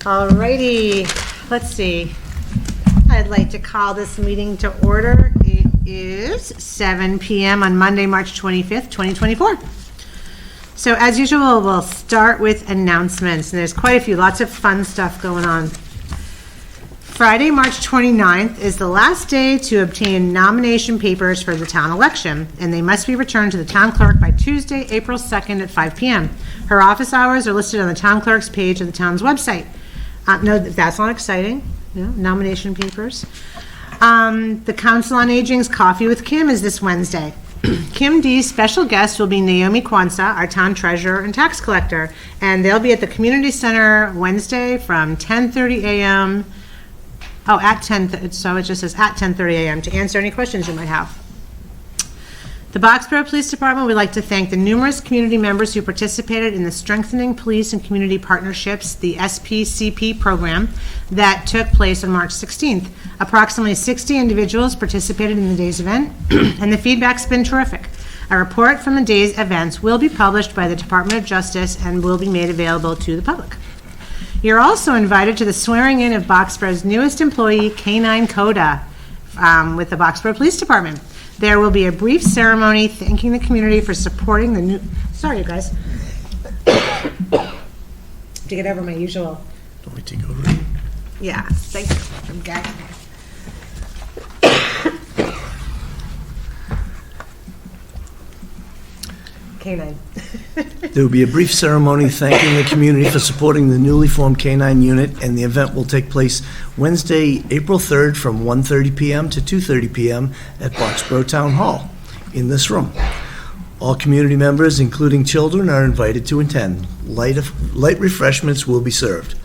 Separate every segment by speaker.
Speaker 1: Alrighty, let's see. I'd like to call this meeting to order. It is 7 p.m. on Monday, March 25th, 2024. So as usual, we'll start with announcements, and there's quite a few, lots of fun stuff going on. Friday, March 29th is the last day to obtain nomination papers for the town election, and they must be returned to the town clerk by Tuesday, April 2nd at 5 p.m. Her office hours are listed on the town clerk's page of the town's website. No, that's not exciting. Yeah, nomination papers. The Council on Aging's Coffee with Kim is this Wednesday. Kim D's special guest will be Naomi Kwanzaa, our town treasurer and tax collector, and they'll be at the community center Wednesday from 10:30 a.m. So it just says at 10:30 a.m. to answer any questions you might have. The Boxborough Police Department would like to thank the numerous community members who participated in the Strengthening Police and Community Partnerships, the SPCP program, that took place on March 16th. Approximately 60 individuals participated in the day's event, and the feedback's been terrific. A report from the day's events will be published by the Department of Justice and will be made available to the public. You're also invited to the swearing-in of Boxborough's newest employee, K9 Coda, with the Boxborough Police Department. There will be a brief ceremony thanking the community for supporting the new... Sorry, you guys. To get over my usual...
Speaker 2: Don't we take over?
Speaker 1: Yeah, thank you. I'm gagging here. K9.
Speaker 2: There will be a brief ceremony thanking the community for supporting the newly formed K9 unit, and the event will take place Wednesday, April 3rd from 1:30 p.m. to 2:30 p.m. at Boxborough Town Hall in this room. All community members, including children, are invited to attend. Light refreshments will be served.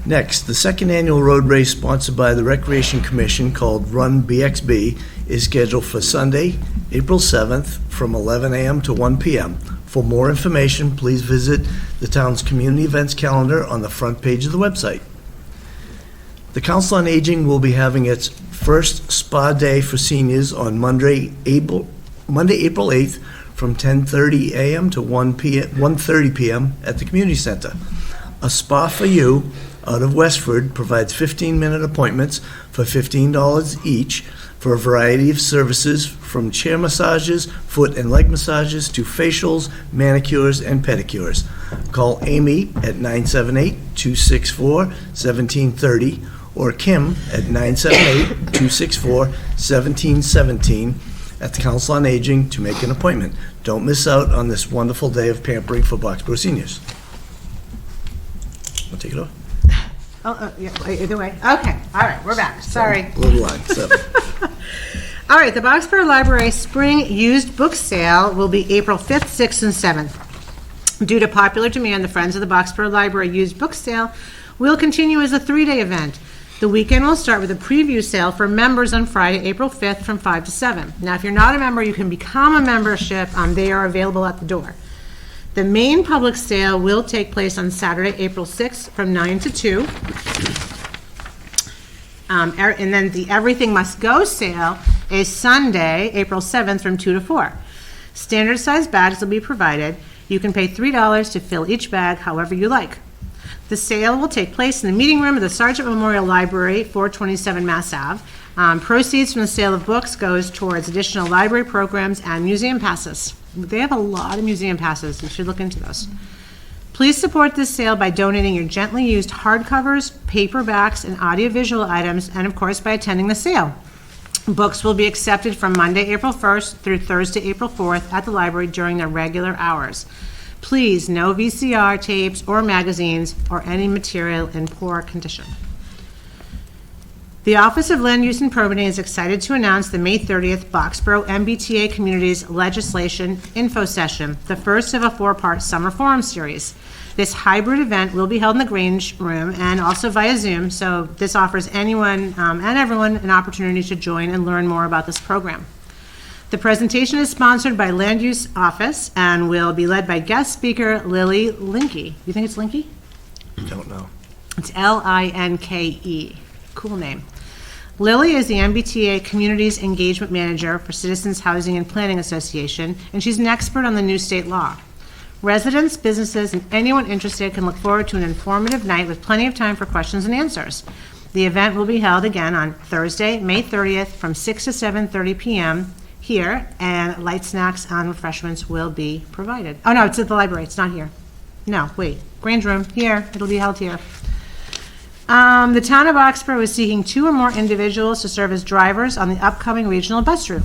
Speaker 2: Next, the second annual road race sponsored by the Recreation Commission called Run BXB is scheduled for Sunday, April 7th from 11 a.m. to 1 p.m. For more information, please visit the town's community events calendar on the front page of the website. The Council on Aging will be having its first spa day for seniors on Monday, April 8th from 10:30 a.m. to 1:30 p.m. at the community center. A Spa for You out of Westford provides 15-minute appointments for $15 each for a variety of services from chair massages, foot and leg massages, to facials, manicures, and pedicures. Call Amy at 978-264-1730 or Kim at 978-264-1717 at the Council on Aging to make an appointment. Don't miss out on this wonderful day of pampering for Boxborough seniors. Want to take it off?
Speaker 1: Yeah, either way. Okay, all right, we're back. Sorry.
Speaker 2: Little line, 7.
Speaker 1: All right, the Boxborough Library Spring Used Book Sale will be April 5th, 6th, and 7th. Due to popular demand, the Friends of the Boxborough Library Used Book Sale will continue as a 3-day event. The weekend will start with a preview sale for members on Friday, April 5th from 5 to 7. Now, if you're not a member, you can become a membership. They are available at the door. The main public sale will take place on Saturday, April 6th from 9 to 2. And then the Everything Must Go sale is Sunday, April 7th from 2 to 4. Standard size bags will be provided. You can pay $3 to fill each bag however you like. The sale will take place in the meeting room of the Sargent Memorial Library, 427 Mass Ave. Proceeds from the sale of books goes towards additional library programs and museum passes. They have a lot of museum passes. You should look into those. Please support this sale by donating your gently used hardcovers, paperbacks, and audiovisual items, and of course by attending the sale. Books will be accepted from Monday, April 1st through Thursday, April 4th at the library during their regular hours. Please, no VCR tapes or magazines or any material in poor condition. The Office of Land Use and Permitting is excited to announce the May 30th Boxborough MBTA Communities Legislation Info Session, the first of a 4-part summer forum series. This hybrid event will be held in the Grange Room and also via Zoom, so this offers anyone and everyone an opportunity to join and learn more about this program. The presentation is sponsored by Land Use Office and will be led by guest speaker Lily Linke. You think it's Linke?
Speaker 2: Don't know.
Speaker 1: It's Linke. Cool name. Lily is the MBTA Communities Engagement Manager for Citizens Housing and Planning Association, and she's an expert on the new state law. Residents, businesses, and anyone interested can look forward to an informative night with plenty of time for questions and answers. The event will be held again on Thursday, May 30th, from 6 to 7:30 p.m. here, and light snacks and refreshments will be provided. Oh, no, it's at the library, it's not here. No, wait, Grange Room, here, it'll be held here. The town of Boxborough is seeking 2 or more individuals to serve as drivers on the upcoming regional bus route.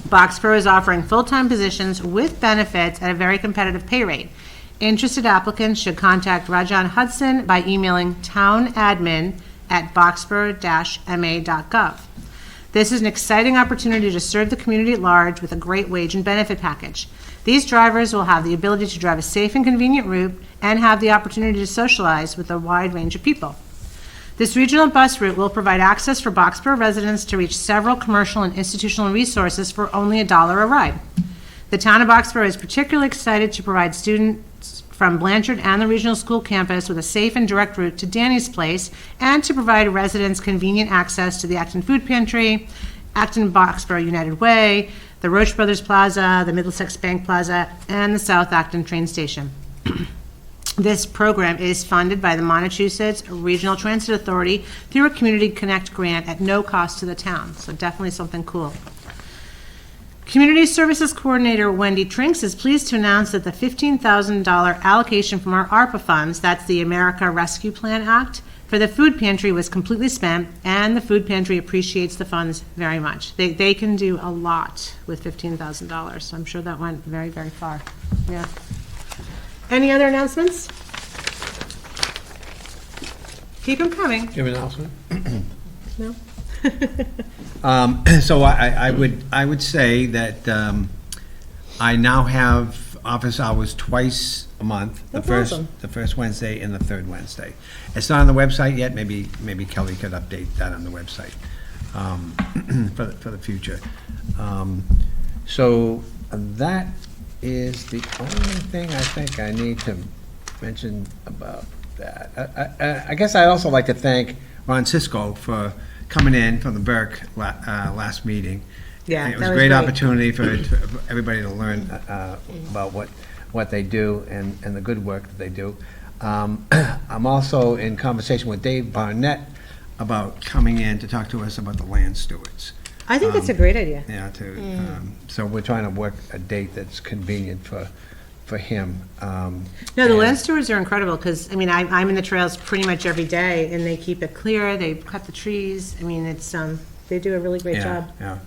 Speaker 1: Boxborough is offering full-time positions with benefits at a very competitive pay rate. Interested applicants should contact Rajan Hudson by emailing townadmin@boxborough-ma.gov. This is an exciting opportunity to serve the community at large with a great wage and benefit package. These drivers will have the ability to drive a safe and convenient route and have the opportunity to socialize with a wide range of people. This regional bus route will provide access for Boxborough residents to reach several commercial and institutional resources for only $1 a ride. The town of Boxborough is particularly excited to provide students from Blanchard and the regional school campus with a safe and direct route to Danny's Place, and to provide residents convenient access to the Acton Food Pantry, Acton Boxborough United Way, the Roche Brothers Plaza, the Middlesex Bank Plaza, and the South Acton train station. This program is funded by the Massachusetts Regional Transit Authority through a Community Connect grant at no cost to the town, so definitely something cool. Community Services Coordinator Wendy Trinks is pleased to announce that the $15,000 allocation from our ARPA funds, that's the America Rescue Plan Act, for the food pantry was completely spent, and the food pantry appreciates the funds very much. They can do a lot with $15,000, so I'm sure that went very, very far. Yeah. Any other announcements? Keep them coming.
Speaker 3: You have an announcement?
Speaker 1: No?
Speaker 3: So I would say that I now have office hours twice a month.
Speaker 1: That's awesome.
Speaker 3: The first Wednesday and the third Wednesday. It's not on the website yet. Maybe Kelly could update that on the website for the future. So that is the only thing I think I need to mention about that. I guess I'd also like to thank Ron Cisco for coming in from the Burke last meeting.
Speaker 1: Yeah,
Speaker 3: It was a great opportunity for everybody to learn about what they do and the good work that they do. I'm also in conversation with Dave Barnett about coming in to talk to us about the land stewards.
Speaker 1: I think that's a great idea.
Speaker 3: Yeah, so we're trying to work a date that's convenient for him.
Speaker 1: No, the land stewards are incredible, because, I mean, I'm in the trails pretty much every day, and they keep it clear, they cut the trees, I mean, it's, they do a really great job.
Speaker 3: Yeah.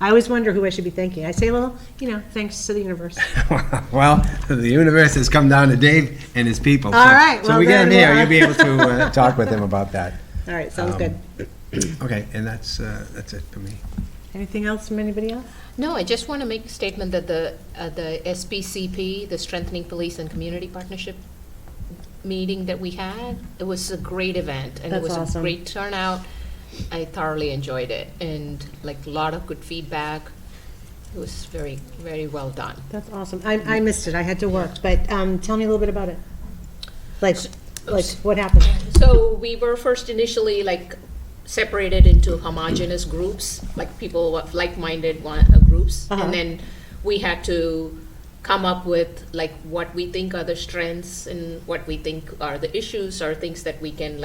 Speaker 1: I always wonder who I should be thanking. I say, well, thanks to the universe.
Speaker 3: Well, the universe has come down to Dave and his people.
Speaker 1: All right,
Speaker 3: So
Speaker 1: well
Speaker 3: we get him
Speaker 1: then,
Speaker 3: here, you'll be able to talk with him about that.
Speaker 1: All right, sounds good.
Speaker 3: Okay, and that's it for me.
Speaker 1: Anything else from anybody else?
Speaker 4: No, I just want to make a statement that the SBCP, the Strengthening Police and Community Partnership meeting that we had, it was a great event, and it
Speaker 1: That's
Speaker 4: was
Speaker 1: awesome.
Speaker 4: a great turnout. I thoroughly enjoyed it, and like a lot of good feedback. It was very, very well done.
Speaker 1: That's awesome. I missed it, I had to work, but tell me a little bit about it. Like what happened?
Speaker 4: So we were first initially separated into homogeneous groups, like people of like-minded groups,
Speaker 1: Uh-huh.
Speaker 4: and then we had to come up with what we think are the strengths and what we think are the issues or things that we can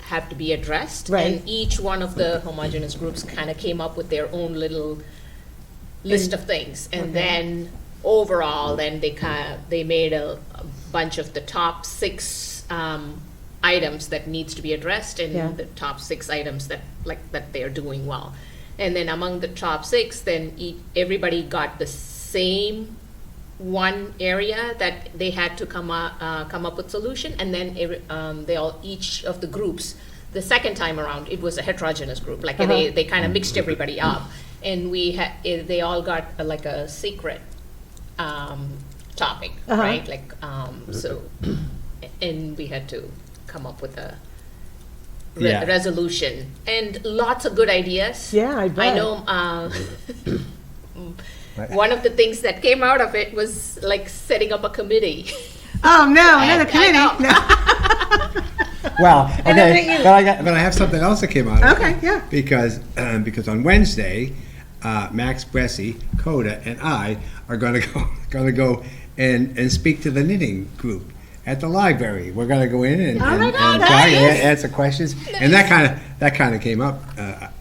Speaker 4: have to be addressed.
Speaker 1: Right.
Speaker 4: And each one of the homogeneous groups kind of came up with their own little list of things, and then overall, then they made a bunch of the top 6 items that needs to be addressed, and
Speaker 1: Yeah.
Speaker 4: the top 6 items that they're doing well. And then among the top 6, then everybody got the same one area that they had to come up with solution, and then each of the groups, the second time around, it was a heterogeneous group. They kind of mixed everybody up, and they all got a secret topic, right? So, and we had to come up with a
Speaker 3: Yeah.
Speaker 4: resolution, and lots of good ideas.
Speaker 1: Yeah, I bet.
Speaker 4: I know. One of the things that came out of it was setting up a committee.
Speaker 1: Oh, no, another
Speaker 4: I
Speaker 1: committee.
Speaker 4: know.
Speaker 1: No.
Speaker 3: Well,
Speaker 1: And then
Speaker 3: okay, but I have something else that came out of it.
Speaker 1: Okay, yeah.
Speaker 3: Because on Wednesday, Max Bressi, Coda, and I are going to go and speak to the knitting group at the library. We're going to go in and,
Speaker 1: Oh my God,
Speaker 3: and
Speaker 1: nice.
Speaker 3: try and answer questions, and that kind of came up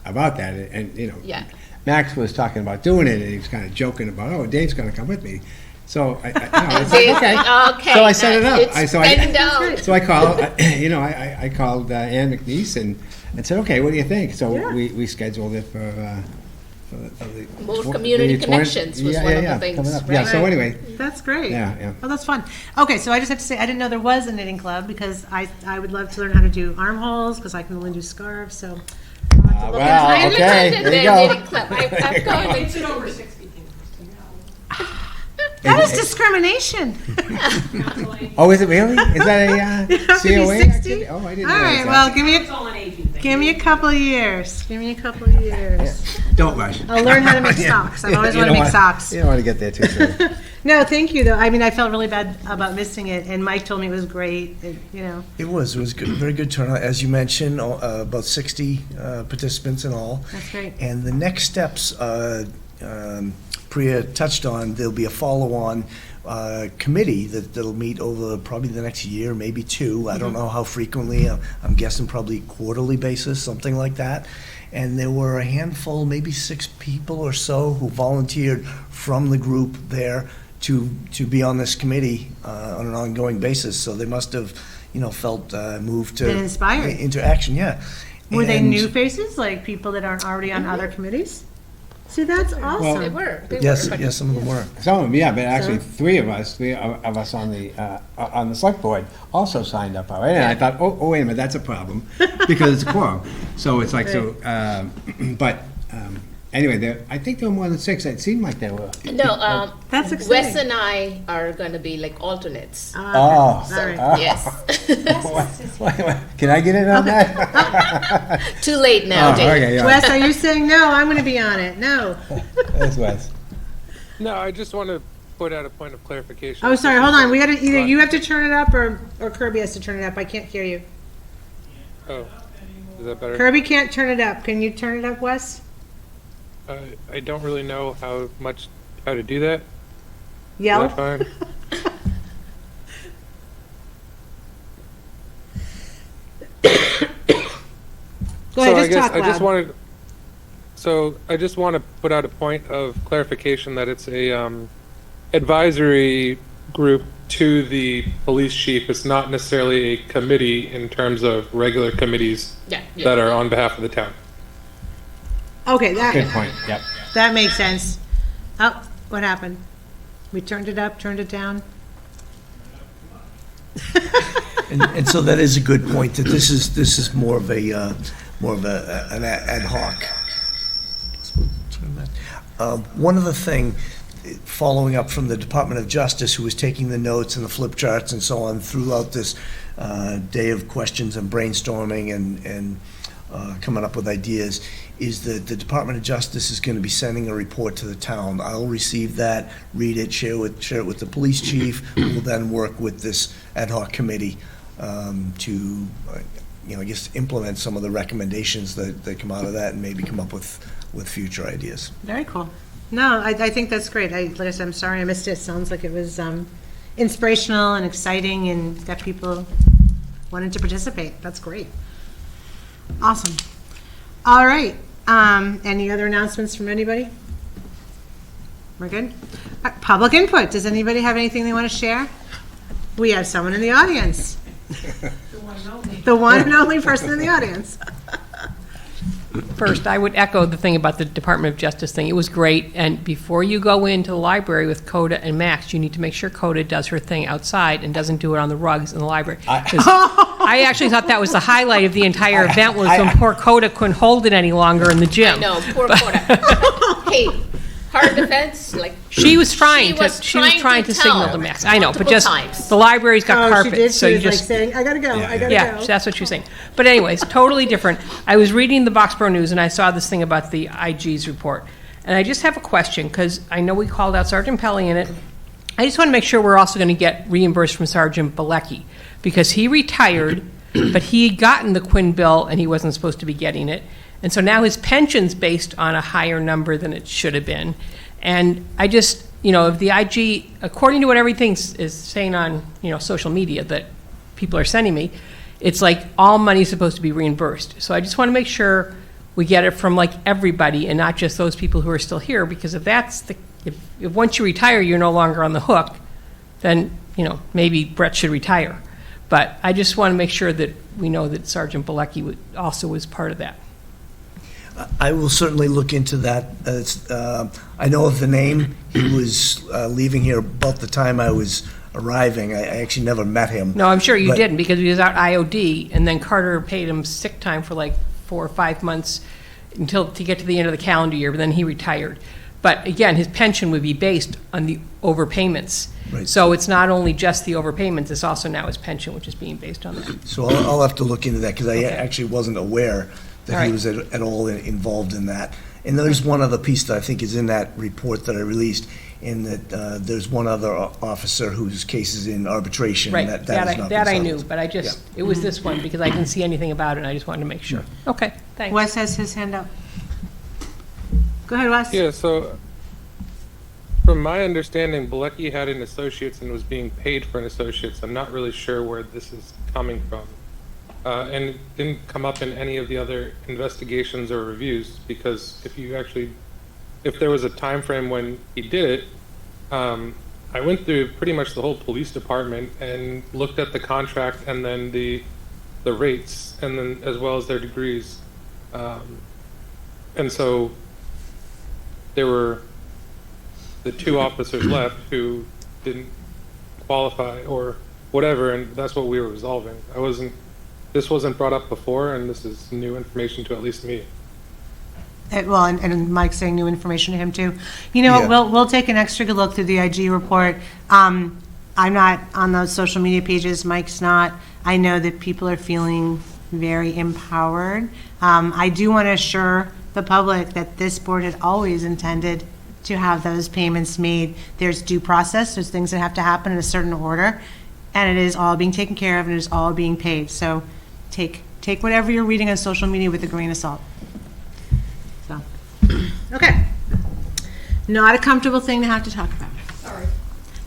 Speaker 3: about that, and
Speaker 4: Yeah.
Speaker 3: Max was talking about doing it, and he was kind of joking about, oh, Dave's going to come with me. So it's like, okay.
Speaker 4: Okay,
Speaker 3: So I set it up.
Speaker 4: it's penned down.
Speaker 3: So I called, I called Ann McNeese and said, okay, what do you think? So
Speaker 1: Yeah.
Speaker 3: we scheduled it for the
Speaker 4: More
Speaker 3: tw-
Speaker 4: community
Speaker 3: the 20
Speaker 4: connections was
Speaker 3: yeah,
Speaker 4: one
Speaker 3: yeah,
Speaker 4: of
Speaker 3: yeah,
Speaker 4: the things,
Speaker 3: coming up.
Speaker 4: right?
Speaker 3: Yeah, so anyway,
Speaker 1: That's great.
Speaker 3: Yeah.
Speaker 1: Oh, that's fun. Okay, so I just have to say, I didn't know there was a knitting club because I would love to learn how to do armholes because I can only do scarves, so. I'll have to look
Speaker 3: wow.
Speaker 1: into it.
Speaker 3: Okay,
Speaker 4: attended
Speaker 3: there you
Speaker 4: their
Speaker 3: go.
Speaker 4: knitting club. I've gone
Speaker 5: It's
Speaker 4: to-
Speaker 5: an over 60 thing, Christina.
Speaker 1: That is discrimination.
Speaker 3: Oh, is it really? Is that a
Speaker 1: You have to be
Speaker 3: COA
Speaker 1: 60?
Speaker 3: activity? Oh, I didn't
Speaker 1: All
Speaker 3: realize
Speaker 1: right,
Speaker 3: that.
Speaker 1: well, give me
Speaker 5: It's all an aging thing.
Speaker 1: give me a couple of years. Give me a couple of years.
Speaker 3: Don't rush.
Speaker 1: I'll learn how to make
Speaker 3: Yeah.
Speaker 1: socks. I've always
Speaker 3: You
Speaker 1: wanted to
Speaker 3: don't
Speaker 1: make
Speaker 3: wanna-
Speaker 1: socks.
Speaker 3: You don't want to get there too soon.
Speaker 1: No, thank you, though. I mean, I felt really bad about missing it, and Mike told me it was great,
Speaker 2: It was good, very good turnout. As you mentioned, about 60 participants in all.
Speaker 1: That's great.
Speaker 2: And the next steps, Priya touched on, there'll be a follow-on committee that'll meet over probably the next year, maybe two. I don't know how frequently. I'm guessing probably quarterly basis, something like that. And there were a handful, maybe 6 people or so, who volunteered from the group there to be on this committee on an ongoing basis. So they must have, felt moved to
Speaker 1: And inspired.
Speaker 2: into action. Yeah.
Speaker 1: Were they
Speaker 2: And-
Speaker 1: new faces, like people that aren't already on other committees? See, that's
Speaker 4: They
Speaker 1: awesome.
Speaker 4: were.
Speaker 2: Yes,
Speaker 4: but-
Speaker 2: yes, some of them were.
Speaker 3: Some of them, yeah, but actually
Speaker 1: So?
Speaker 3: three of us on the select board also signed up already. And I thought, oh, wait a minute, that's a problem because it's a quorum. So it's like, but anyway, I think there were more than 6. It seemed like there were.
Speaker 4: No,
Speaker 1: That's
Speaker 4: Wes
Speaker 1: exciting.
Speaker 4: and I are going to be like alternates.
Speaker 3: Oh,
Speaker 1: All right.
Speaker 4: Yes.
Speaker 3: Wait, can I get in on that?
Speaker 4: Too late now,
Speaker 3: Oh,
Speaker 4: Dave.
Speaker 3: okay, yeah.
Speaker 1: Wes, are you saying no? I'm going to be on it. No.
Speaker 3: That's Wes.
Speaker 6: No, I just want to put out a point of clarification.
Speaker 1: Oh, sorry. Hold on. We got to either you have to turn it up or Kirby has to turn it up. I can't hear you.
Speaker 6: Oh, is that better?
Speaker 1: Kirby can't turn it up. Can you turn it up, Wes?
Speaker 6: I don't really know how to do that.
Speaker 1: Yell.
Speaker 6: Is that fine?
Speaker 1: Go ahead.
Speaker 6: So
Speaker 1: Just talk loud.
Speaker 6: I just want to put out a point of clarification that it's a advisory group to the police chief. It's not necessarily a committee in terms of regular committees
Speaker 4: Yeah, yeah.
Speaker 6: that are on behalf of the town.
Speaker 1: Okay,
Speaker 3: Good point, yep.
Speaker 1: that makes sense. Oh, what happened? We turned it up, turned it down.
Speaker 2: And so that is a good point, that this is more of an ad hoc. One other thing, following up from the Department of Justice, who was taking the notes and the flip charts and so on throughout this day of questions and brainstorming and coming up with ideas, is that the Department of Justice is going to be sending a report to the town. I'll receive that, read it, share it with the police chief, who will then work with this ad hoc committee to, I guess, implement some of the recommendations that come out of that and maybe come up with future ideas.
Speaker 1: Very cool. No, I think that's great. Like I said, I'm sorry I missed it. Sounds like it was inspirational and exciting and that people wanted to participate. That's great. Awesome. All right. Any other announcements from anybody? We're good? Public input. Does anybody have anything they want to share? We have someone in the audience. The one and only person in the audience.
Speaker 5: First, I would echo the thing about the Department of Justice thing. It was great, and before you go into the library with Coda and Max, you need to make sure Coda does her thing outside and doesn't do it on the rugs in the library. 'Cause I actually thought that was the highlight of the entire event, was when poor Coda couldn't hold it any longer in the gym.
Speaker 4: No, poor Coda. Hey, her defense, like.
Speaker 5: She was trying
Speaker 4: She was
Speaker 5: trying to signal
Speaker 4: tell
Speaker 5: to Max. I know, but
Speaker 4: multiple
Speaker 5: just,
Speaker 4: times.
Speaker 5: the library's got
Speaker 1: Oh, she
Speaker 5: carpet,
Speaker 1: did.
Speaker 5: so
Speaker 1: She
Speaker 5: you
Speaker 1: was like
Speaker 5: just.
Speaker 1: saying, I gotta go, I gotta
Speaker 5: Yeah,
Speaker 1: go.
Speaker 5: that's what she was saying. But anyways, totally different. I was reading the Boxborough News, and I saw this thing about the IG's report. And I just have a question, because I know we called out Sergeant Pelly in it. I just want to make sure we're also going to get reimbursed from Sergeant Bilecki, because he retired, but he had gotten the Quinn bill, and he wasn't supposed to be getting it. And so now his pension's based on a higher number than it should have been. And I just, if the IG, according to what everything is saying on, social media that people are sending me, it's like all money is supposed to be reimbursed. So I just want to make sure we get it from like everybody and not just those people who are still here, because if that's if once you retire, you're no longer on the hook, then, maybe Brett should retire. But I just want to make sure that we know that Sergeant Bilecki also was part of that.
Speaker 2: I will certainly look into that. I know of the name. He was leaving here about the time I was arriving. I actually never met him.
Speaker 5: No, I'm sure you
Speaker 2: But-
Speaker 5: didn't, because he was out IOD, and then Carter paid him sick time for like 4 or 5 months to get to the end of the calendar year, but then he retired. But again, his pension would be based on the overpayments.
Speaker 2: Right.
Speaker 5: So it's not only just the overpayments, it's also now his pension, which is being based on that.
Speaker 2: So I'll have to look into that, because I actually wasn't aware that
Speaker 5: All
Speaker 2: he
Speaker 5: right.
Speaker 2: was at all involved in that. And there's one other piece that I think is in that report that I released, in that there's one other officer whose case is in arbitration.
Speaker 5: Right,
Speaker 2: That
Speaker 5: that
Speaker 2: has not been
Speaker 5: I knew,
Speaker 2: settled.
Speaker 5: but I just, it was this one, because I didn't see anything about it, and I just wanted to make sure. Okay, thanks.
Speaker 1: Wes has his hand up. Go ahead, Wes.
Speaker 6: Yeah, so from my understanding, Bilecki had an associate's and was being paid for an associate's. I'm not really sure where this is coming from. And it didn't come up in any of the other investigations or reviews, because if there was a time frame when he did it, I went through pretty much the whole police department and looked at the contract and then the rates, and then as well as their degrees. And so there were the 2 officers left who didn't qualify or whatever, and that's what we were resolving. This wasn't brought up before, and this is new information to at least me.
Speaker 1: Well, and Mike's saying new information to him too. You know,
Speaker 2: Yeah.
Speaker 1: we'll take an extra good look through the IG report. I'm not on those social media pages, Mike's not. I know that people are feeling very empowered. I do want to assure the public that this board had always intended to have those payments made. There's due process, there's things that have to happen in a certain order, and it is all being taken care of, and it is all being paid. So take whatever you're reading on social media with a grain of salt. So, okay. Not a comfortable thing to have to talk about.
Speaker 5: Sorry.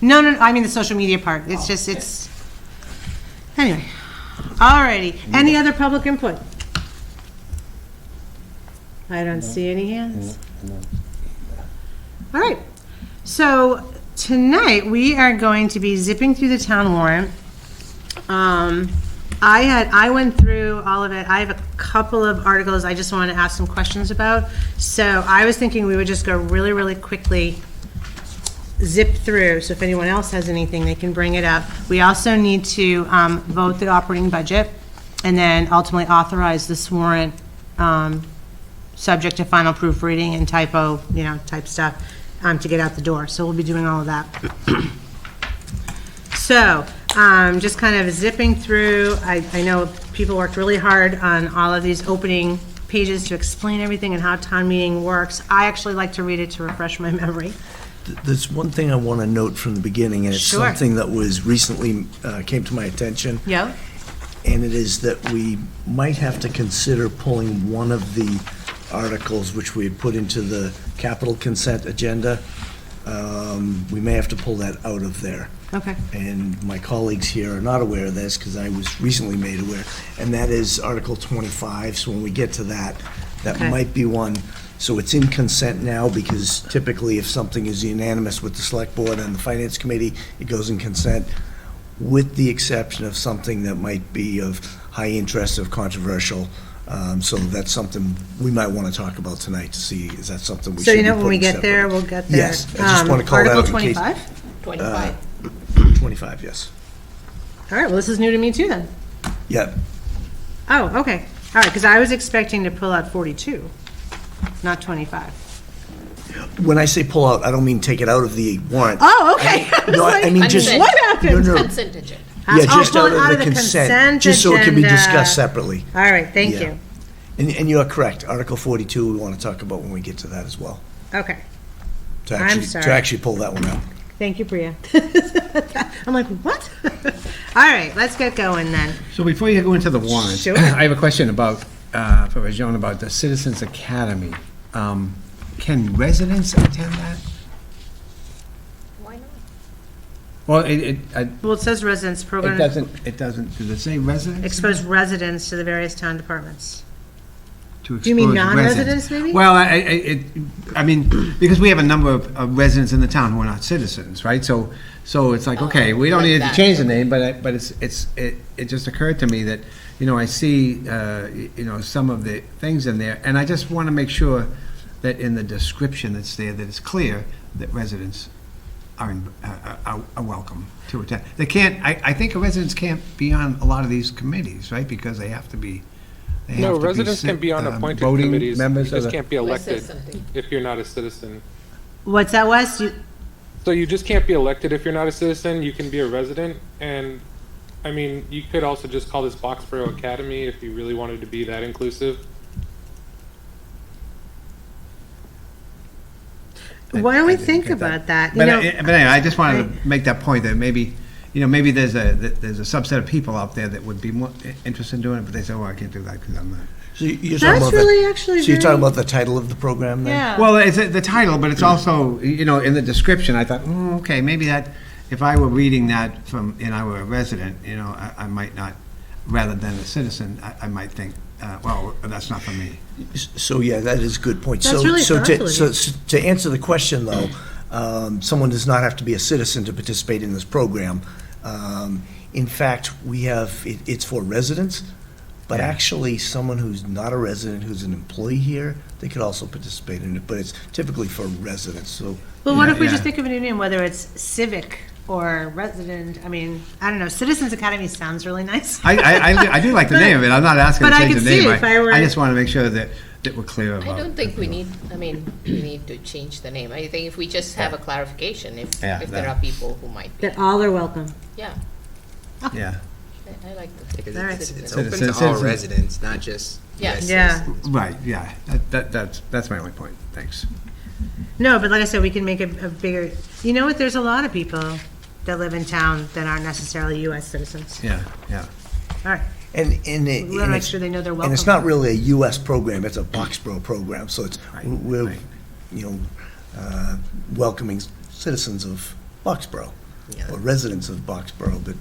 Speaker 1: No, I mean the social media part. It's just, it's, anyway. Alrighty. Any other public input? I don't see any hands. All right. So tonight, we are going to be zipping through the town warrant. I went through all of it. I have a couple of articles I just wanted to ask some questions about. So I was thinking we would just go really, really quickly, zip through. So if anyone else has anything, they can bring it up. We also need to vote the operating budget and then ultimately authorize this warrant, subject to final proofreading and typo, type stuff, to get out the door. So we'll be doing all of that. So, just kind of zipping through, I know people worked really hard on all of these opening pages to explain everything and how town meeting works. I actually like to read it to refresh my memory.
Speaker 2: There's one thing I want to note from the beginning, and it's
Speaker 1: Sure.
Speaker 2: something that was recently came to my attention.
Speaker 1: Yeah?
Speaker 2: And it is that we might have to consider pulling one of the articles which we had put into the capital consent agenda. We may have to pull that out of there.
Speaker 1: Okay.
Speaker 2: And my colleagues here are not aware of this, because I was recently made aware, and that is Article 25. So when we get to that, that
Speaker 1: Okay.
Speaker 2: might be one. So it's in consent now, because typically if something is unanimous with the select board and the finance committee, it goes in consent, with the exception of something that might be of high interest or controversial. So that's something we might want to talk about tonight, to see, is that something we
Speaker 1: So
Speaker 2: should be
Speaker 1: when we
Speaker 2: putting
Speaker 1: get there,
Speaker 2: separate?
Speaker 1: we'll get there.
Speaker 2: Yes, I just want to call that out
Speaker 1: Article
Speaker 2: in case.
Speaker 1: 25?
Speaker 4: 25.
Speaker 2: 25, yes.
Speaker 1: All right, well, this is new to me too then.
Speaker 2: Yep.
Speaker 1: Oh, okay. All right, because I was expecting to pull out 42, not 25.
Speaker 2: When I say pull out, I don't mean take it out of the warrant.
Speaker 1: Oh, okay. I was
Speaker 2: No, I
Speaker 1: like,
Speaker 2: mean just.
Speaker 4: Consent.
Speaker 1: What happened?
Speaker 2: No, no.
Speaker 4: Consent agenda.
Speaker 2: Yeah, just
Speaker 1: pull
Speaker 2: out
Speaker 1: it
Speaker 2: of the consent, just so it can be
Speaker 1: agenda.
Speaker 2: discussed separately.
Speaker 1: All right, thank
Speaker 2: Yeah.
Speaker 1: you.
Speaker 2: And you are correct, Article 42, we want to talk about when we get to that as well,
Speaker 1: Okay,
Speaker 2: to
Speaker 1: I'm
Speaker 2: actually,
Speaker 1: sorry.
Speaker 2: to actually pull that one out.
Speaker 1: thank you, Priya. I'm like, what? All right, let's get going then.
Speaker 3: So before you go into the warrant,
Speaker 1: Sure.
Speaker 3: I have a question about for Rajon about the Citizens Academy. Can residents attend that?
Speaker 4: Why not?
Speaker 3: Well,
Speaker 1: Well, it says residents program.
Speaker 3: it doesn't, does it say residents?
Speaker 1: Expose residents to the various town departments.
Speaker 3: To
Speaker 1: Do you mean
Speaker 3: expose
Speaker 1: non-residents, maybe?
Speaker 3: Well, I mean, because we have a number of residents in the town who are not citizens, right? So it's like, okay, we don't
Speaker 4: like
Speaker 3: need to
Speaker 4: that.
Speaker 3: change the name, but it just occurred to me that, I see, some of the things in there, and I just want to make sure that in the description that's there, that it's clear that residents are welcome to attend. They can't, I think residents can't be on a lot of these committees, right? Because they have to be.
Speaker 6: No, residents can be on appointed
Speaker 3: voting
Speaker 6: committees. You
Speaker 3: members of
Speaker 6: just
Speaker 3: the-
Speaker 6: can't be
Speaker 4: Unless
Speaker 6: elected
Speaker 4: there's something.
Speaker 6: if you're not a citizen.
Speaker 1: What's that, Wes?
Speaker 6: So you just can't be elected if you're not a citizen. You can be a resident, and I mean, you could also just call this Boxborough Academy if you really wanted to be that inclusive.
Speaker 1: Why don't we
Speaker 3: I didn't
Speaker 1: think
Speaker 3: get that.
Speaker 1: about that?
Speaker 3: But anyway, I just wanted to make that point that maybe, maybe there's a subset of people out there that would be more interested in doing it, but they say, oh, I can't do that because I'm not.
Speaker 2: So you're talking
Speaker 1: That's
Speaker 2: about
Speaker 1: really actually
Speaker 2: So you're talking
Speaker 1: very-
Speaker 2: about the title of the program then?
Speaker 1: Yeah.
Speaker 3: Well, it's the title, but it's also, in the description, I thought, okay, maybe that, if I were reading that from, and I were a resident, I might not, rather than a citizen, I might think, well, that's not for me.
Speaker 2: So, yeah, that is a good point.
Speaker 1: That's
Speaker 2: So,
Speaker 1: really
Speaker 2: so
Speaker 1: thoughtful
Speaker 2: to,
Speaker 1: of
Speaker 2: so to answer the question, though, someone does not have to be a citizen to participate in this program. In fact, it's for residents, but
Speaker 3: Yeah.
Speaker 2: actually, someone who's not a resident, who's an employee here, they could also participate in it, but it's typically for residents, so.
Speaker 1: Well, what if we
Speaker 3: Yeah.
Speaker 1: just think of a new name, whether it's civic or resident? I mean, I don't know. Citizens Academy sounds really nice.
Speaker 3: I do like the name of it, I'm not asking to
Speaker 1: But I
Speaker 3: change
Speaker 1: could
Speaker 3: the
Speaker 1: see
Speaker 3: name.
Speaker 1: if I were-
Speaker 3: I just want to make sure that we're clear about.
Speaker 4: I don't think we need to change the name. I think if we just have a clarification, if
Speaker 3: Yeah,
Speaker 4: there
Speaker 3: that-
Speaker 4: are people who might be,
Speaker 1: That all are welcome.
Speaker 4: yeah,
Speaker 3: Yeah,
Speaker 4: I like the
Speaker 7: Because
Speaker 1: All right.
Speaker 7: it's
Speaker 3: Citizen-
Speaker 7: open to all
Speaker 3: citizen.
Speaker 7: residents, not just.
Speaker 4: Yes.
Speaker 7: US
Speaker 1: Yeah.
Speaker 7: citizens.
Speaker 3: right, yeah, that's my only point, thanks.
Speaker 1: No, but like I said, we can make a bigger, you know what, there's a lot of people that live in town that aren't necessarily US citizens.
Speaker 3: Yeah, yeah.
Speaker 1: All right.
Speaker 2: And
Speaker 1: We want to make
Speaker 2: it's-
Speaker 1: sure they know they're
Speaker 2: and
Speaker 1: welcome.
Speaker 2: it's not really a US program, it's a Boxborough program, so it's,
Speaker 3: Right,
Speaker 2: we're,
Speaker 3: right.
Speaker 2: welcoming citizens of Boxborough,
Speaker 7: Yeah.
Speaker 2: or residents of Boxborough, but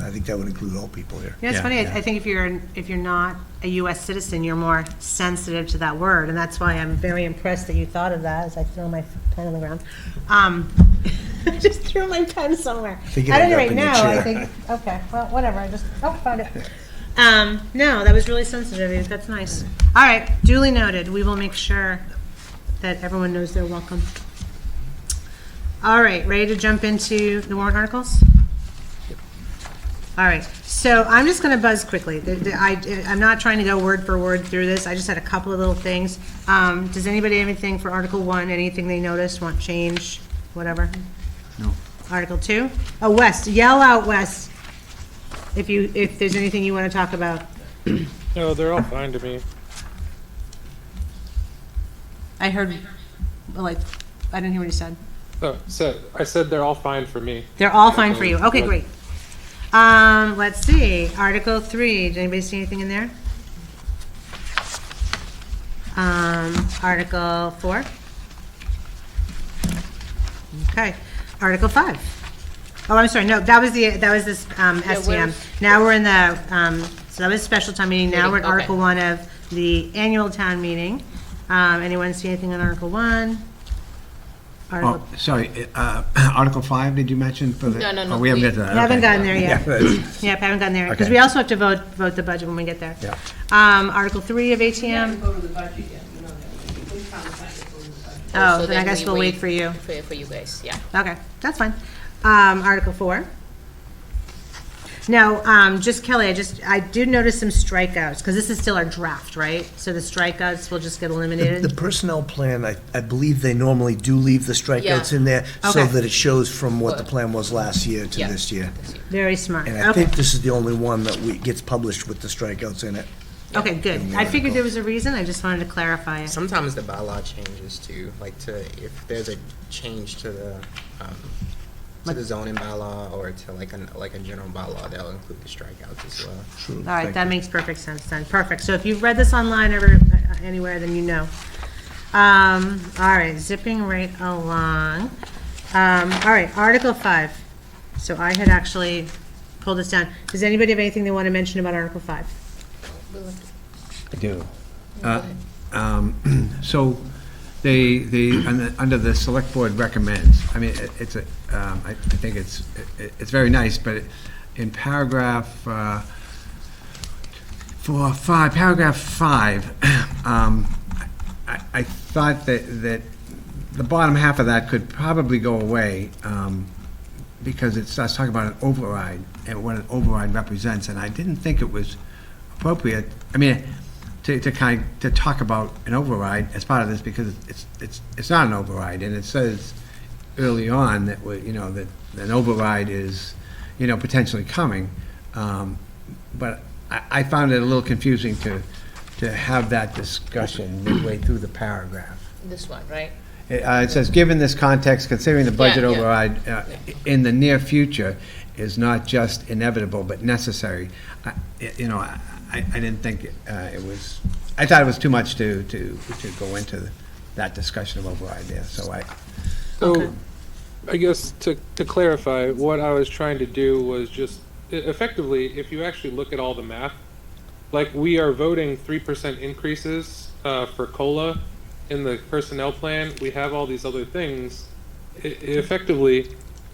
Speaker 2: I think that would include all people here.
Speaker 1: Yeah, it's
Speaker 3: Yeah,
Speaker 1: funny.
Speaker 3: yeah.
Speaker 1: I think if you're not a U.S. citizen, you're more sensitive to that word, and that's why I'm very impressed that you thought of that. As I throw my pen on the ground, I just threw my pen somewhere.
Speaker 2: think it
Speaker 1: At any
Speaker 2: ended up
Speaker 1: rate,
Speaker 2: in your
Speaker 1: no, I
Speaker 2: chair.
Speaker 1: think okay. Well, whatever. I just found it. No, that was really sensitive. of you. That's nice. All right, duly noted. We will make sure that everyone knows they're welcome. All right, ready to jump into the warrant articles? All right, so I'm just going to buzz quickly. I'm not trying to go word for word through this. I just had a couple of little things. Does anybody have anything for Article 1, anything they noticed, want change, whatever?
Speaker 3: No.
Speaker 1: Article 2? Oh, Wes, yell out, Wes, if there's anything you want to talk about.
Speaker 6: No, they're all fine to me.
Speaker 1: I heard, like, I didn't hear what you said.
Speaker 6: Oh, so I said they're all fine for me.
Speaker 1: They're all fine for you. Okay, great. Let's see, Article 3, did anybody see anything in there? Article 4? Okay, Article 5. Oh, I'm sorry, no, that was this, STM. Now we're in the, so that was special town meeting, now we're at
Speaker 4: Okay.
Speaker 1: Article 1 of the annual town meeting. Anyone see anything on Article 1? Article
Speaker 3: Oh, sorry, Article 5, did you mention for the?
Speaker 4: No,
Speaker 3: Oh, we haven't got to that.
Speaker 1: We haven't
Speaker 3: okay.
Speaker 1: gotten there yet.
Speaker 3: Yeah.
Speaker 1: Yep, haven't gotten there, because
Speaker 3: Okay.
Speaker 1: we also have to vote the budget when we get there.
Speaker 3: Yeah.
Speaker 1: Article 3 of ATM. Oh,
Speaker 4: So
Speaker 1: then I guess
Speaker 4: we
Speaker 1: we'll wait for you.
Speaker 4: For you guys, yeah.
Speaker 1: Okay, that's fine. Article 4. Now, just Kelly, I did notice some strikeouts, because this is still our draft, right? So the strikeouts will just get
Speaker 2: The
Speaker 1: eliminated?
Speaker 2: personnel plan, I believe they normally do leave the strikeouts
Speaker 4: Yeah.
Speaker 2: in there, so
Speaker 1: Okay.
Speaker 2: that it shows from what the plan was last year to
Speaker 4: Yeah.
Speaker 2: this year.
Speaker 1: Very smart.
Speaker 2: And I
Speaker 1: Okay,
Speaker 2: think this is the only one that gets published with the strikeouts in it.
Speaker 1: okay, good. I figured there was a reason, I just wanted to clarify it.
Speaker 7: Sometimes the bylaw changes too, like if there's a change to the to the zoning bylaw or to like a general bylaw, they'll include the strikeouts as well.
Speaker 2: True.
Speaker 1: All right,
Speaker 2: Thank
Speaker 1: that
Speaker 2: you.
Speaker 1: makes perfect sense then. Perfect. So if you've read this online or anywhere, then you know. All right, zipping right along. All right, Article 5. So I had actually pulled this down. Does anybody have anything they want to mention about Article 5?
Speaker 3: I do. So under the select board recommends, I mean, it's a, I think it's very nice, but in paragraph, paragraph 5, I thought that the bottom half of that could probably go away, because it starts talking about an override and what an override represents, and I didn't think it was appropriate, I mean, to talk about an override as part of this, because it's not an override, and it says early on that that an override is potentially coming, but I found it a little confusing to have that discussion midway through the paragraph.
Speaker 4: This one, right?
Speaker 3: It says, given this context, considering the budget
Speaker 4: Yeah, yeah.
Speaker 3: override in the near future is not just inevitable but necessary. I didn't think it was. I thought it was too much to go into that discussion of override there. So
Speaker 6: I guess to clarify, what I was trying to do was just effectively, if you actually look at all the math, like we are voting 3% increases for COLA in the personnel plan. We have all these other things. Effectively,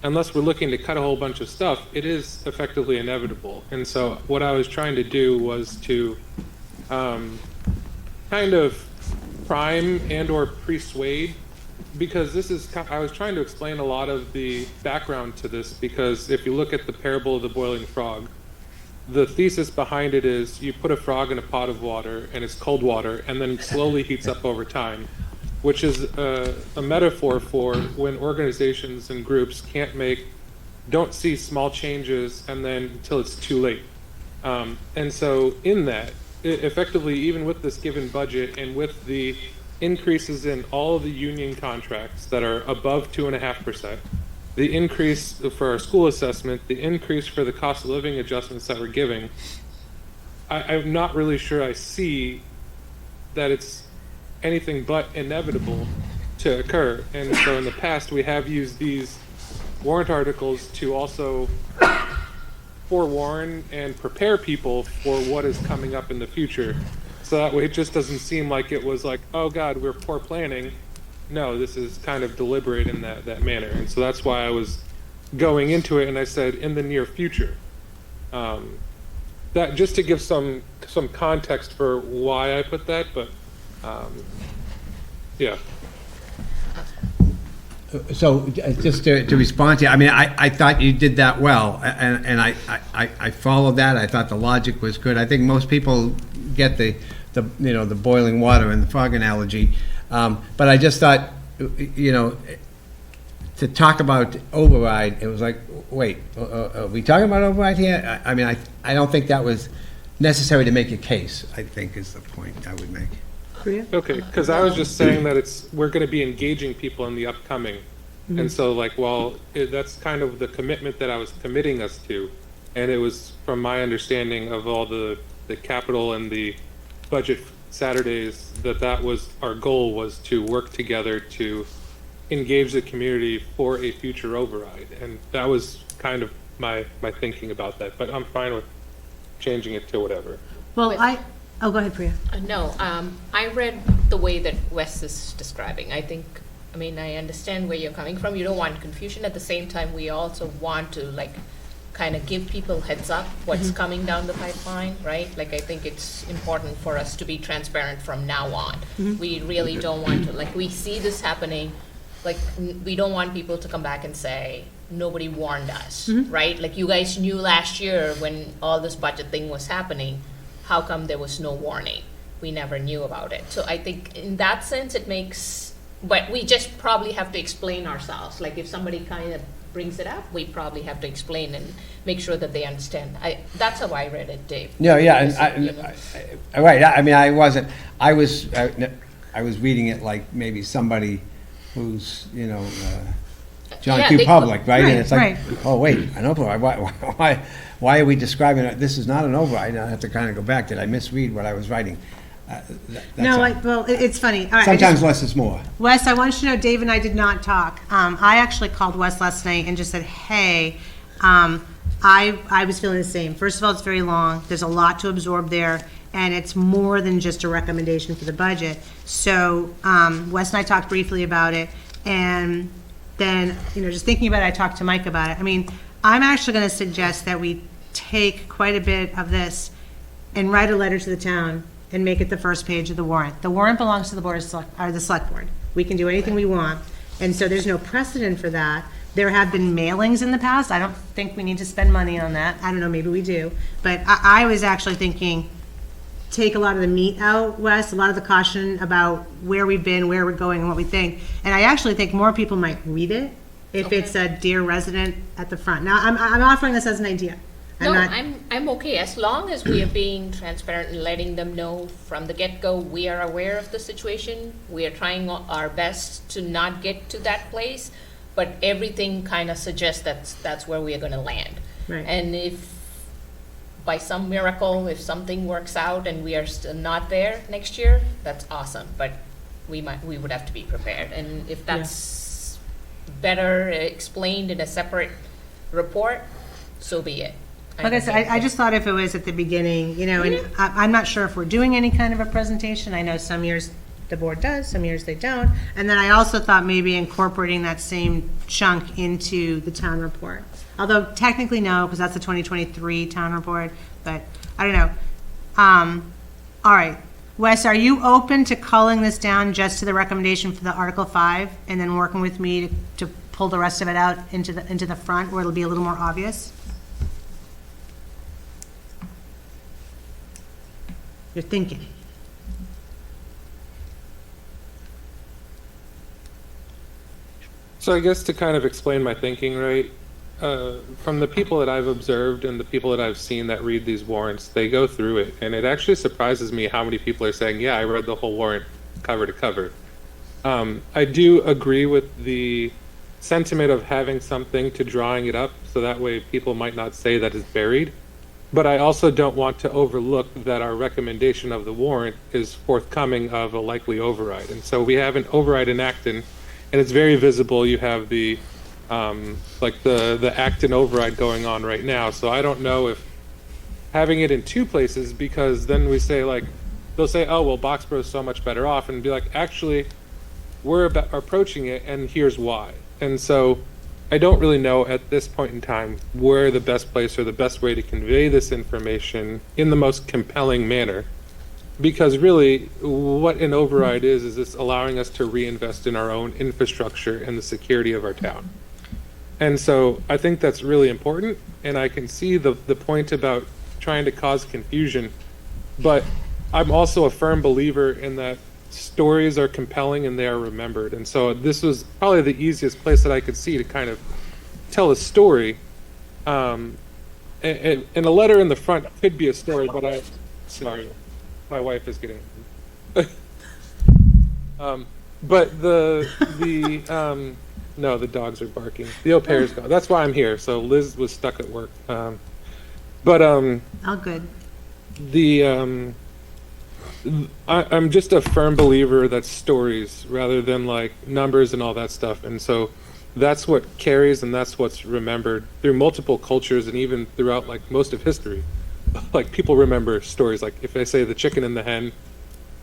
Speaker 6: unless we're looking to cut a whole bunch of stuff, it is effectively inevitable. And so what I was trying to do was to kind of prime and or persuade, because I was trying to explain a lot of the background to this, because if you look at the parable of the boiling frog, the thesis behind it is you put a frog in a pot of water and it's cold water and then it slowly heats up over time, which is a metaphor for when organizations and groups don't see small changes and then until it's too late. And so in that, effectively, even with this given budget and with the increases in all of the union contracts that are above 2.5%, the increase for our school assessment, the increase for the cost of living adjustments that we're giving, I'm not really sure I see that it's anything but inevitable to occur. And so in the past, we have used these warrant articles to also forewarn and prepare people for what is coming up in the future. So that way it just doesn't seem like it was like, oh God, we're poor planning. No, this is kind of deliberate in that manner. And so that's why I was going into it and I said in the near future. That just to give some context for why I put that, but yeah.
Speaker 3: So just to respond to you, I mean, I thought you did that well, and I followed that. I thought the logic was good. I think most people get the boiling water and the frog analogy, but I just thought, to talk about override, it was like, wait, are we talking about override here? I mean, I don't think that was necessary to make a case, I think is the point I would make.
Speaker 6: Okay, because I was just saying that we're going to be engaging people in the upcoming. And so that's kind of the commitment that I was committing us to. And it was from my understanding of all the capital and the budget Saturdays that was our goal, was to work together to engage the community for a future override. And that was kind of my thinking about that. But I'm fine with changing it to whatever.
Speaker 1: Well, oh, go ahead, Priya.
Speaker 4: No, I read the way that Wes is describing. I understand where you're coming from. You don't want confusion. At the same time, we also want to kind of give people heads up what's coming down the pipeline, right? I think it's important for us to be transparent from now on. We really don't want to, we see this happening, we don't want people to come back and say, nobody warned us, right? You guys knew last year when all this budget thing was happening, how come there was no warning? We never knew about it. So I think in that sense it makes, but we just probably have to explain ourselves. If somebody kind of brings it up, we probably have to explain and make sure that they understand. That's how I read it, Dave.
Speaker 3: Yeah, right. I mean, I was reading it like maybe somebody who's, John
Speaker 4: Yeah,
Speaker 3: Q.
Speaker 4: they
Speaker 3: Public, right? And
Speaker 1: Right,
Speaker 3: it's like,
Speaker 1: right.
Speaker 3: oh, wait, an override, why are we describing it, this is not an override, I have to kind of go back, did I misread what I was writing?
Speaker 1: No, well, it's funny. All right, I just-
Speaker 3: Sometimes less is more.
Speaker 1: Wes, I want you to know, Dave and I did not talk. I actually called Wes last night and just said, hey, I was feeling the same. First of all, it's very long. There's a lot to absorb there, and it's more than just a recommendation for the budget. So Wes and I talked briefly about it, and then, just thinking about it, I talked to Mike about it. I mean, I'm actually going to suggest that we take quite a bit of this and write a letter to the town and make it the first page of the warrant. The warrant belongs to the the select board. We can do anything we want. And so there's no precedent for that. There have been mailings in the past. I don't think we need to spend money on that. I don't know, maybe we do. But I was actually thinking, take a lot of the meat out, Wes, a lot of the caution about where we've been, where we're going, and what we think. And I actually think more people might read it if it's a dear resident at the front. Now, I'm offering this as an idea.
Speaker 4: No, I'm okay, as long as we are being transparent and letting them know from the get-go, we are aware of the situation. We are trying our best to not get to that place, but everything kind of suggests that's where we are gonna land.
Speaker 1: Right.
Speaker 4: And if, by some miracle, if something works out and we are still not there next year, that's awesome, but we would have to be prepared. And if that's better explained in a separate report, so be it.
Speaker 1: Like I said, I just thought if it was at the beginning, and I'm not sure if we're doing any kind of a presentation. I know some years the board does, some years they don't. And then I also thought maybe incorporating that same chunk into the town report. Although technically no, because that's the 2023 town report, but I don't know. All right, Wes, are you open to culling this down just to the recommendation for the Article 5 and then working with me to pull the rest of it out into the front where it'll be a little more obvious? You're thinking.
Speaker 6: So I guess to kind of explain my thinking, right, from the people that I've observed and the people that I've seen that read these warrants, they go through it, and it actually surprises me how many people are saying, yeah, I read the whole warrant cover to cover. I do agree with the sentiment of having something to drawing it up, so that way people might not say that it's buried. But I also don't want to overlook that our recommendation of the warrant is forthcoming of a likely override. And so we have an override in Acton, and it's very visible. You have the Acton override going on right now. So I don't know if having it in two places, because then we say, like, they'll say, oh, well, Boxborough's so much better off, and be like, actually, we're approaching it, and here's why. And so I don't really know at this point in time where the best place or the best way to convey this information in the most compelling manner. Because really, what an override is it's allowing us to reinvest in our own infrastructure and the security of our town. And so I think that's really important, and I can see the point about trying to cause confusion, but I'm also a firm believer in that stories are compelling and they are remembered. And so this was probably the easiest place that I could see to kind of tell a story. And a letter in the front could be a story, but sorry, my wife is getting but no, the dogs are barking. The au pair's gone. That's why I'm here. So Liz was stuck at work.
Speaker 1: Oh, good.
Speaker 6: I'm just a firm believer that stories rather than like numbers and all that stuff. And so that's what carries and that's what's remembered through multiple cultures and even throughout like most of history. Like people remember stories, like if I say the chicken and the hen,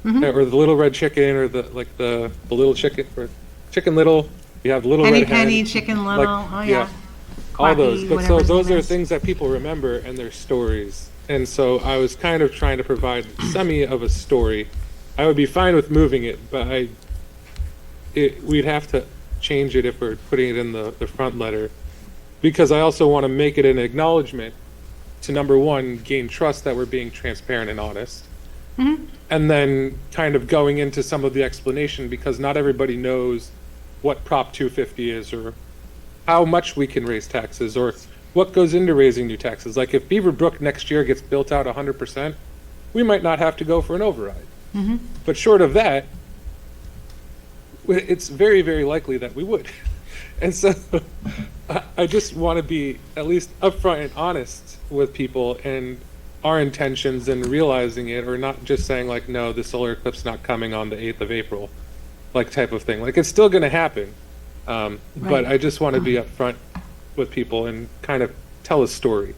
Speaker 6: or the little red chicken, or the little chicken, or Chicken Little, you have Little
Speaker 1: Penny
Speaker 6: Red Hen.
Speaker 1: Penny, Chicken Little,
Speaker 6: like,
Speaker 1: oh yeah.
Speaker 6: All those.
Speaker 1: Quacky,
Speaker 6: But so
Speaker 1: whatever his
Speaker 6: those
Speaker 1: name
Speaker 6: are
Speaker 1: is.
Speaker 6: things that people remember and they're stories. And so I was kind of trying to provide semi of a story. I would be fine with moving it, but we'd have to change it if we're putting it in the front letter, because I also want to make it an acknowledgement to, number one, gain trust that we're being transparent and honest. And then kind of going into some of the explanation, because not everybody knows what Prop 250 is, or how much we can raise taxes, or what goes into raising new taxes. Like if Beaver Brook next year gets built out 100%, we might not have to go for an override. But short of that, it's very, very likely that we would. And so I just want to be at least upfront and honest with people and our intentions and realizing it, or not just saying like, no, the solar eclipse not coming on the 8th of April, like type of thing. Like it's still going to happen. But I just want to be upfront with people and kind of tell a story.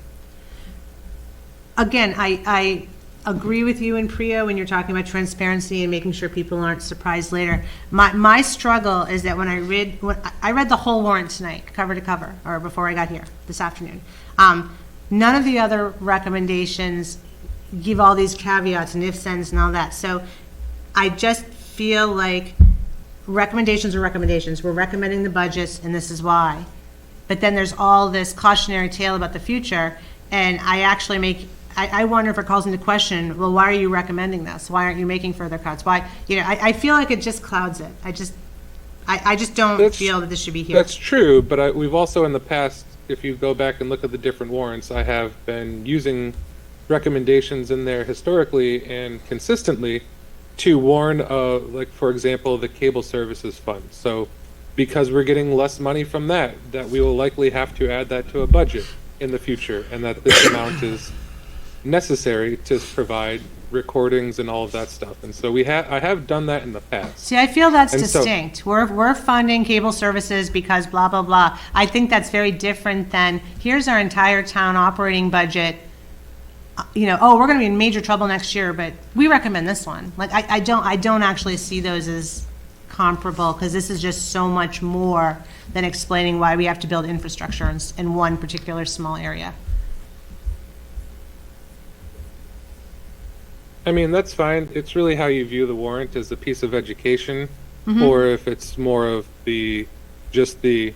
Speaker 1: Again, I agree with you and Priya when you're talking about transparency and making sure people aren't surprised later. My struggle is that when I read the whole warrant tonight, cover to cover, or before I got here this afternoon. None of the other recommendations give all these caveats and ifs, ands, and all that. So I just feel like recommendations are recommendations. We're recommending the budgets, and this is why. But then there's all this cautionary tale about the future, and I wonder if it calls into question, well, why are you recommending this? Why aren't you making further cuts? Why, I feel like it just clouds it. I just don't feel that this should be here.
Speaker 6: That's true, but we've also in the past, if you go back and look at the different warrants, I have been using recommendations in there historically and consistently to warn, like for example, the cable services fund. So because we're getting less money from that we will likely have to add that to a budget in the future, and that this amount is necessary to provide recordings and all of that stuff. And so I have done that in the past.
Speaker 1: See, I feel that's
Speaker 6: And so-
Speaker 1: distinct. We're funding cable services because blah, blah, blah. I think that's very different than, here's our entire town operating budget. We're going to be in major trouble next year, but we recommend this one. Like, I don't actually see those as comparable, because this is just so much more than explaining why we have to build infrastructure in one particular small area.
Speaker 6: I mean, that's fine. It's really how you view the warrant as a piece of education, or if it's more of just the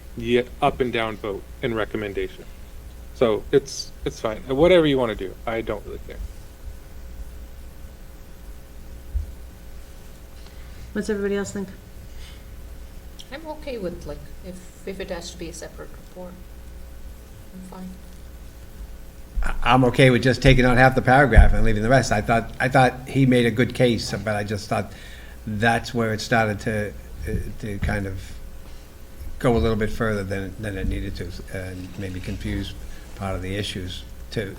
Speaker 6: up and down vote and recommendation. So it's fine. Whatever you want to do. I don't really care.
Speaker 1: What's everybody else think?
Speaker 4: I'm okay with, like, if it has to be a separate report, I'm fine.
Speaker 3: I'm okay with just taking out half the paragraph and leaving the rest. I thought he made a good case, but I just thought that's where it started to kind of go a little bit further than it needed to, and maybe confuse part of the issues. To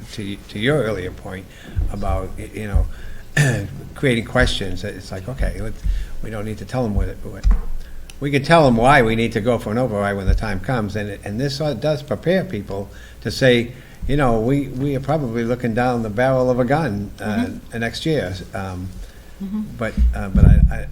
Speaker 3: your earlier point about creating questions, it's like, okay, we don't need to tell them what we can tell them why we need to go for an override when the time comes, and this does prepare people to say, we are probably looking down the barrel of a gun next year. But I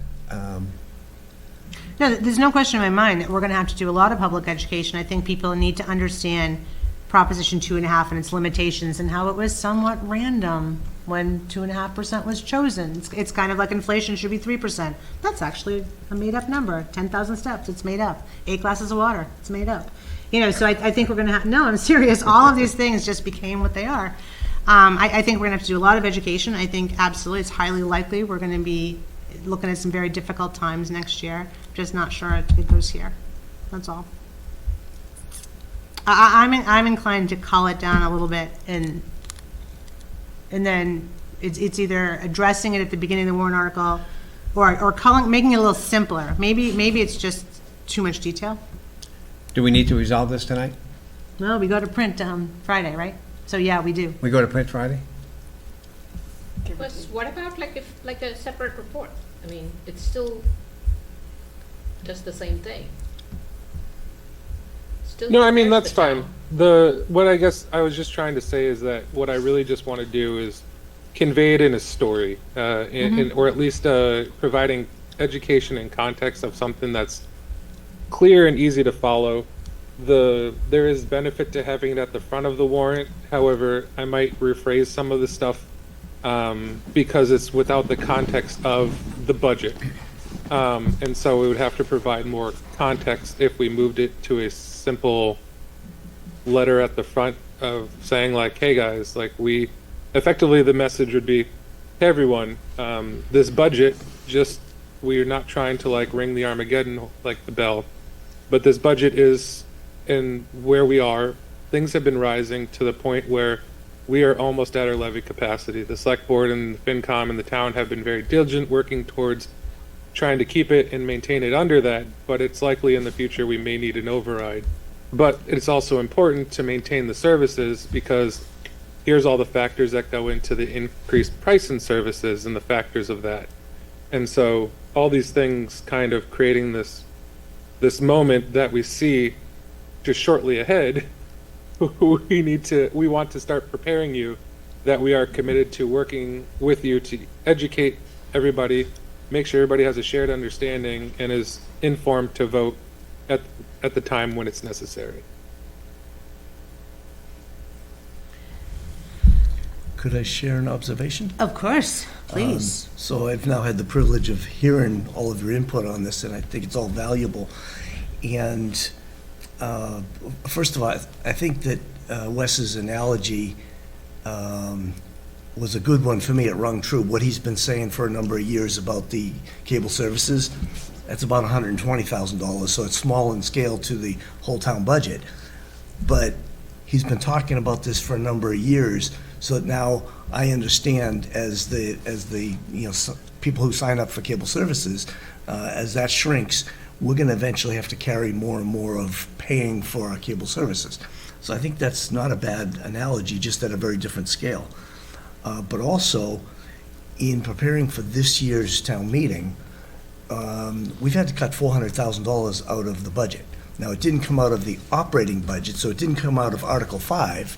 Speaker 1: No, there's no question in my mind that we're going to have to do a lot of public education. I think people need to understand Proposition 2.5 and its limitations, and how it was somewhat random when 2.5% was chosen. It's kind of like inflation should be 3%. That's actually a made-up number. 10,000 steps, it's made up. 8 glasses of water, it's made up. So I think we're going to have, no, I'm serious, all of these things just became what they are. I think we're going to have to do a lot of education. I think absolutely it's highly likely we're going to be looking at some very difficult times next year. Just not sure it goes here. That's all. I'm inclined to call it down a little bit, and then it's either addressing it at the beginning of the warrant article, or making it a little simpler. Maybe it's just too much detail.
Speaker 3: do we need to resolve this tonight?
Speaker 1: Well, we go to print Friday, right? So yeah, we do.
Speaker 3: We go to print Friday?
Speaker 4: But what about like a separate report? I mean, it's still just the same thing. Still
Speaker 6: No, I mean,
Speaker 4: compares
Speaker 6: that's
Speaker 4: the
Speaker 6: fine.
Speaker 4: town.
Speaker 6: What I guess I was just trying to say is that what I really just want to do is convey it in a story, or at least providing education and context of something that's clear and easy to follow. There is benefit to having it at the front of the warrant. However, I might rephrase some of the stuff because it's without the context of the budget. And so we would have to provide more context if we moved it to a simple letter at the front of saying like, hey guys, like effectively the message would be, hey everyone, this budget, we're not trying to like ring the Armageddon like the bell, but this budget is in where we are. Things have been rising to the point where we are almost at our levy capacity. The select board and the FinCom and the town have been very diligent working towards trying to keep it and maintain it under that, but it's likely in the future we may need an override. But it's also important to maintain the services because here's all the factors that go into the increased price in services and the factors of that. And so all these things kind of creating this moment that we see just shortly ahead, we want to start preparing you that we are committed to working with you to educate everybody, make sure everybody has a shared understanding and is informed to vote at the time when it's necessary.
Speaker 2: Could I share an observation?
Speaker 1: Of course, please.
Speaker 2: So I've now had the privilege of hearing all of your input on this, and I think it's all valuable. And first of all, I think that Wes's analogy was a good one for me. It rung true. What he's been saying for a number of years about the cable services, that's about $120,000, so it's small in scale to the whole town budget. But he's been talking about this for a number of years, so that now I understand as the people who sign up for cable services, as that shrinks, we're going to eventually have to carry more and more of paying for our cable services. So I think that's not a bad analogy, just at a very different scale. But also, in preparing for this year's town meeting, we've had to cut $400,000 out of the budget. Now, it didn't come out of the operating budget, so it didn't come out of Article 5,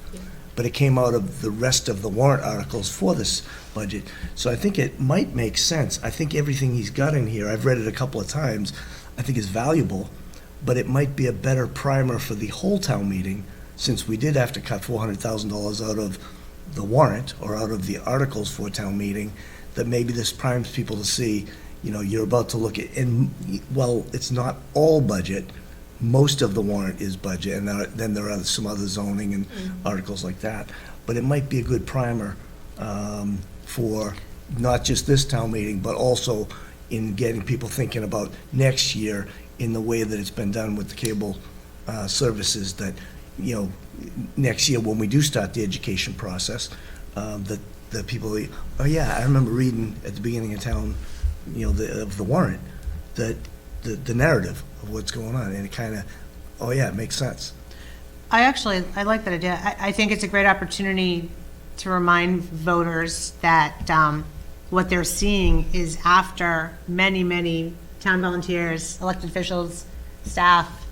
Speaker 2: but it came out of the rest of the warrant articles for this budget. So I think it might make sense. I think everything he's got in here, I've read it a couple of times, I think is valuable, but it might be a better primer for the whole town meeting, since we did have to cut $400,000 out of the warrant or out of the articles for town meeting, that maybe this primes people to see, you're about to look at, and well, it's not all budget, most of the warrant is budget, and then there are some other zoning and articles like that. But it might be a good primer for not just this town meeting, but also in getting people thinking about next year in the way that it's been done with the cable services, that, next year when we do start the education process, that the people, oh yeah, I remember reading at the beginning of town, of the warrant, that the narrative of what's going on, and it kind of, oh yeah, it makes sense.
Speaker 1: I like that idea. I think it's a great opportunity to remind voters that what they're seeing is after many, many town volunteers, elected officials, staff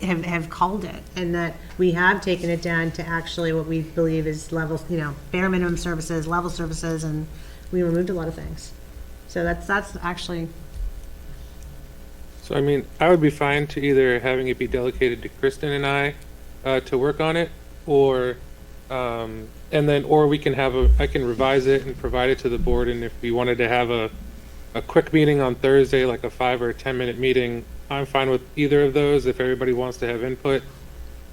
Speaker 1: have called it, and that we have taken it down to actually what we believe is level, bare minimum services, level services, and we removed a lot of things. So that's actually.
Speaker 6: So, I would be fine to either having it be delegated to Kristen and I to work on it, or we can I can revise it and provide it to the board. And if we wanted to have a quick meeting on Thursday, like a 5 or 10 minute meeting, I'm fine with either of those if everybody wants to have input.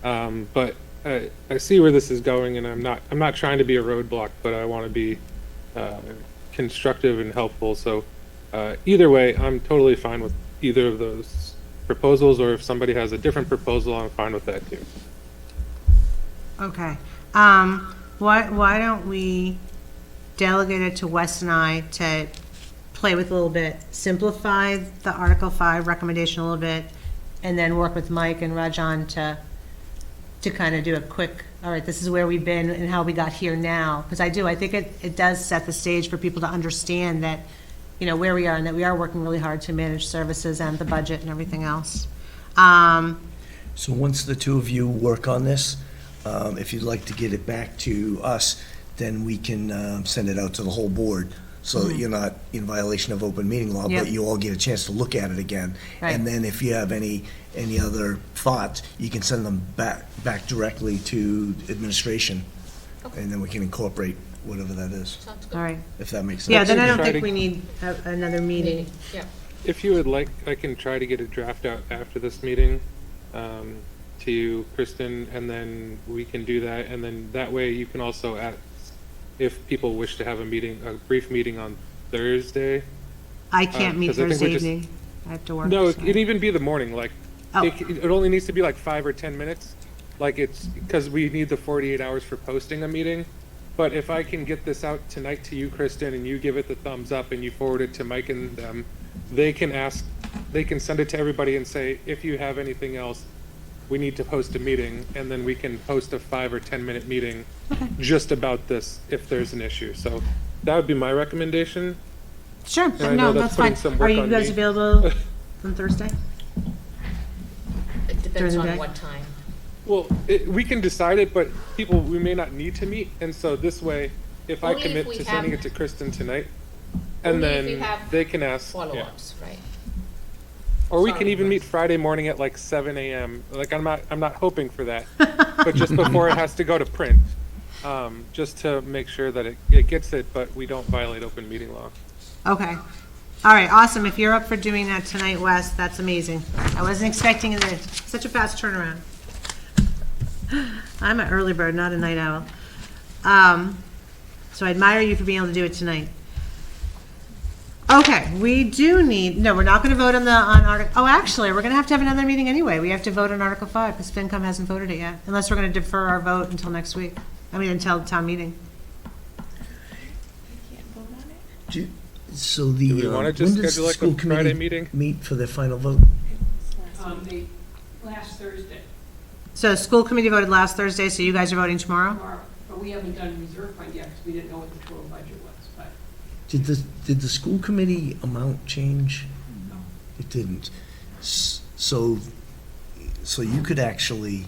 Speaker 6: But I see where this is going, and I'm not trying to be a roadblock, but I want to be constructive and helpful. So either way, I'm totally fine with either of those proposals, or if somebody has a different proposal, I'm fine with that too.
Speaker 1: Okay. Why don't we delegate it to Wes and I to play with a little bit, simplify the Article 5 recommendation a little bit, and then work with Mike and Rajan to kind of do a quick, all right, this is where we've been and how we got here now. Because I think it does set the stage for people to understand that, where we are, and that we are working really hard to manage services and the budget and everything else.
Speaker 2: So once the two of you work on this, if you'd like to get it back to us, then we can send it out to the whole board, so that you're not in violation of open meeting law,
Speaker 1: Yep.
Speaker 2: but you all get a chance to look at it again.
Speaker 1: Right.
Speaker 2: And then if you have any other thoughts, you can send them back directly to administration, and then we can incorporate whatever that is,
Speaker 4: Sounds good.
Speaker 1: All right.
Speaker 2: if that makes sense.
Speaker 1: Yeah, then I don't
Speaker 6: Try
Speaker 1: think
Speaker 6: to-
Speaker 1: we need another meeting.
Speaker 4: Yeah.
Speaker 6: If you would like, I can try to get a draft out after this meeting to you, Kristen, and then we can do that. And then that way you can also ask if people wish to have a brief meeting on Thursday.
Speaker 1: I can't meet
Speaker 6: 'cause I think
Speaker 1: Thursday
Speaker 6: we just-
Speaker 1: evening. I have to work.
Speaker 6: No,
Speaker 1: so-
Speaker 6: it'd even be the morning. Like,
Speaker 1: Oh.
Speaker 6: it only needs to be like 5 or 10 minutes. Like, it's because we need the 48 hours for posting a meeting. But if I can get this out tonight to you, Kristen, and you give it the thumbs up and you forward it to Mike and them, they can send it to everybody and say, if you have anything else, we need to post a meeting, and then we can post a 5 or 10 minute meeting just about this if there's an issue. So that would be my recommendation.
Speaker 1: Sure,
Speaker 6: I
Speaker 1: no,
Speaker 6: know
Speaker 1: that's
Speaker 6: that's
Speaker 1: fine.
Speaker 6: putting some
Speaker 1: Are
Speaker 6: work
Speaker 1: you
Speaker 6: on
Speaker 1: guys
Speaker 6: me.
Speaker 1: available on Thursday?
Speaker 4: It
Speaker 1: During
Speaker 4: depends
Speaker 1: the
Speaker 4: on
Speaker 1: day?
Speaker 4: what time.
Speaker 6: Well, we can decide it, but we may not need to meet, and so this way, if I
Speaker 4: Only if
Speaker 6: commit
Speaker 4: we
Speaker 6: to sending
Speaker 4: have-
Speaker 6: it to Kristen tonight, and
Speaker 4: Only if you
Speaker 6: then
Speaker 4: have
Speaker 6: they can ask. Yeah.
Speaker 4: Follow-ups, right?
Speaker 6: Or we
Speaker 4: Sorry,
Speaker 6: can even
Speaker 4: Russ.
Speaker 6: meet Friday morning at like 7 a.m. Like I'm not hoping for that, but just before it has to go to print, just to make sure that it gets it, but we don't violate open meeting law.
Speaker 1: Okay. All right, awesome. If you're up for doing that tonight, Wes, that's amazing. I wasn't expecting such a fast turnaround. I'm an early bird, not a night owl. So I admire you for being able to do it tonight. Okay, we do need, no, we're not going to vote on Article, oh, actually, we're going to have another meeting anyway. We have to vote on Article 5 because FinCom hasn't voted it yet, unless we're going to defer our vote until next week. Until town meeting.
Speaker 2: So the,
Speaker 6: Do we wanna just
Speaker 2: when does
Speaker 6: schedule
Speaker 2: the
Speaker 6: like a
Speaker 2: school
Speaker 6: Friday
Speaker 2: committee
Speaker 6: meeting?
Speaker 2: meet for their final vote?
Speaker 5: Last Thursday,
Speaker 1: So school committee voted last Thursday, so you guys are voting tomorrow?
Speaker 5: tomorrow, but we haven't done reserve fund yet because we didn't know what the total budget was, but.
Speaker 2: Did the school committee amount change?
Speaker 5: No.
Speaker 2: It didn't. So you could actually,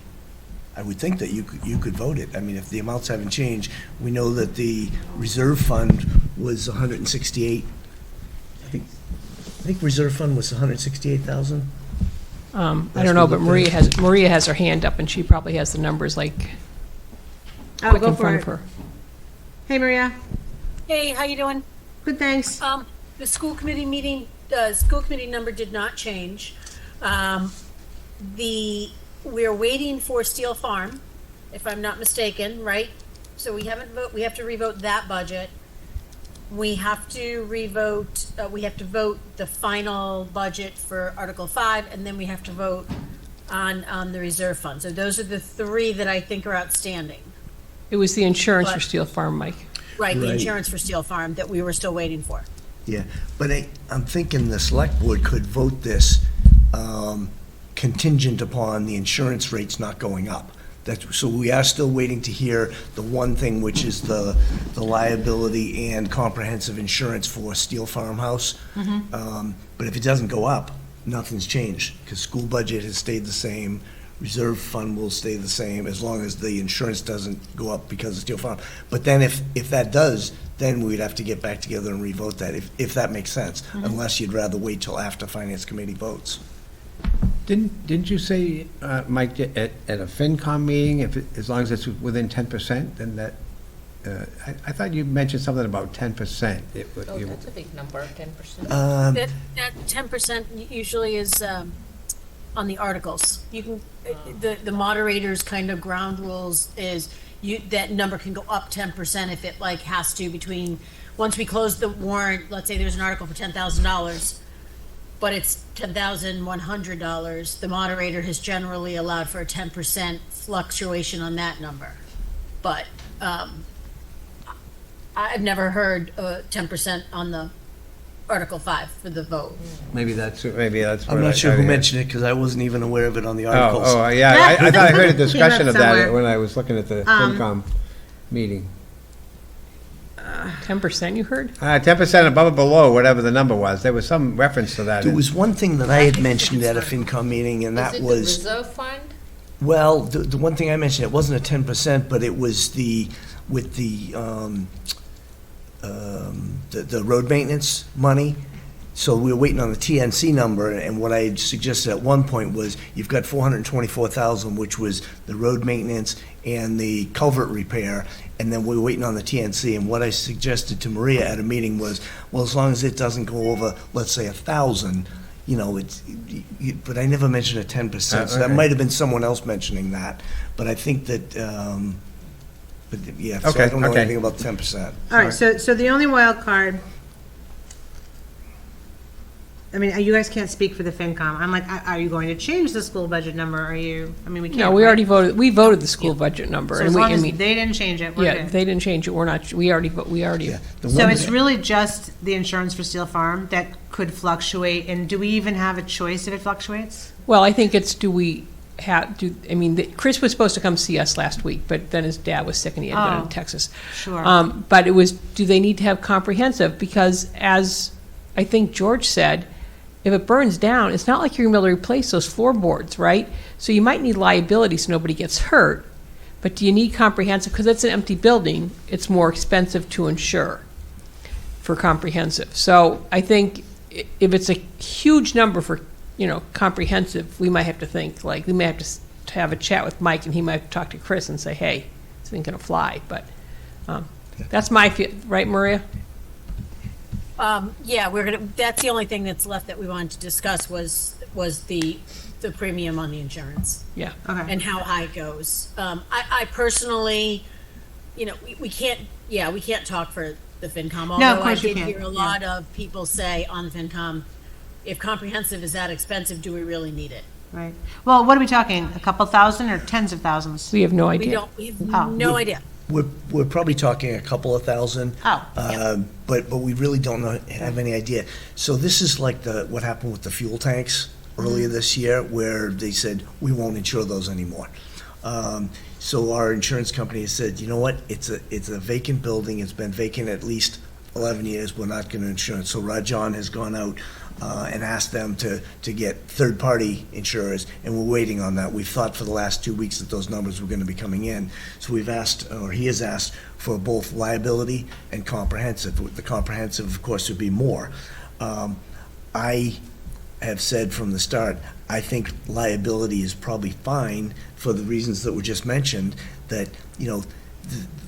Speaker 2: I would think that you could vote it. I mean, if the amounts haven't changed, we know that the reserve fund was 168. I think reserve fund was 168,000.
Speaker 5: I
Speaker 2: That's
Speaker 5: don't know,
Speaker 2: what
Speaker 5: but
Speaker 2: the-
Speaker 5: Maria has her hand up, and she probably has the numbers like
Speaker 1: Oh,
Speaker 5: quick
Speaker 1: go
Speaker 5: in
Speaker 1: for
Speaker 5: front
Speaker 1: it.
Speaker 5: of her.
Speaker 1: Hey, Maria.
Speaker 8: Hey, how you doing?
Speaker 1: Good, thanks.
Speaker 8: The school committee meeting, the school committee number did not change. We're waiting for Steel Farm, if I'm not mistaken, right? So we have to revote that budget. We have to vote the final budget for Article 5, and then we have to vote on the reserve fund. So those are the three that I think are outstanding.
Speaker 5: It was the insurance for
Speaker 8: But-
Speaker 5: Steel Farm, Mike.
Speaker 8: Right, the
Speaker 2: Right.
Speaker 8: insurance for Steel Farm that we were still waiting for.
Speaker 2: Yeah, but I'm thinking the select board could vote this contingent upon the insurance rates not going up. So we are still waiting to hear the one thing, which is the liability and comprehensive insurance for Steel Farmhouse. But if it doesn't go up, nothing's changed, because school budget has stayed the same, reserve fund will stay the same, as long as the insurance doesn't go up because of Steel Farm. But then if that does, then we'd have to get back together and revote that, if that makes sense, unless you'd rather wait till after Finance Committee votes.
Speaker 3: Didn't you say, Mike, at a FinCom meeting, as long as it's within 10%, then that, I thought you mentioned something about 10%.
Speaker 4: Oh, that's a big number, 10%.
Speaker 8: That 10% usually is on the articles. You can, the moderator's kind of ground rules is that number can go up 10% if it like has to once we close the warrant, let's say there's an article for $10,000, but it's $10,100, the moderator has generally allowed for a 10% fluctuation on that number. But I've never heard 10% on the Article 5 for the vote.
Speaker 3: Maybe that's what
Speaker 2: I'm not sure who
Speaker 3: I-
Speaker 2: mentioned it, because I wasn't even aware of it on the
Speaker 3: Oh,
Speaker 2: articles.
Speaker 3: yeah, I thought I heard a discussion
Speaker 1: Came up
Speaker 3: of that
Speaker 1: somewhere.
Speaker 3: when I was looking at the FinCom meeting.
Speaker 5: 10% you heard?
Speaker 3: 10% above or below, whatever the number was. There was some reference to that.
Speaker 2: There was one thing that I had mentioned at a FinCom meeting, and
Speaker 4: Is
Speaker 2: that
Speaker 4: it the
Speaker 2: was,
Speaker 4: reserve fund?
Speaker 2: well, the one thing I mentioned, it wasn't a 10%, but it was with the road maintenance money. So we were waiting on the TNC number, and what I had suggested at one point was, you've got 424,000, which was the road maintenance and the culvert repair, and then we were waiting on the TNC, and what I suggested to Maria at a meeting was, well, as long as it doesn't go over, let's say, 1,000, but I never mentioned a 10%, so that
Speaker 3: Okay.
Speaker 2: might have been someone else mentioning that, but I think that, but yeah, so I
Speaker 3: Okay,
Speaker 2: don't know
Speaker 3: okay.
Speaker 2: anything about the 10%.
Speaker 1: All right, so the only wild card I mean, you guys can't speak for the FinCom. I'm like, are you going to change the school budget number? Are you, I mean, we can't.
Speaker 5: No, we
Speaker 1: right?
Speaker 5: already voted, we voted the school budget number.
Speaker 1: So
Speaker 5: and
Speaker 1: as
Speaker 5: we-
Speaker 1: long
Speaker 5: I
Speaker 1: as
Speaker 5: mean,
Speaker 1: they didn't change it, we're
Speaker 5: Yeah,
Speaker 1: good.
Speaker 5: they didn't change it, we're not, we already,
Speaker 2: Yeah. The
Speaker 1: So
Speaker 2: one
Speaker 1: it's
Speaker 2: that-
Speaker 1: really just the insurance for Steel Farm that could fluctuate, and do we even have a choice if it fluctuates?
Speaker 5: well, I think it's, do we have, I mean, Chris was supposed to come see us last week, but then his dad was sick and he had to go
Speaker 1: Oh,
Speaker 5: to Texas.
Speaker 1: Sure.
Speaker 5: But it was, do they need to have comprehensive? Because as I think George said, if it burns down, it's not like you're gonna be able to replace those floorboards, right? So you might need liability so nobody gets hurt, but do you need comprehensive? Because it's an empty building, it's more expensive to insure for comprehensive. So I think if it's a huge number for, comprehensive, we might have to think, like, we may have to have a chat with Mike, and he might have to talk to Chris and say, hey, this ain't gonna fly, but that's my feel, right, Maria?
Speaker 8: Yeah, that's the only thing that's left that we wanted to discuss was the premium on the insurance
Speaker 5: Yeah.
Speaker 1: Okay.
Speaker 8: and how high it goes. I personally, we can't talk for the FinCom,
Speaker 1: No, of
Speaker 8: although I
Speaker 1: course you
Speaker 8: did
Speaker 1: can't,
Speaker 8: hear a lot of people say on the FinCom, if comprehensive is that expensive, do we really need it?
Speaker 1: Right. Well, what are we talking? A couple thousand or tens of thousands?
Speaker 5: We have no
Speaker 8: We
Speaker 5: idea.
Speaker 8: have
Speaker 1: Oh.
Speaker 8: no idea.
Speaker 2: We're probably talking a couple of thousand.
Speaker 1: Oh,
Speaker 2: But we really don't have any idea. So this is like what happened with the fuel tanks earlier this year, where they said, we won't insure those anymore. So our insurance company has said, you know what, it's a vacant building, it's been vacant at least 11 years, we're not going to insure it. So Rajan has gone out and asked them to get third-party insurers, and we're waiting on that. We've thought for the last 2 weeks that those numbers were going to be coming in. So we've asked, or he has asked, for both liability and comprehensive. The comprehensive, of course, would be more. I have said from the start, I think liability is probably fine for the reasons that were just mentioned, that,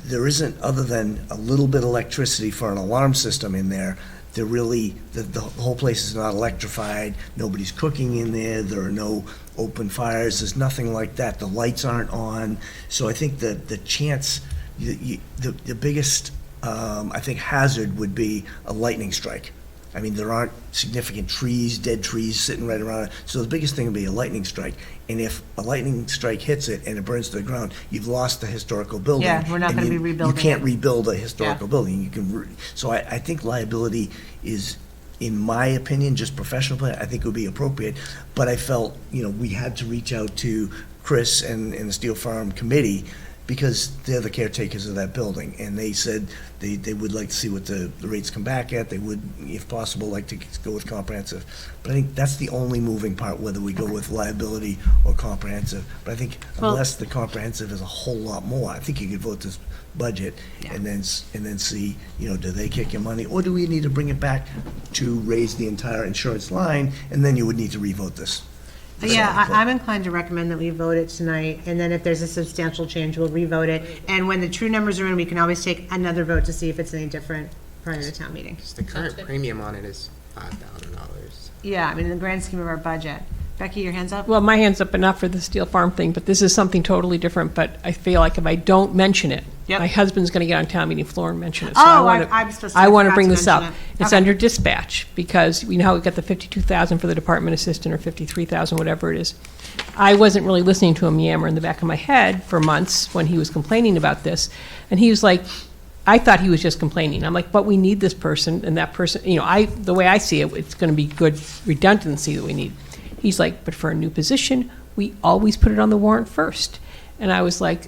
Speaker 2: there isn't, other than a little bit of electricity for an alarm system in there, the whole place is not electrified, nobody's cooking in there, there are no open fires, there's nothing like that, the lights aren't on. So I think that the chance, the biggest, I think, hazard would be a lightning strike. I mean, there aren't significant trees, dead trees sitting right around it. So the biggest thing would be a lightning strike. And if a lightning strike hits it and it burns to the ground, you've lost the historical building.
Speaker 1: Yeah, we're not
Speaker 2: and
Speaker 1: gonna be
Speaker 2: you
Speaker 1: rebuilding
Speaker 2: can't
Speaker 1: it.
Speaker 2: rebuild a historical building. So I think liability is, in my opinion, just professional opinion, I think it would be appropriate. But I felt, we had to reach out to Chris and the Steel Farm Committee, because they're the caretakers of that building, and they said they would like to see what the rates come back at. They would, if possible, like to go with comprehensive. But I think that's the only moving part, whether we go with liability or comprehensive. But I think
Speaker 1: Well-
Speaker 2: unless the comprehensive is a whole lot more, I think you could vote this budget and then see, do they kick your money, or do we need to bring it back to raise the entire insurance line, and then you would need to revote this.
Speaker 1: Yeah, I'm inclined to recommend that we vote it tonight, and then if there's a substantial change, we'll revote it. And when the true numbers are in, we can always take another vote to see if it's any different prior to town meeting.
Speaker 7: The current
Speaker 4: Gotcha.
Speaker 7: premium on it is $5,000.
Speaker 1: Yeah, I mean, in the grand scheme of our budget. Becky, your hands up?
Speaker 5: Well, my hand's up enough for the Steel Farm thing, but this is something totally different, but I feel like if I don't mention it,
Speaker 1: Yep.
Speaker 5: my husband's gonna get on town meeting floor and mention it. So
Speaker 1: Oh,
Speaker 5: wanna-
Speaker 1: I'm supposed to-
Speaker 5: I
Speaker 1: I
Speaker 5: wanna
Speaker 1: forgot
Speaker 5: bring
Speaker 1: to
Speaker 5: this up.
Speaker 1: mention it.
Speaker 5: It's
Speaker 1: Okay.
Speaker 5: under dispatch, because we know how we got the 52,000 for the department assistant, or 53,000, whatever it is. I wasn't really listening to him yammer in the back of my head for months when he was complaining about this, and he was like, I thought he was just complaining. I'm like, but we need this person, and that person, the way I see it, it's gonna be good redundancy that we need. He's like, but for a new position, we always put it on the warrant first. And I was like,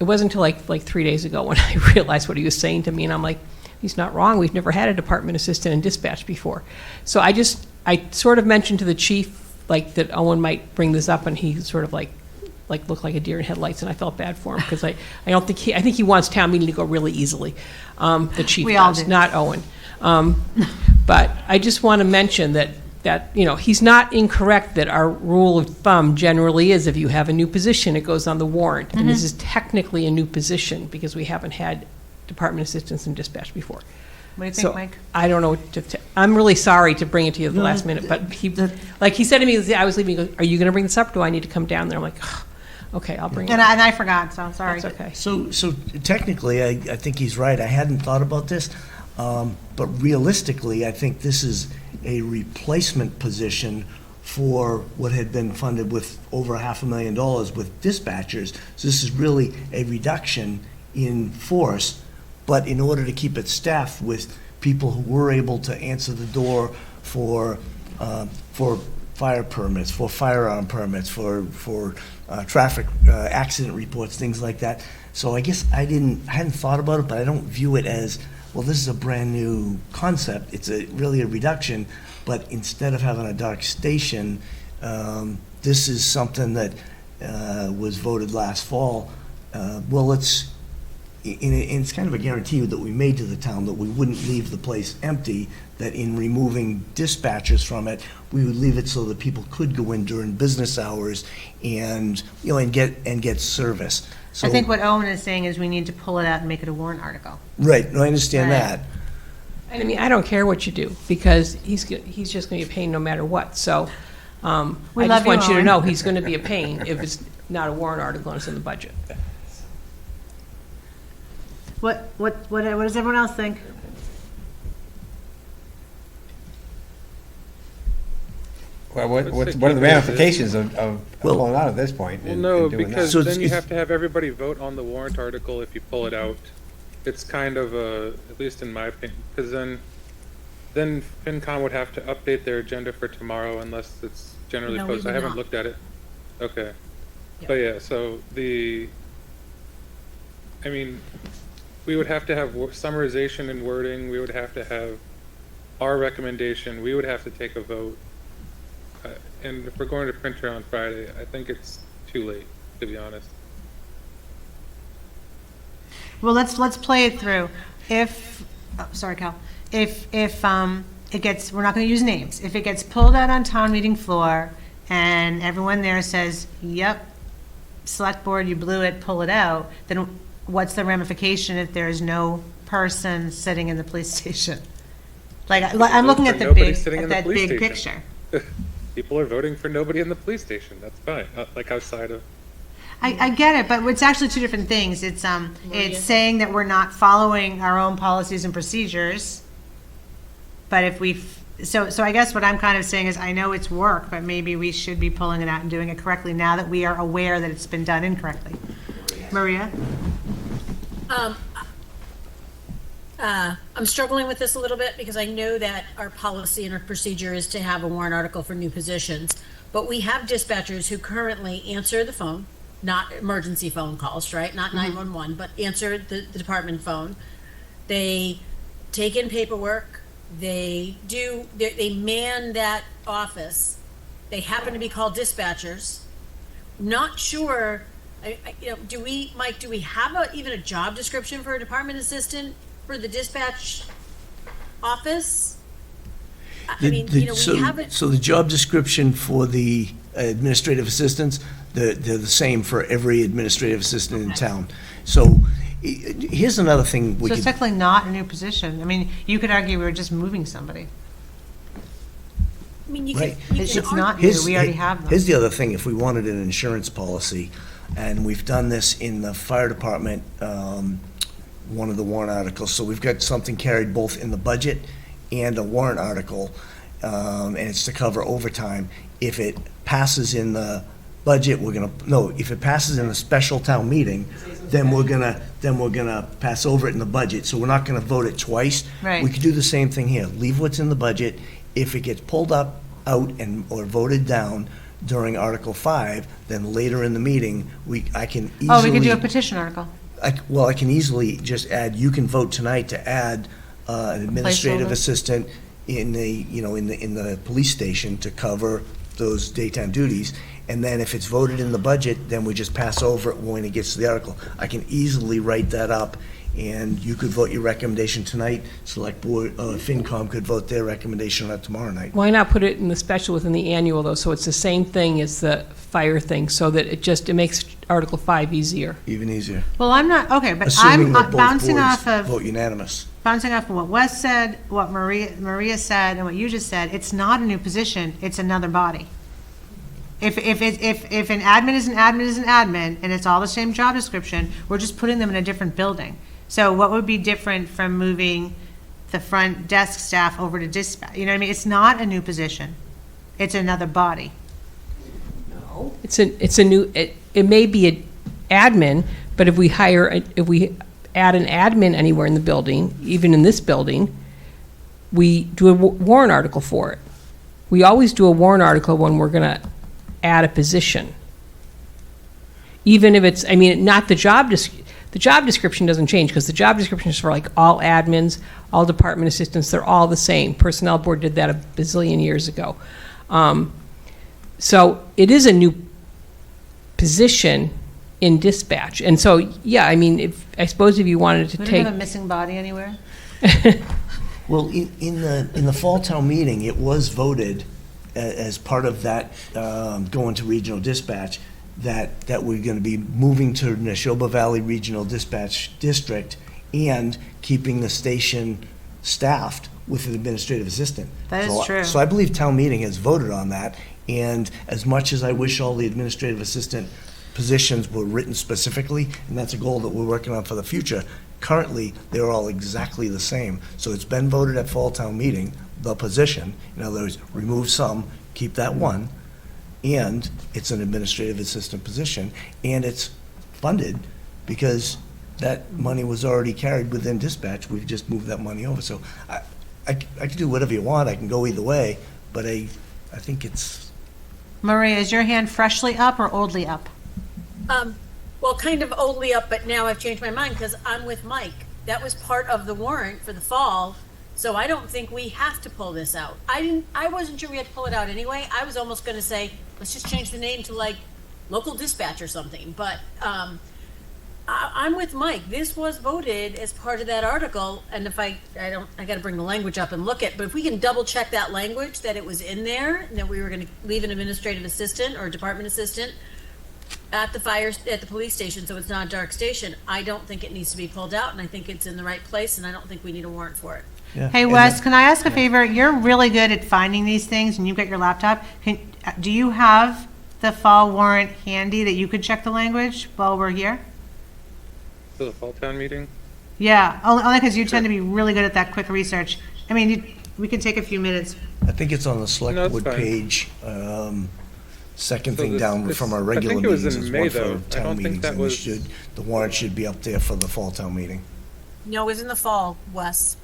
Speaker 5: it wasn't until like 3 days ago when I realized what he was saying to me, and I'm like, he's not wrong, we've never had a department assistant in dispatch before. So I sort of mentioned to the chief, like, that Owen might bring this up, and he sort of like looked like a deer in headlights, and I felt bad for him, because I think he wants town meeting to go really easily. The chief
Speaker 1: We all
Speaker 5: does,
Speaker 1: do.
Speaker 5: not Owen. But I just want to mention that he's not incorrect, that our rule of thumb generally is if you have a new position, it goes on the warrant. And this is technically a new position, because we haven't had department assistants in dispatch before.
Speaker 1: What do you
Speaker 5: So
Speaker 1: think, Mike?
Speaker 5: I don't know what to I'm really sorry to bring it to you at the last minute, but he said to me, I was leaving, he goes, are you going to bring this up? Do I need to come down there? I'm like, okay, I'll bring it
Speaker 1: And
Speaker 5: up.
Speaker 1: I forgot, so sorry.
Speaker 5: That's okay.
Speaker 2: So technically, I think he's right. I hadn't thought about this. But realistically, I think this is a replacement position for what had been funded with over $500,000 with dispatchers. So this is really a reduction in force, but in order to keep it staffed with people who were able to answer the door for fire permits, for firearm permits, for traffic accident reports, things like that. So I guess I hadn't thought about it, but I don't view it as, well, this is a brand-new concept. It's really a reduction, but instead of having a dark station, this is something that was voted last fall. Well, and it's kind of a guarantee that we made to the town that we wouldn't leave the place empty, that in removing dispatchers from it, we would leave it so that people could go in during business hours and, and get service. So,
Speaker 1: I think what Owen is saying is we need to pull it out and make it a warrant article.
Speaker 2: right, no, I understand
Speaker 1: Right.
Speaker 2: that.
Speaker 5: I mean, I don't care what you do, because he's just going to be a pain no matter what. So
Speaker 1: We
Speaker 5: I
Speaker 1: love
Speaker 5: just
Speaker 1: you,
Speaker 5: want you to
Speaker 1: Owen.
Speaker 5: know he's going to be a pain if it's not a warrant article and it's in the budget.
Speaker 1: What does everyone else think?
Speaker 3: Well, what
Speaker 6: Let's
Speaker 3: are
Speaker 6: say
Speaker 3: the
Speaker 6: keep it
Speaker 3: ramifications of
Speaker 2: Well-
Speaker 3: pulling out at this point?
Speaker 6: Well,
Speaker 3: and
Speaker 6: no,
Speaker 3: doing that?
Speaker 6: because
Speaker 2: So
Speaker 6: then you
Speaker 2: it's-
Speaker 6: have to have everybody vote on the warrant article if you pull it out. It's kind of a, at least in my opinion, because then FinCom would have to update their agenda for tomorrow unless it's generally
Speaker 8: No, we
Speaker 6: posted. I
Speaker 8: would
Speaker 6: haven't
Speaker 8: not.
Speaker 6: looked at it. Okay.
Speaker 8: Yeah.
Speaker 6: But yeah, so I mean, we would have to have summarization and wording, we would have to have our recommendation, we would have to take a vote. And if we're going to printer on Friday, I think it's too late, to be honest.
Speaker 1: Well, let's play it through. Sorry, Cal. If it gets, we're not going to use names. If it gets pulled out on town meeting floor and everyone there says, yep, select board, you blew it, pull it out, then what's the ramification if there's no person sitting in the police station? Like, I'm looking at the
Speaker 6: Nobody
Speaker 1: big,
Speaker 6: sitting in
Speaker 1: at
Speaker 6: the
Speaker 1: that
Speaker 6: police
Speaker 1: big
Speaker 6: station.
Speaker 1: picture.
Speaker 6: People are voting for nobody in the police station, that's fine, like outside of,
Speaker 1: I get it, but it's actually two different things. It's saying that we're not following our own policies and procedures. But if so I guess what I'm kind of saying is I know it's work, but maybe we should be pulling it out and doing it correctly now that we are aware that it's been done incorrectly. Maria?
Speaker 8: I'm struggling with this a little bit because I know that our policy and our procedure is to have a warrant article for new positions. But we have dispatchers who currently answer the phone, not emergency phone calls, right? Not 911, but answer the department phone. They take in paperwork. They man that office. They happen to be called dispatchers. Not sure, do we have even a job description for a department assistant for the dispatch office? I mean, we haven't.
Speaker 2: So the job description for the administrative assistants, they're the same for every administrative assistant in town. So here's another thing we
Speaker 1: So it's
Speaker 2: could,
Speaker 1: technically not a new position. I mean, you could argue we were just moving somebody.
Speaker 8: I mean,
Speaker 2: Right.
Speaker 1: It's not new, we already have them.
Speaker 2: Here's the other thing, if we wanted an insurance policy, and we've done this in the fire department, one of the warrant articles, so we've got something carried both in the budget and a warrant article, and it's to cover overtime. If it passes in the budget, if it passes in a special town meeting, then we're gonna pass over it in the budget, so we're not gonna vote it twice.
Speaker 1: Right.
Speaker 2: We could do the same thing here, leave what's in the budget. If it gets pulled out or voted down during Article 5, then later in the meeting, I can easily.
Speaker 1: Oh, we could do a petition article.
Speaker 2: I can easily just add, you can vote tonight to add an administrative
Speaker 1: Placeholder.
Speaker 2: assistant in the police station to cover those daytime duties. And then if it's voted in the budget, then we just pass over it when it gets to the article. I can easily write that up, and you could vote your recommendation tonight. Select Board, FinCom could vote their recommendation on it tomorrow night.
Speaker 5: Why not put it in the special within the annual, though, so it's the same thing as the fire thing, so that it makes Article 5 easier?
Speaker 2: Even easier.
Speaker 1: Well, I'm not, okay, but
Speaker 2: Assuming
Speaker 1: I'm
Speaker 2: that both
Speaker 1: bouncing
Speaker 2: boards
Speaker 1: off of.
Speaker 2: vote unanimous.
Speaker 1: Bouncing off of what Wes said, what Maria said, and what you just said, it's not a new position, it's another body. If an admin is an admin is an admin, and it's all the same job description, we're just putting them in a different building. So what would be different from moving the front desk staff over to dispatch. You know what I mean? It's not a new position. It's another body.
Speaker 5: It's a new, it may be an admin, but if we add an admin anywhere in the building, even in this building, we do a warrant article for it. We always do a warrant article when we're gonna add a position. Even if it's, I mean, not the job description doesn't change, because the job description is for like all admins, all department assistants, they're all the same. Personnel board did that a bazillion years ago. So it is a new position in dispatch. And so, yeah, I mean, I suppose if you wanted to
Speaker 1: We don't
Speaker 5: take.
Speaker 1: have a missing body anywhere?
Speaker 2: Well, in the fall town meeting, it was voted as part of that, going to regional dispatch, that we're going to be moving to Neshoba Valley Regional Dispatch District and keeping the station staffed with an administrative assistant.
Speaker 1: That is true.
Speaker 2: So I believe town meeting has voted on that, and as much as I wish all the administrative assistant positions were written specifically, and that's a goal that we're working on for the future, currently, they're all exactly the same. So it's been voted at fall town meeting, the position, in other words, remove some, keep that one, and it's an administrative assistant position, and it's funded because that money was already carried within dispatch. We've just moved that money over. So I can do whatever you want. I can go either way, but I think it's.
Speaker 1: Maria, is your hand freshly up or oldly up?
Speaker 8: Well, kind of oldly up, but now I've changed my mind because I'm with Mike. That was part of the warrant for the fall, so I don't think we have to pull this out. I wasn't sure we had to pull it out anyway. I was almost gonna say, let's just change the name to like local dispatch or something, but, I'm with Mike. This was voted as part of that article, and if I gotta bring the language up and look at, but if we can double check that language, that it was in there, and that we were gonna leave an administrative assistant or department assistant at the police station, so it's not a dark station, I don't think it needs to be pulled out, and I think it's in the right place, and I don't think we need a warrant for it.
Speaker 2: Yeah.
Speaker 1: Hey,
Speaker 2: And
Speaker 1: Wes, can I ask a favor? You're really good at finding these things, and you've got your laptop. Do you have the fall warrant handy that you could check the language while we're here?
Speaker 6: For the fall town meeting?
Speaker 1: Yeah, only because you tend to be really good at that quick research. I mean, we could take a few minutes.
Speaker 2: I think it's on the select
Speaker 6: No, it's
Speaker 2: board
Speaker 6: fine.
Speaker 2: page, second
Speaker 6: So
Speaker 2: thing
Speaker 6: this-
Speaker 2: down
Speaker 6: it's-
Speaker 2: from our
Speaker 6: I
Speaker 2: regular
Speaker 6: think it was
Speaker 2: meetings
Speaker 6: in
Speaker 2: is
Speaker 6: May,
Speaker 2: one
Speaker 6: though.
Speaker 2: for
Speaker 6: I
Speaker 2: town
Speaker 6: don't think
Speaker 2: meetings,
Speaker 6: that
Speaker 2: and
Speaker 6: was-
Speaker 2: the warrant should be up there for the fall town meeting.
Speaker 8: No, it was in the fall, Wes.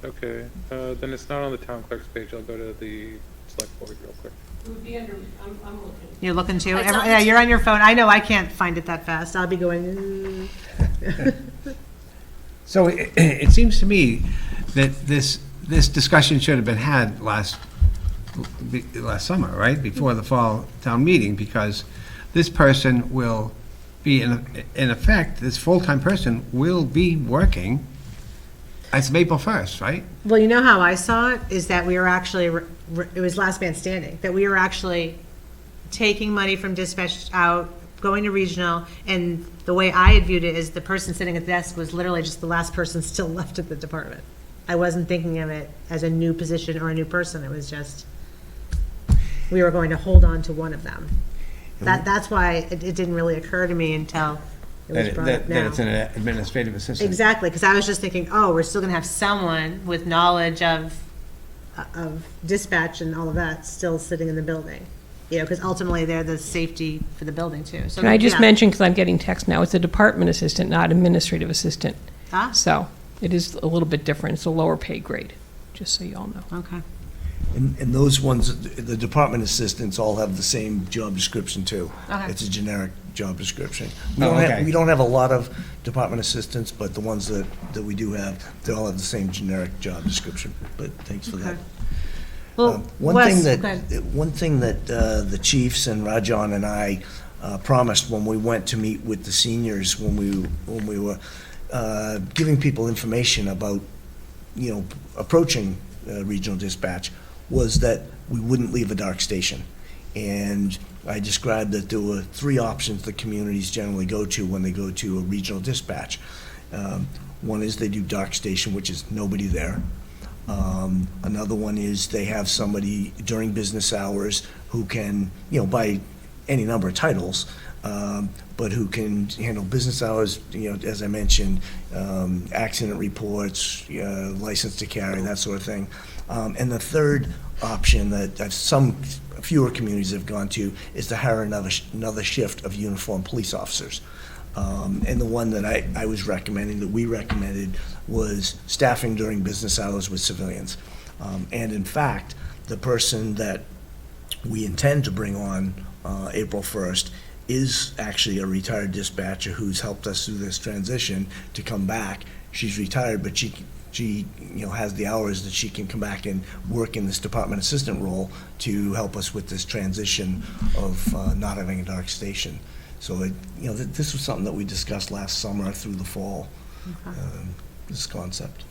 Speaker 6: Okay, then it's not on the town clerk's page. I'll go to the select board real quick.
Speaker 5: It would be under, I'm looking.
Speaker 1: You're looking too?
Speaker 8: It's on the-
Speaker 1: Yeah, you're on your phone. I know I can't find it that fast. I'll be going,
Speaker 3: So it seems to me that this discussion should have been had last summer, right, before the fall town meeting, because this person will be, in effect, this full-time person will be working as of April 1st, right?
Speaker 1: Well, you know how I saw it, is that we were actually, it was last man standing, that we were actually taking money from dispatch out, going to regional, and the way I had viewed it is the person sitting at the desk was literally just the last person still left at the department. I wasn't thinking of it as a new position or a new person, it was just, we were going to hold on to one of them. That's why it didn't really occur to me until it was brought up
Speaker 3: That
Speaker 1: now.
Speaker 3: it's an administrative assistant.
Speaker 1: Exactly, because I was just thinking, oh, we're still gonna have someone with knowledge of dispatch and all of that still sitting in the building. You know, because ultimately they're the safety for the building too. So
Speaker 5: Can I just
Speaker 1: yeah.
Speaker 5: mention, because I'm getting text now, it's a department assistant, not administrative assistant.
Speaker 1: Ah,
Speaker 5: So it is a little bit different. It's a lower pay grade, just so you all know.
Speaker 1: okay.
Speaker 2: And those ones, the department assistants all have the same job description too.
Speaker 1: Okay.
Speaker 2: It's a generic job description.
Speaker 3: Oh, okay.
Speaker 2: We don't have a lot of department assistants, but the ones that we do have, they all have the same generic job description, but thanks for that.
Speaker 1: Okay. Well,
Speaker 2: One
Speaker 1: Wes,
Speaker 2: thing
Speaker 1: okay.
Speaker 2: that the chiefs and Rajan and I promised when we went to meet with the seniors, when we were giving people information about, you know, approaching regional dispatch, was that we wouldn't leave a dark station. And I described that there were three options that communities generally go to when they go to a regional dispatch. One is they do dark station, which is nobody there. Another one is they have somebody during business hours who can, you know, by any number of titles, but who can handle business hours, as I mentioned, accident reports, license to carry, that sort of thing. And the third option that fewer communities have gone to is to hire another shift of uniformed police officers. And the one that I was recommending, that we recommended, was staffing during business hours with civilians. And in fact, the person that we intend to bring on April 1st is actually a retired dispatcher who's helped us through this transition to come back. She's retired, but she has the hours that she can come back and work in this department assistant role to help us with this transition of not having a dark station. So, this was something that we discussed last summer through the fall, this concept.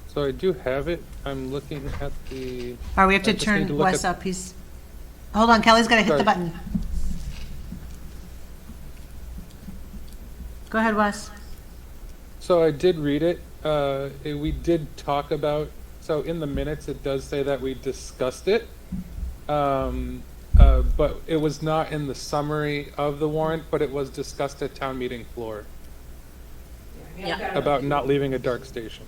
Speaker 6: So I do have it. I'm looking at the.
Speaker 1: All right, we have to
Speaker 6: I just need
Speaker 1: turn
Speaker 6: to look
Speaker 1: Wes
Speaker 6: at-
Speaker 1: up. Hold on, Kelly's got to hit the
Speaker 6: Sorry.
Speaker 1: button. Go ahead, Wes.
Speaker 6: So I did read it. We did talk about, so in the minutes, it does say that we discussed it. But it was not in the summary of the warrant, but it was discussed at town meeting floor
Speaker 8: Yeah.
Speaker 6: about not leaving a dark station.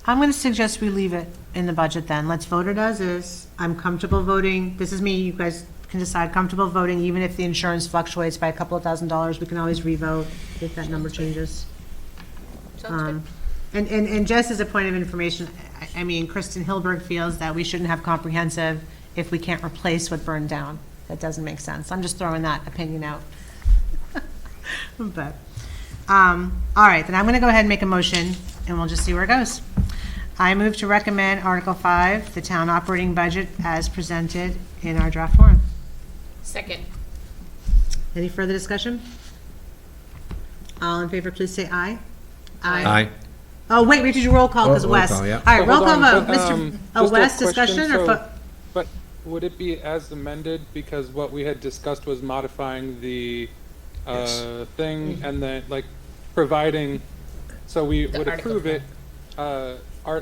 Speaker 1: I'm going to suggest we leave it in the budget then. Let's vote it as is. I'm comfortable voting. This is me. You guys can decide. Comfortable voting, even if the insurance fluctuates by a couple of $1,000s. We can always revote if that number changes.
Speaker 4: Sounds good.
Speaker 1: And just as a point of information, I mean, Kristen Hilberg feels that we shouldn't have comprehensive if we can't replace what burned down. That doesn't make sense. I'm just throwing that opinion out. But, all right, then I'm going to go ahead and make a motion, and we'll just see where it goes. I move to recommend Article 5, the town operating budget as presented in our draft warrant.
Speaker 4: Second.
Speaker 1: Any further discussion? All in favor, please say aye.
Speaker 3: Aye.
Speaker 1: Oh, wait, we have to do roll call because
Speaker 3: Roll
Speaker 1: Wes.
Speaker 3: call, yeah.
Speaker 1: All right,
Speaker 6: So
Speaker 1: roll
Speaker 6: hold
Speaker 1: call
Speaker 6: on,
Speaker 1: vote.
Speaker 6: but,
Speaker 1: Mr.
Speaker 6: just a
Speaker 1: Wes,
Speaker 6: question,
Speaker 1: discussion or?
Speaker 6: But would it be as amended, because what we had discussed was modifying the thing, and then, providing, so we
Speaker 4: The
Speaker 6: would
Speaker 4: article
Speaker 6: approve it,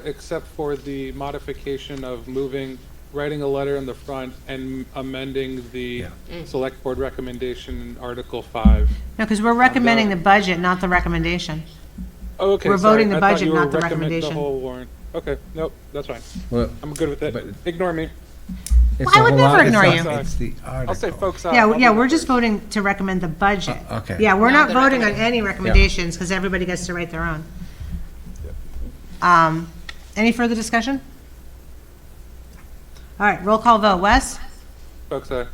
Speaker 6: except for the modification of writing a letter in the front and amending the select board recommendation in Article 5.
Speaker 1: No, because we're recommending the budget, not the recommendation.
Speaker 6: Oh, okay,
Speaker 1: We're
Speaker 6: sorry.
Speaker 1: voting the
Speaker 6: I thought
Speaker 1: budget,
Speaker 6: you were
Speaker 1: not the
Speaker 6: recommending
Speaker 1: recommendation.
Speaker 6: The whole warrant. Okay, nope, that's fine.
Speaker 3: Well,
Speaker 6: I'm good with
Speaker 3: But-
Speaker 6: it. Ignore me.
Speaker 3: it's
Speaker 1: I
Speaker 3: the
Speaker 1: would
Speaker 3: whole
Speaker 1: never
Speaker 3: art-
Speaker 1: ignore
Speaker 3: it's
Speaker 1: you.
Speaker 3: not- It's the article.
Speaker 6: I'll say folks out.
Speaker 1: Yeah,
Speaker 6: I'll
Speaker 1: yeah,
Speaker 6: be
Speaker 1: we're
Speaker 6: the
Speaker 1: just
Speaker 6: first.
Speaker 1: voting to recommend the budget.
Speaker 3: Okay.
Speaker 1: Yeah, we're not
Speaker 4: Not the
Speaker 1: voting on
Speaker 4: recommend-
Speaker 1: any recommendations because everybody gets to write their own. Any further discussion? All right, roll call vote. Wes?
Speaker 6: Folks out.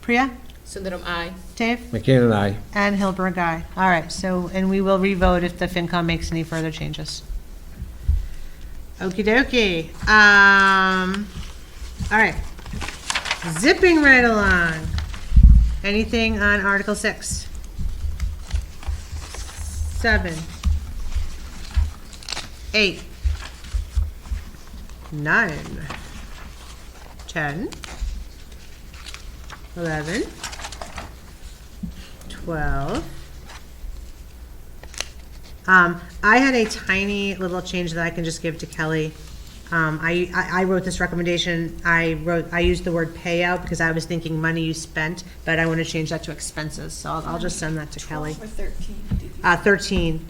Speaker 1: Priya?
Speaker 4: Sundaram, aye.
Speaker 1: Dave?
Speaker 3: McCann and I.
Speaker 1: And Hilberg, aye. All right, so, and we will revote if the FinCom makes any further changes. Okey dokey. All right. Zipping right along. Anything on Article 6? 7. 8. 9. 10. 11. 12. I had a tiny little change that I can just give to Kelly. I wrote this recommendation, I used the word payout because I was thinking money you spent, but I want to change that to expenses, so I'll just send that to Kelly. 13.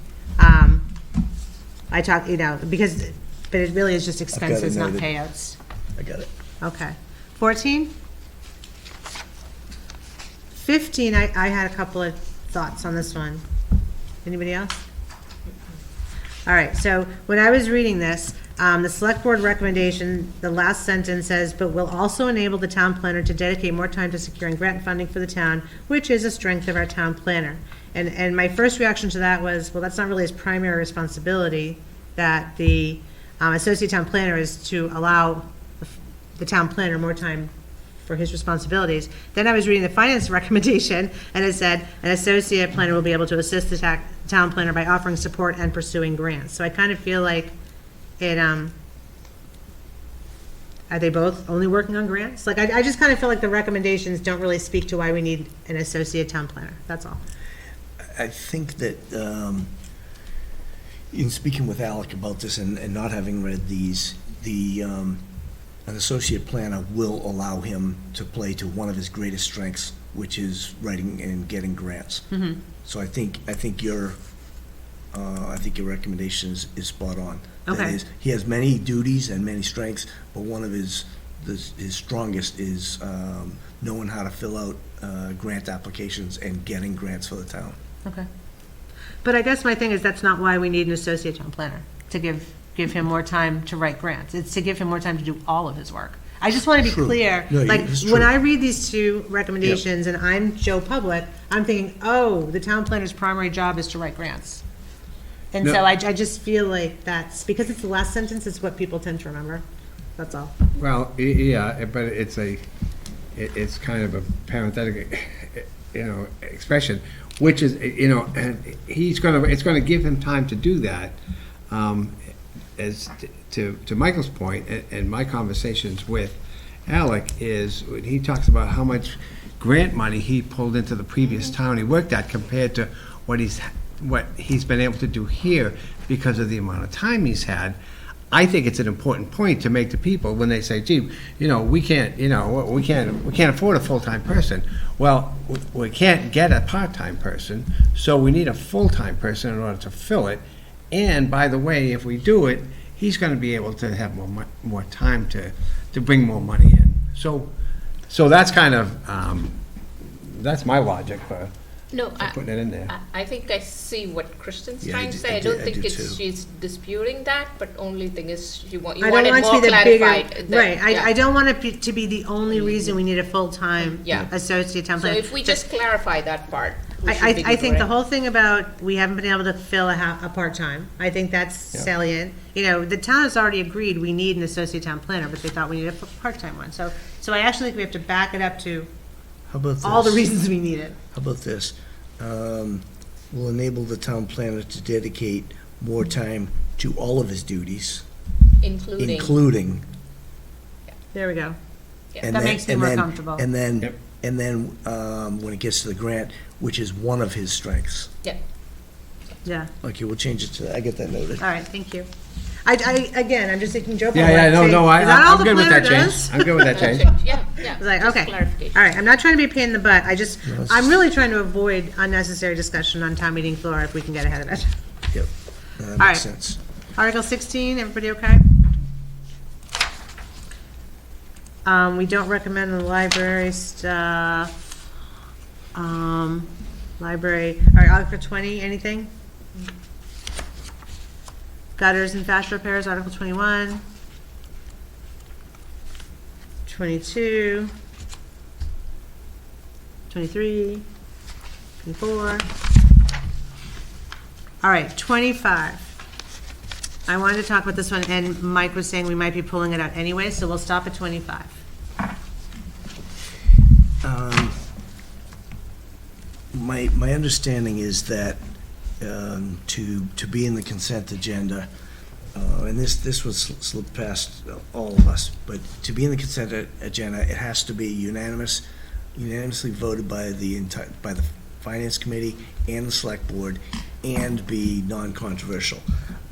Speaker 1: I talked, because, but it really is just expenses, not
Speaker 2: noted.
Speaker 1: payouts.
Speaker 2: I got it.
Speaker 1: Okay. 14? 15, I had a couple of thoughts on this one. Anybody else? All right, so when I was reading this, the select board recommendation, the last sentence says, but will also enable the town planner to dedicate more time to securing grant funding for the town, which is a strength of our town planner. And my first reaction to that was, well, that's not really his primary responsibility, that the associate town planner is to allow the town planner more time for his responsibilities. Then I was reading the finance recommendation, and it said, an associate planner will be able to assist the town planner by offering support and pursuing grants. So I kind of feel like it, are they both only working on grants? Like, I just kind of feel like the recommendations don't really speak to why we need an associate town planner, that's all.
Speaker 2: I think that, in speaking with Alec about this and not having read these, an associate planner will allow him to play to one of his greatest strengths which is writing and getting grants. So I think your recommendation is spot on. That
Speaker 1: Okay.
Speaker 2: is, he has many duties and many strengths, but one of his strongest is knowing how to fill out grant applications and getting grants for the town.
Speaker 1: Okay. But I guess my thing is, that's not why we need an associate town planner, to give him more time to write grants. It's to give him more time to do all of his work. I just want to be
Speaker 2: True.
Speaker 1: clear,
Speaker 2: No,
Speaker 1: like,
Speaker 2: it's
Speaker 1: when
Speaker 2: true.
Speaker 1: I read these two recommendations and I'm Joe Public, I'm thinking, oh, the town planner's primary job is to write grants. And
Speaker 3: No.
Speaker 1: so I just feel like that's, because it's the last sentence, it's what people tend to remember. That's all.
Speaker 3: Well, yeah, but it's kind of a parenthetic, expression, which is, and it's gonna give him time to do that. As to Michael's point, and my conversations with Alec is, when he talks about how much grant money he pulled into the previous town he worked at compared to what he's been able to do here because of the amount of time he's had. I think it's an important point to make to people when they say, gee, we can't afford a full-time person. Well, we can't get a part-time person, so we need a full-time person in order to fill it. And by the way, if we do it, he's going to be able to have more time to bring more money in. So that's kind of, that's my logic for
Speaker 4: No,
Speaker 3: putting it in there.
Speaker 4: I think I see what Kristen's
Speaker 2: Yeah,
Speaker 4: trying to say. I
Speaker 2: I
Speaker 4: don't
Speaker 2: do
Speaker 4: think
Speaker 2: too.
Speaker 4: she's disputing that, but only thing is you
Speaker 1: I don't
Speaker 4: wanted
Speaker 1: want it to
Speaker 4: more
Speaker 1: be the bigger,
Speaker 4: clarified. that-
Speaker 1: right,
Speaker 4: yeah.
Speaker 1: I don't want it to be the only reason we need a full-time
Speaker 4: Yeah.
Speaker 1: associate town
Speaker 4: So
Speaker 1: planner.
Speaker 4: if we just clarify that part, we should be
Speaker 1: I think the
Speaker 4: good.
Speaker 1: whole thing about, we haven't been able to fill a part-time, I think that's
Speaker 3: Yeah.
Speaker 1: salient. The town has already agreed we need an associate town planner, but they thought we needed a part-time one. So I actually think we have to back it up to
Speaker 2: How about this?
Speaker 1: all the reasons we need it.
Speaker 2: How about this? Will enable the town planner to dedicate more time to all of his duties, including.
Speaker 1: There we go.
Speaker 4: Yeah.
Speaker 2: and
Speaker 1: That
Speaker 2: then-
Speaker 1: makes me
Speaker 2: and
Speaker 1: more
Speaker 2: then-
Speaker 1: comfortable.
Speaker 2: And then,
Speaker 3: Yep.
Speaker 2: when it gets to the grant, which is one of his strengths.
Speaker 4: Yeah.
Speaker 1: Yeah,
Speaker 2: Okay, we'll change it to that. I get that noted.
Speaker 1: all right, thank you. Again, I'm just thinking Joe.
Speaker 3: Yeah,
Speaker 1: Public, saying,
Speaker 3: no,
Speaker 1: is that all
Speaker 3: I'm
Speaker 1: the
Speaker 3: good with
Speaker 1: planner
Speaker 3: that change.
Speaker 1: does?
Speaker 3: I'm good with that change.
Speaker 4: Yeah.
Speaker 1: I was like,
Speaker 4: just
Speaker 1: okay,
Speaker 4: clarification.
Speaker 1: all right, I'm not trying to be a pain in the butt,
Speaker 2: No,
Speaker 1: I'm really trying to avoid unnecessary discussion on town meeting floor if we can get ahead of it.
Speaker 2: Yep, that
Speaker 1: right.
Speaker 2: makes sense.
Speaker 1: Article 16, everybody okay? We don't recommend the library stuff. Library, all right, Article 20, anything? Gutters and fast repairs, Article 21. 22. 23. 24. All right, 25. I wanted to talk about this one, and Mike was saying we might be pulling it out anyway, so we'll stop at 25.
Speaker 2: My understanding is that to be in the consent agenda, and this was slipped past all of us, but to be in the consent agenda, it has to be unanimously voted by by the Finance Committee and the Select Board, and be non-controversial.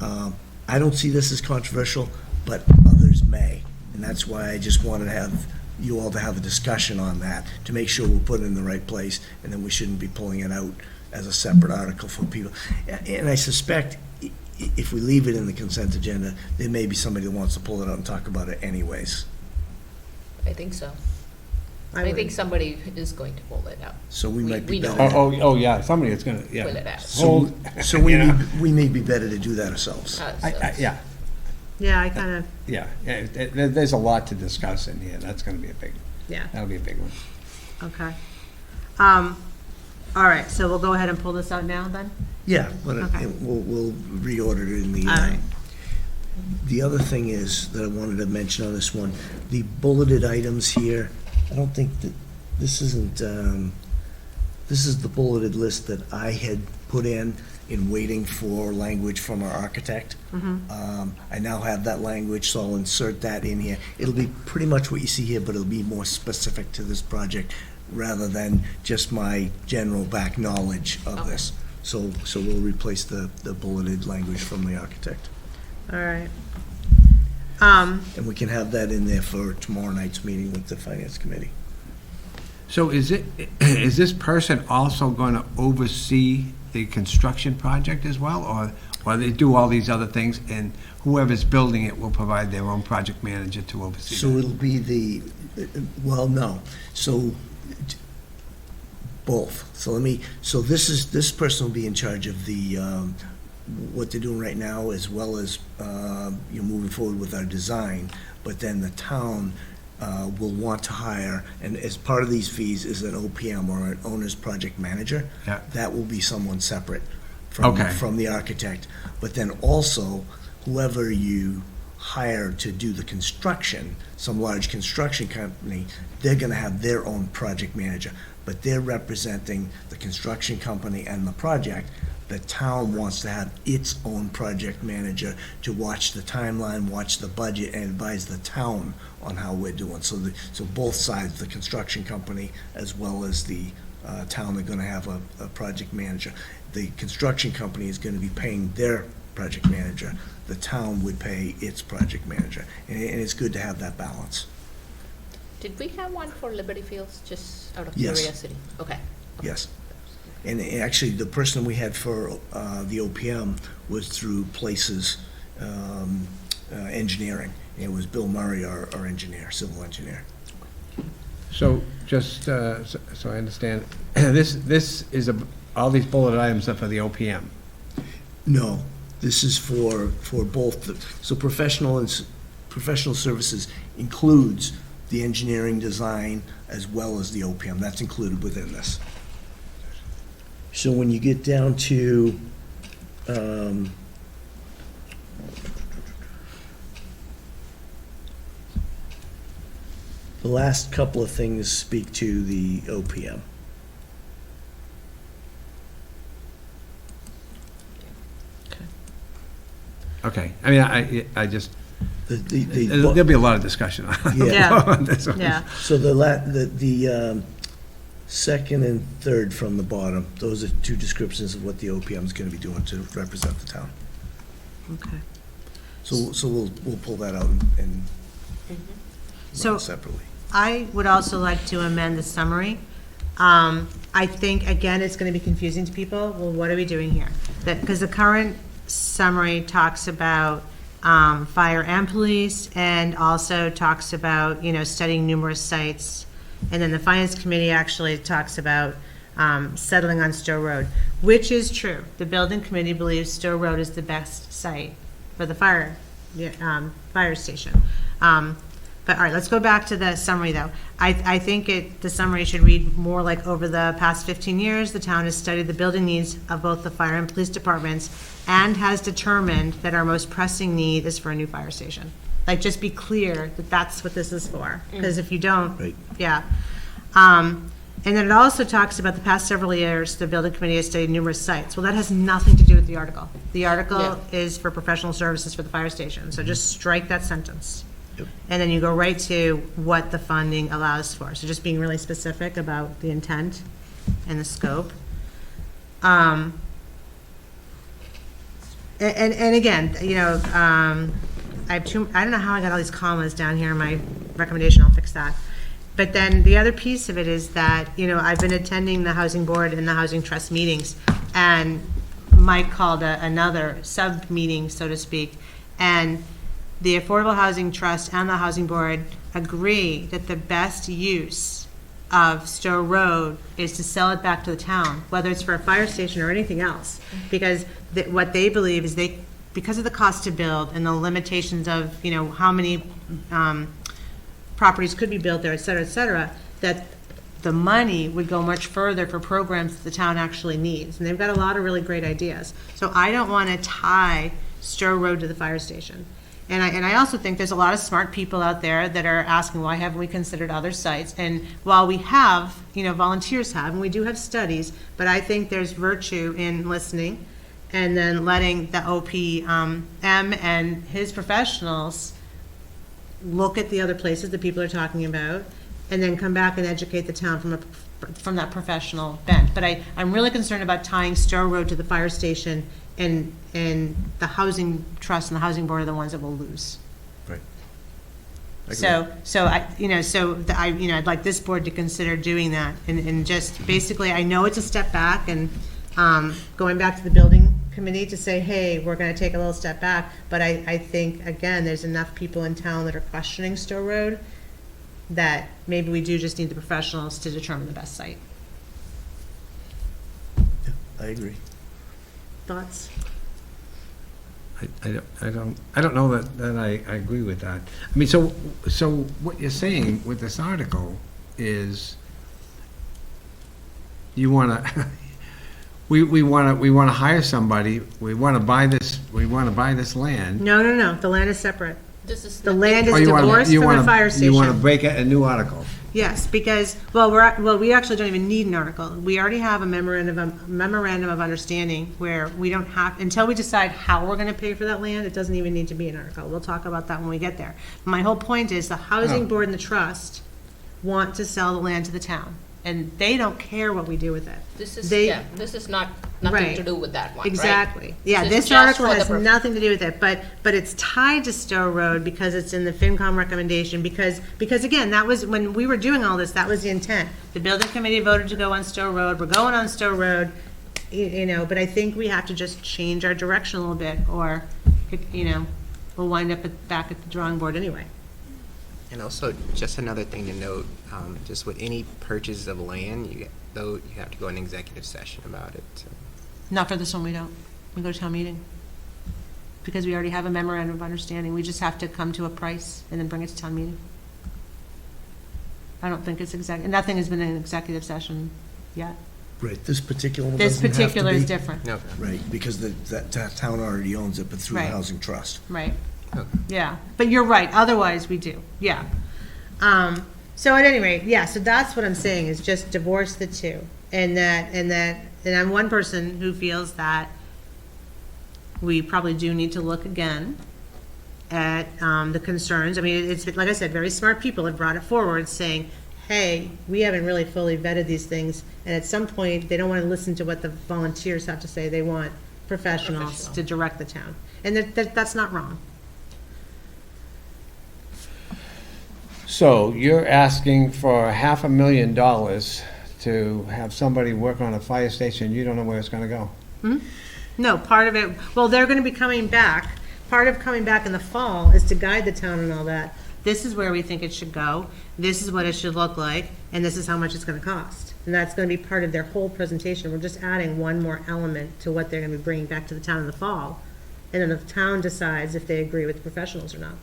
Speaker 2: I don't see this as controversial, but others may, and that's why I just wanted to have you all to have a discussion on that, to make sure we're put it in the right place, and then we shouldn't be pulling it out as a separate article for people. And I suspect if we leave it in the consent agenda, there may be somebody that wants to pull it out and talk about it anyways.
Speaker 4: I think so. I think somebody is going to pull it out.
Speaker 2: So we might be
Speaker 4: we know.
Speaker 2: better.
Speaker 3: Oh, yeah, somebody is gonna,
Speaker 4: Pull
Speaker 3: yeah.
Speaker 4: it out.
Speaker 2: So we may be better to do that ourselves.
Speaker 4: So-
Speaker 3: Yeah,
Speaker 1: Yeah, I kind of,
Speaker 3: there's a lot to discuss in here. That's gonna be
Speaker 1: yeah,
Speaker 3: that'll be a big one.
Speaker 1: okay. All right, so we'll go ahead and pull this out now, then?
Speaker 2: Yeah, but
Speaker 1: Okay.
Speaker 2: we'll reorder it in the.
Speaker 1: All right.
Speaker 2: The other thing is that I wanted to mention on this one, the bulleted items here. I don't think that this isn't. This is the bulleted list that I had put in waiting for language from our architect. I now have that language, so I'll insert that in here. It'll be pretty much what you see here, but it'll be more specific to this project rather than just my general back knowledge of this. So we'll replace the bulleted language from the architect.
Speaker 1: All right.
Speaker 2: And we can have that in there for tomorrow night's meeting with the Finance Committee.
Speaker 3: So is this person also going to oversee the construction project as well, or they do all these other things, and whoever's building it will provide their own project manager to oversee
Speaker 2: So
Speaker 3: that?
Speaker 2: it'll be well, no. So both. So this person will be in charge of the, what they're doing right now, as well as, moving forward with our design. But then the town will want to hire, and as part of these fees is an OPM, or an owner's project manager.
Speaker 3: Yeah.
Speaker 2: That will be someone separate
Speaker 3: Okay.
Speaker 2: from the architect. But then also, whoever you hire to do the construction, some large construction company, they're gonna have their own project manager, but they're representing the construction company and the project. The town wants to have its own project manager to watch the timeline, watch the budget, and advise the town on how we're doing. So both sides, the construction company as well as the town, are gonna have a project manager. The construction company is gonna be paying their project manager. The town would pay its project manager. And it's good to have that balance.
Speaker 4: Did we have one for Liberty Fields, just out of
Speaker 2: Yes.
Speaker 4: curiosity? Okay.
Speaker 2: Yes. And actually, the person we had for the OPM was through Places Engineering. It was Bill Murray, our engineer, civil engineer.
Speaker 3: So just so I understand, this is all these bullet items are for the OPM.
Speaker 2: No, this is for both. So professional services includes the engineering design as well as the OPM. That's included within this. So when you get down to, the last couple of things speak to the OPM.
Speaker 3: Okay, I mean, I just,
Speaker 2: The
Speaker 3: there'll be a lot of discussion
Speaker 2: Yeah.
Speaker 3: on this one.
Speaker 1: Yeah.
Speaker 2: So the second and third from the bottom, those are two descriptions of what the OPM is going to be doing to represent the town.
Speaker 1: Okay.
Speaker 2: So we'll pull that out and
Speaker 1: So-
Speaker 2: run it separately.
Speaker 1: I would also like to amend the summary. I think, again, it's gonna be confusing to people. Well, what are we doing here? Because the current summary talks about fire and police, and also talks about, studying numerous sites. And then the finance committee actually talks about settling on Stowe Road, which is true. The building committee believes Stowe Road is the best site for the fire station. But all right, let's go back to the summary, though. I think the summary should read more like, over the past 15 years, the town has studied the building needs of both the fire and police departments and has determined that our most pressing need is for a new fire station. Like, just be clear that that's what this is for, because if you don't,
Speaker 2: Right.
Speaker 1: yeah. And then it also talks about the past several years, the building committee has studied numerous sites. Well, that has nothing to do with the article. The article is for professional services for the fire station, so just strike that sentence.
Speaker 2: Yep.
Speaker 1: And then you go right to what the funding allows for. So just being really specific about the intent and the scope. And again, I don't know how I got all these commas down here in my recommendation. I'll fix that. But then the other piece of it is that, I've been attending the Housing Board and the Housing Trust meetings, and Mike called another sub-meeting, so to speak, and the Affordable Housing Trust and the Housing Board agree that the best use of Stowe Road is to sell it back to the town, whether it's for a fire station or anything else. Because what they believe is because of the cost to build and the limitations of, how many properties could be built there, et cetera, that the money would go much further for programs that the town actually needs. And they've got a lot of really great ideas. So I don't want to tie Stowe Road to the fire station. And I also think there's a lot of smart people out there that are asking, why haven't we considered other sites? And while we have, volunteers have, and we do have studies, but I think there's virtue in listening and then letting the OPM and his professionals look at the other places that people are talking about, and then come back and educate the town from that professional bent. But I'm really concerned about tying Stowe Road to the fire station, and the Housing Trust and the Housing Board are the ones that will lose.
Speaker 2: Right.
Speaker 1: So I'd like this board to consider doing that, and just basically, I know it's a step back, and going back to the building committee to say, hey, we're gonna take a little step back, but I think, again, there's enough people in town that are questioning Stowe Road that maybe we do just need the professionals to determine the best site.
Speaker 2: I agree.
Speaker 1: Thoughts?
Speaker 3: I don't know that I agree with that. I mean, so what you're saying with this article is you want to, we want to hire somebody, we want to buy this land.
Speaker 1: No, the land is separate.
Speaker 4: This is
Speaker 1: The land is
Speaker 3: Oh, you wanna-
Speaker 1: divorced
Speaker 3: you
Speaker 1: from
Speaker 3: wanna-
Speaker 1: the fire station.
Speaker 3: You want to break a new article.
Speaker 1: Yes, because, we actually don't even need an article. We already have a memorandum of understanding where we don't have, until we decide how we're gonna pay for that land, it doesn't even need to be an article. We'll talk about that when we get there. My whole point is the housing board and the trust want to sell the land to the town, and they don't care what we do with it.
Speaker 4: This is,
Speaker 1: They-
Speaker 4: this is nothing
Speaker 1: Right.
Speaker 4: to do with that one, right?
Speaker 1: Exactly. Yeah,
Speaker 4: This is
Speaker 1: this
Speaker 4: just
Speaker 1: article
Speaker 4: for the
Speaker 1: has nothing to do with it, but it's tied to Stowe Road because it's in the FinCom recommendation, because again, that was, when we were doing all this, that was the intent. The building committee voted to go on Stowe Road, we're going on Stowe Road, but I think we have to just change our direction a little bit, or, we'll wind up back at the drawing board anyway.
Speaker 7: And also, just another thing to note, just with any purchase of land, you have to go in executive session about it. So.
Speaker 1: Not for this one, we don't. We go to town meeting. Because we already have a memorandum of understanding. We just have to come to a price and then bring it to town meeting. I don't think it's nothing has been in executive session yet.
Speaker 2: Right, this particular one
Speaker 1: This
Speaker 2: doesn't have to
Speaker 1: particular is
Speaker 2: be.
Speaker 1: different.
Speaker 7: No.
Speaker 2: Right, because that town already owns it, but through the
Speaker 1: Right.
Speaker 2: housing trust.
Speaker 1: Right.
Speaker 7: Okay.
Speaker 1: Yeah, but you're right, otherwise we do, yeah. So at any rate, yeah, so that's what I'm saying, is just divorce the two. And I'm one person who feels that we probably do need to look again at the concerns. I mean, it's, like I said, very smart people have brought it forward, saying, hey, we haven't really fully vetted these things, and at some point, they don't want to listen to what the volunteers have to say, they want professionals to direct the town. And that's not wrong.
Speaker 3: So you're asking for $500,000 to have somebody work on a fire station, you don't know where it's gonna go?
Speaker 1: No, part of it, well, they're gonna be coming back. Part of coming back in the fall is to guide the town and all that. This is where we think it should go, this is what it should look like, and this is how much it's gonna cost. And that's gonna be part of their whole presentation. We're just adding one more element to what they're gonna be bringing back to the town in the fall. And then the town decides if they agree with the professionals or not.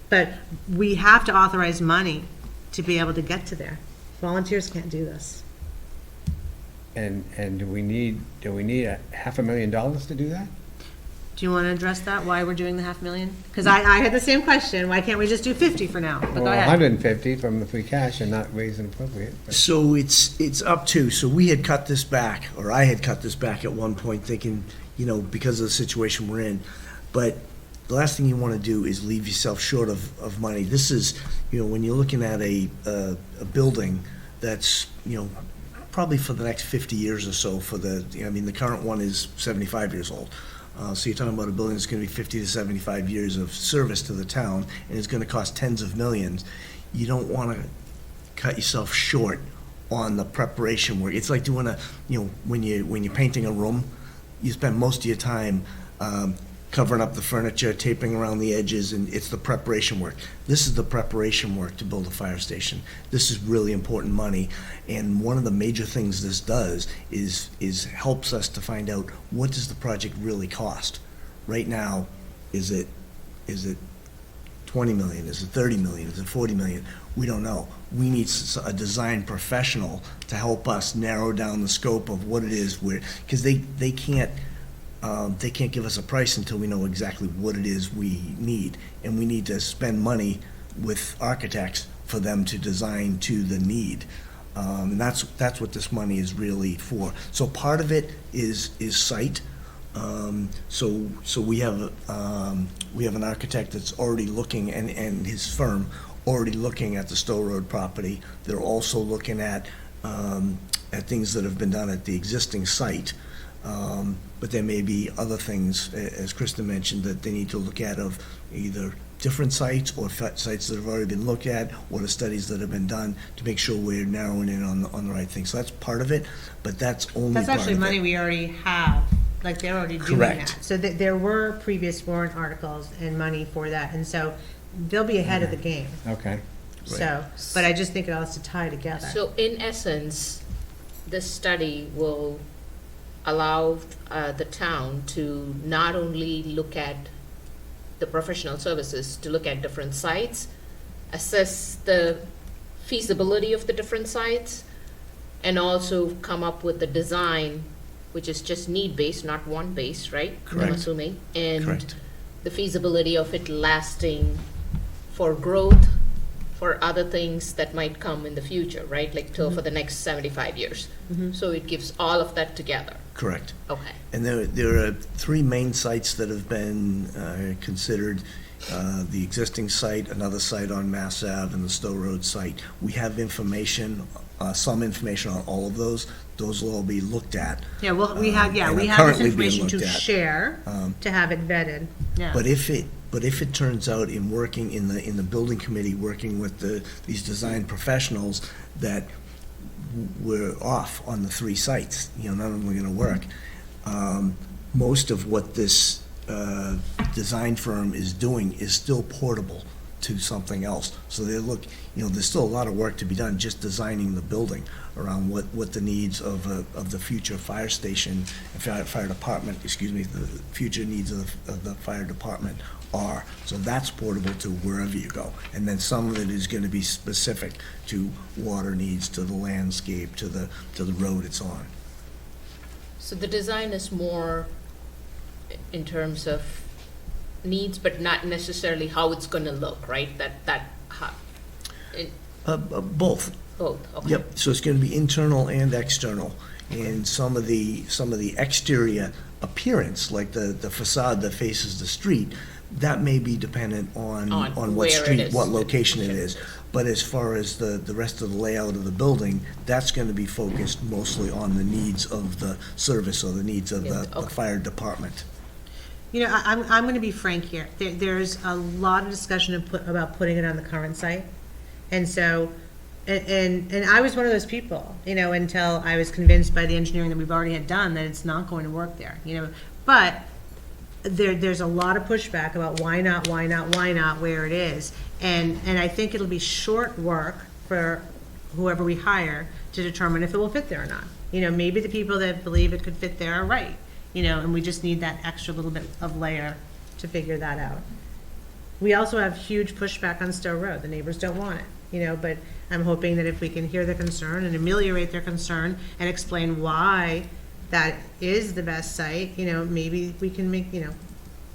Speaker 1: But we have to authorize money to be able to get to there. Volunteers can't do this.
Speaker 3: And do we need $500,000 to do that?
Speaker 1: Do you want to address that, why we're doing the $500,000? Because I had the same question, why can't we just do 50 for now? But go
Speaker 3: Well,
Speaker 1: ahead.
Speaker 3: 150 from the free cash and not raise and appropriate. but-
Speaker 2: So it's up to, so we had cut this back, or I had cut this back at one point thinking, because of the situation we're in. But the last thing you want to do is leave yourself short of money. This is, when you're looking at a building that's, probably for the next 50 years or so the current one is 75 years old. So you're talking about a building that's going to be 50 to 75 years of service to the town, and it's going to cost tens of millions. You don't want to cut yourself short on the preparation work. It's like doing when you're painting a room, you spend most of your time covering up the furniture, taping around the edges, and it's the preparation work. This is the preparation work to build a fire station. This is really important money, and one of the major things this does is helps us to find out what does the project really cost. Right now, is it 20 million? Is it 30 million? Is it 40 million? We don't know. We need a design professional to help us narrow down the scope of what it is, because they can't give us a price until we know exactly what it is we need. And we need to spend money with architects for them to design to the need. And that's what this money is really for. So part of it is site. So we have an architect that's already looking, and his firm already looking at the Stowe Road property. They're also looking at things that have been done at the existing site. But there may be other things, as Krista mentioned, that they need to look at of either different sites or sites that have already been looked at, or the studies that have been done to make sure we're narrowing in on the right thing. So that's part of it, but that's only
Speaker 1: That's
Speaker 2: part
Speaker 1: actually
Speaker 2: of
Speaker 1: money
Speaker 2: it.
Speaker 1: we already have, like they're already doing
Speaker 2: Correct.
Speaker 1: that. So there were previous warrant articles and money for that, and so they'll be ahead of the game.
Speaker 3: Okay.
Speaker 1: So, but I just think it all has to tie together.
Speaker 4: So in essence, this study will allow the town to not only look at the professional services, to look at different sites, assess the feasibility of the different sites, and also come up with the design, which is just need-based, not want-based, right? I'm
Speaker 2: Correct.
Speaker 4: assuming. And
Speaker 2: Correct.
Speaker 4: the feasibility of it lasting for growth, for other things that might come in the future, right? Like till for the next 75 years. So it gives all of that together.
Speaker 2: Correct.
Speaker 4: Okay.
Speaker 2: And there are three main sites that have been considered. The existing site, another site on Mass Ave, and the Stowe Road site. We have information, some information on all of those. Those will all be looked at.
Speaker 1: Yeah, well, we have
Speaker 2: and
Speaker 1: this
Speaker 2: are currently being
Speaker 1: information to
Speaker 2: looked at.
Speaker 1: share, to have it vetted. Yeah.
Speaker 2: But if it turns out in working in the building committee, working with these design professionals, that we're off on the three sites, none of them are gonna work. Most of what this design firm is doing is still portable to something else. So there's still a lot of work to be done just designing the building around what the needs of the future fire station, fire department, the future needs of the fire department are. So that's portable to wherever you go. And then some of it is gonna be specific to water needs, to the landscape, to the road it's on.
Speaker 4: So the design is more in terms of needs, but not necessarily how it's going to look, right?
Speaker 2: Both.
Speaker 4: Both, okay.
Speaker 2: Yep, so it's gonna be internal and external. And some of the exterior appearance, like the facade that faces the street, that may be dependent on what
Speaker 4: where it
Speaker 2: street,
Speaker 4: is.
Speaker 2: what location it
Speaker 4: Sure.
Speaker 2: is. But as far as the rest of the layout of the building, that's gonna be focused mostly on the needs of the service or the needs of
Speaker 4: Yeah,
Speaker 2: the
Speaker 4: okay.
Speaker 2: fire department.
Speaker 1: I'm going to be frank here. There's a lot of discussion about putting it on the current site. And so, and I was one of those people, until I was convinced by the engineering that we've already had done that it's not going to work there, But there's a lot of pushback about why not where it is. And I think it'll be short work for whoever we hire to determine if it will fit there or not. Maybe the people that believe it could fit there are right. And we just need that extra little bit of layer to figure that out. We also have huge pushback on Stowe Road. The neighbors don't want it, but I'm hoping that if we can hear their concern and ameliorate their concern and explain why that is the best site, maybe we can make,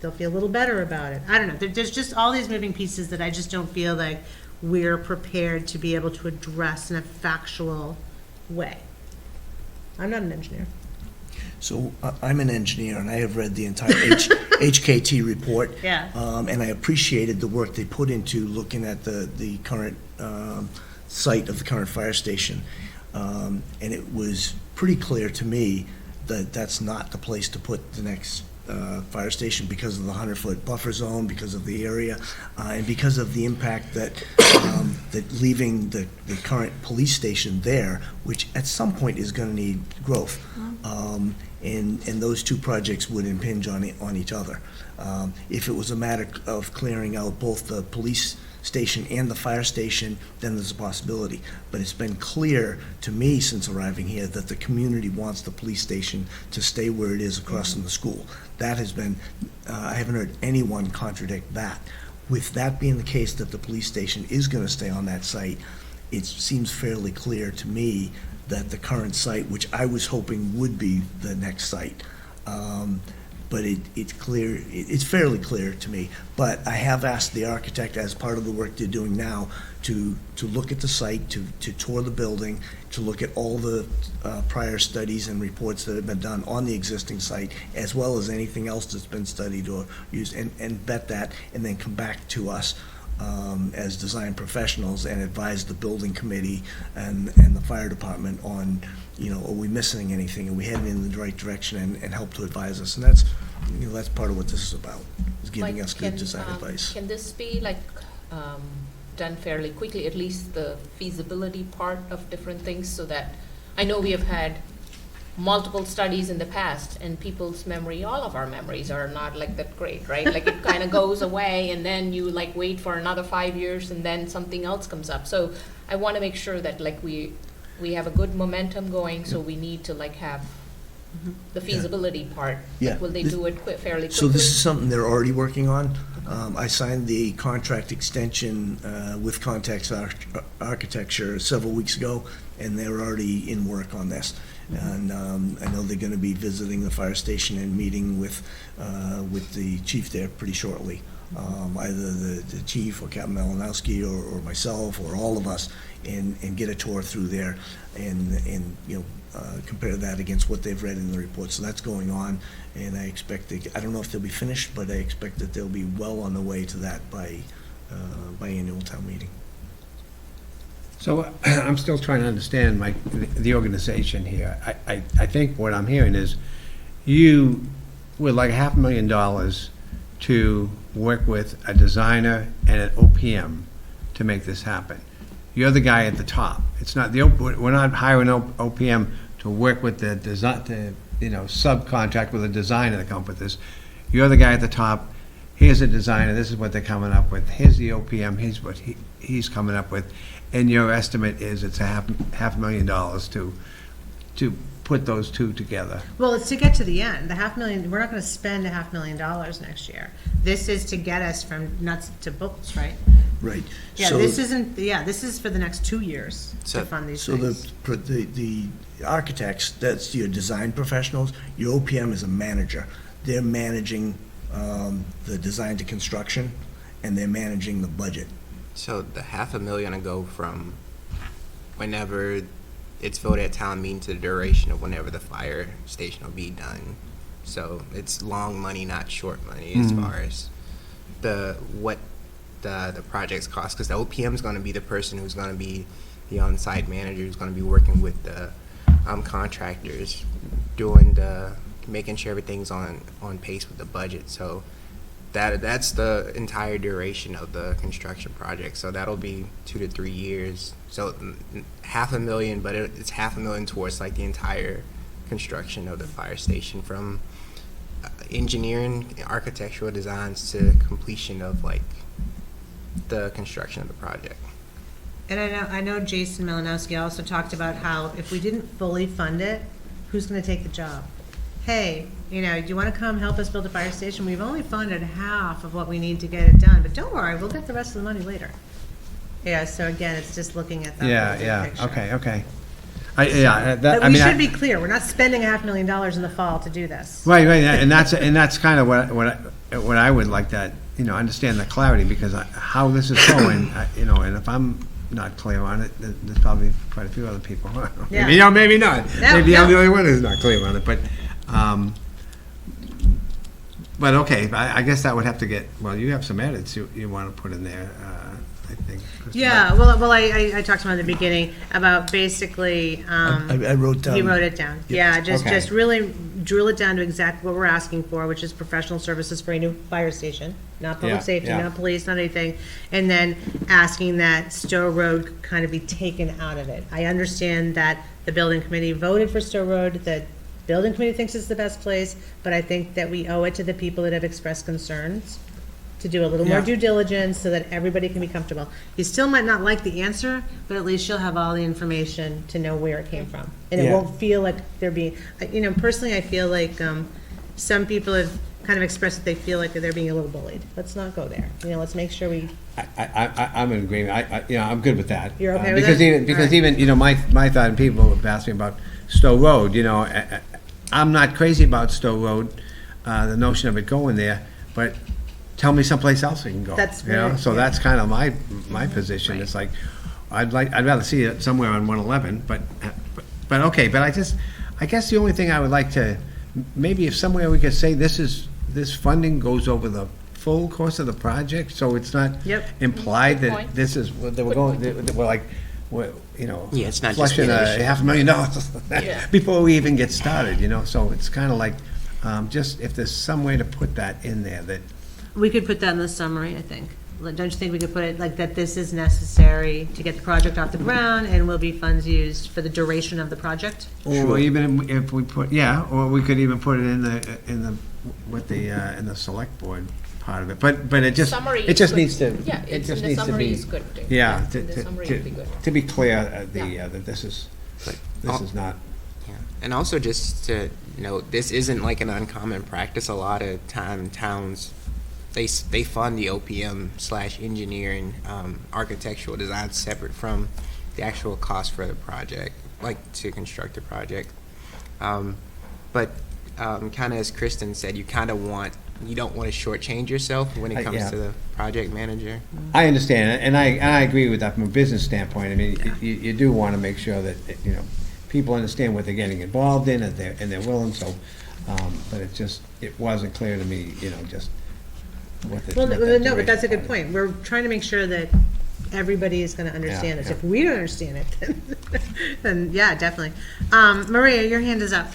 Speaker 1: they'll feel a little better about it. I don't know. There's just all these moving pieces that I just don't feel like we're prepared to be able to address in a factual way. I'm not an engineer.
Speaker 2: So I'm an engineer, and I have read the entire HKT report.
Speaker 1: Yeah.
Speaker 2: And I appreciated the work they put into looking at the current site of the current fire station. And it was pretty clear to me that that's not the place to put the next fire station because of the 100-foot buffer zone, because of the area, and because of the impact that leaving the current police station there, which at some point is going to need growth. And those two projects would impinge on each other. If it was a matter of clearing out both the police station and the fire station, then there's a possibility. But it's been clear to me since arriving here that the community wants the police station to stay where it is across from the school. That has been, I haven't heard anyone contradict that. With that being the case, that the police station is going to stay on that site, it seems fairly clear to me that the current site, which I was hoping would be the next site, but it's fairly clear to me. But I have asked the architect, as part of the work they're doing now, to look at the site, to tour the building, to look at all the prior studies and reports that have been done on the existing site, as well as anything else that's been studied or used, and vet that, and then come back to us as design professionals and advise the building committee and the fire department on, are we missing anything? Are we heading in the right direction, and help to advise us? And that's, that's part of what this is about, is giving
Speaker 4: Like,
Speaker 2: us good
Speaker 4: can,
Speaker 2: design advice.
Speaker 4: Can this be like done fairly quickly, at least the feasibility part of different things, so that, I know we have had multiple studies in the past, and people's memory, all of our memories are not like that great, right? Like it kind of goes away, and then you like wait for another 5 years, and then something else comes up. So I want to make sure that like we have a good momentum going, so we need to like have the feasibility part.
Speaker 2: Yeah.
Speaker 4: Will they do it fairly quickly?
Speaker 2: So this is something they're already working on. I signed the contract extension with Context Architecture several weeks ago, and they're already in work on this. And I know they're going to be visiting the fire station and meeting with the chief there pretty shortly. Either the chief or Captain Malinowski or myself or all of us, and get a tour through there and compare that against what they've read in the report. So that's going on, and I expect I don't know if they'll be finished, but I expect that they'll be well on the way to that by annual town meeting.
Speaker 3: So I'm still trying to understand the organization here. I think what I'm hearing is you would like $500,000 to work with a designer and an OPM to make this happen. You're the guy at the top. It's not we're not hiring OPM to work with the design, subcontract with a designer to come up with this. You're the guy at the top. Here's a designer. This is what they're coming up with. Here's the OPM. Here's what he's coming up with. And your estimate is it's $500,000 to put those two together.
Speaker 1: Well, it's to get to the end. The $500,000, we're not going to spend $500,000 next year. This is to get us from nuts to bolts, right?
Speaker 2: Right.
Speaker 1: Yeah,
Speaker 2: So-
Speaker 1: this is for the next 2 years to fund these
Speaker 2: So
Speaker 1: things.
Speaker 2: the architects, that's your design professionals. Your OPM is a manager. They're managing the design to construction, and they're managing the budget.
Speaker 7: So the $500,000 will go from whenever it's voted at town meeting to the duration of whenever the fire station will be done. So it's long money, not short money, as far as what the projects cost. Because the OPM is going to be the person who's going to be the on-site manager, who's going to be working with the contractors, making sure everything's on pace with the budget. So that's the entire duration of the construction project. So that'll be 2 to 3 years. So $500,000, but it's $500,000 towards like the entire construction of the fire station, from engineering, architectural designs to completion of like the construction of the project.
Speaker 1: And I know Jason Malinowski also talked about how if we didn't fully fund it, who's going to take the job? Hey, do you want to come help us build a fire station? We've only funded half of what we need to get it done, but don't worry, we'll get the rest of the money later. Yeah, so again, it's just looking at that big picture.
Speaker 3: Okay.
Speaker 1: But we should be clear, we're not spending $500,000 in the fall to do this.
Speaker 3: Right, and that's kind of what I would like to understand, the clarity, because how this is going, and if I'm not clear on it, there's probably quite a few other people.
Speaker 1: Yeah.
Speaker 3: Maybe not. Maybe I'm the only one who's not clear on it, but okay, I guess that would have to get, well, you have some edits you want to put in there, I think.
Speaker 1: Yeah, well, I talked to him at the beginning about basically,
Speaker 2: I wrote down.
Speaker 1: he wrote it down. Yeah,
Speaker 3: Okay.
Speaker 1: just really drill it down to exactly what we're asking for, which is professional services for a new fire station, not
Speaker 3: Yeah,
Speaker 1: public safety,
Speaker 3: yeah.
Speaker 1: not police, not anything. And then asking that Stowe Road kind of be taken out of it. I understand that the building committee voted for Stowe Road, the building committee thinks it's the best place, but I think that we owe it to the people that have expressed concerns to do a little more
Speaker 3: Yeah.
Speaker 1: due diligence so that everybody can be comfortable. You still might not like the answer, but at least you'll have all the information to know where it came from. And it
Speaker 3: Yeah.
Speaker 1: won't feel like they're being, personally, I feel like some people have kind of expressed that they feel like they're being a little bullied. Let's not go there. Let's make sure we,
Speaker 3: I'm in agreement. I'm good with that.
Speaker 1: You're okay with
Speaker 3: because
Speaker 1: it?
Speaker 3: Because
Speaker 1: All right.
Speaker 3: even, my thought, and people have asked me about Stowe Road, I'm not crazy about Stowe Road, the notion of it going there, but tell me someplace else we can go.
Speaker 1: That's
Speaker 3: So
Speaker 1: right, yeah.
Speaker 3: that's kind of my position. It's like, I'd rather see it somewhere on 111, but okay, but I guess the only thing I would like to, maybe if somewhere we could say this funding goes over the full course of the project, so it's not
Speaker 1: Yep.
Speaker 3: implied
Speaker 4: Good
Speaker 3: that
Speaker 4: point.
Speaker 3: this is, that we're going, that we're like, we're, you know,
Speaker 7: Yeah, it's not just
Speaker 3: flushing
Speaker 7: finishing.
Speaker 3: $500,000
Speaker 4: Yeah.
Speaker 3: before we even get started, you know, so it's kind of like, just if there's some way to put that in there, that,
Speaker 1: We could put that in the summary, I think. Don't you think we could put it like that this is necessary to get the project off the ground and will be funds used for the duration of the project?
Speaker 3: or even if we put, yeah, or we could even put it in the, with the, in the select board part of it, but it just,
Speaker 4: Summary
Speaker 3: it
Speaker 4: is
Speaker 3: just
Speaker 4: good.
Speaker 3: needs to,
Speaker 4: Yeah,
Speaker 3: it
Speaker 4: it's
Speaker 3: just
Speaker 4: in the
Speaker 3: needs to
Speaker 4: summary
Speaker 3: be.
Speaker 4: is good. too.
Speaker 3: Yeah,
Speaker 4: The summary would be good.
Speaker 3: to be clear,
Speaker 4: Yeah.
Speaker 3: that this is
Speaker 7: Oh.
Speaker 3: not.
Speaker 7: Yeah. And also just to note, this isn't like an uncommon practice. A lot of towns, they fund the OPM/engineering, architectural design separate from the actual cost for the project, like to construct the project. But kind of as Kristen said, you don't want to shortchange yourself when it comes
Speaker 3: Yeah.
Speaker 7: to the project manager.
Speaker 3: I understand, and I agree with that from a business standpoint. I mean, you do want to make sure that, you know, people understand what they're getting involved in, and they're willing, so, but it wasn't clear to me, you know, just what the.
Speaker 1: Well,
Speaker 3: what that
Speaker 1: no, but that's a
Speaker 3: duration
Speaker 1: good
Speaker 3: was.
Speaker 1: point. We're trying to make sure that everybody is gonna understand this.
Speaker 3: yeah.
Speaker 1: If we don't understand it, then yeah, definitely. Maria, your hand is up.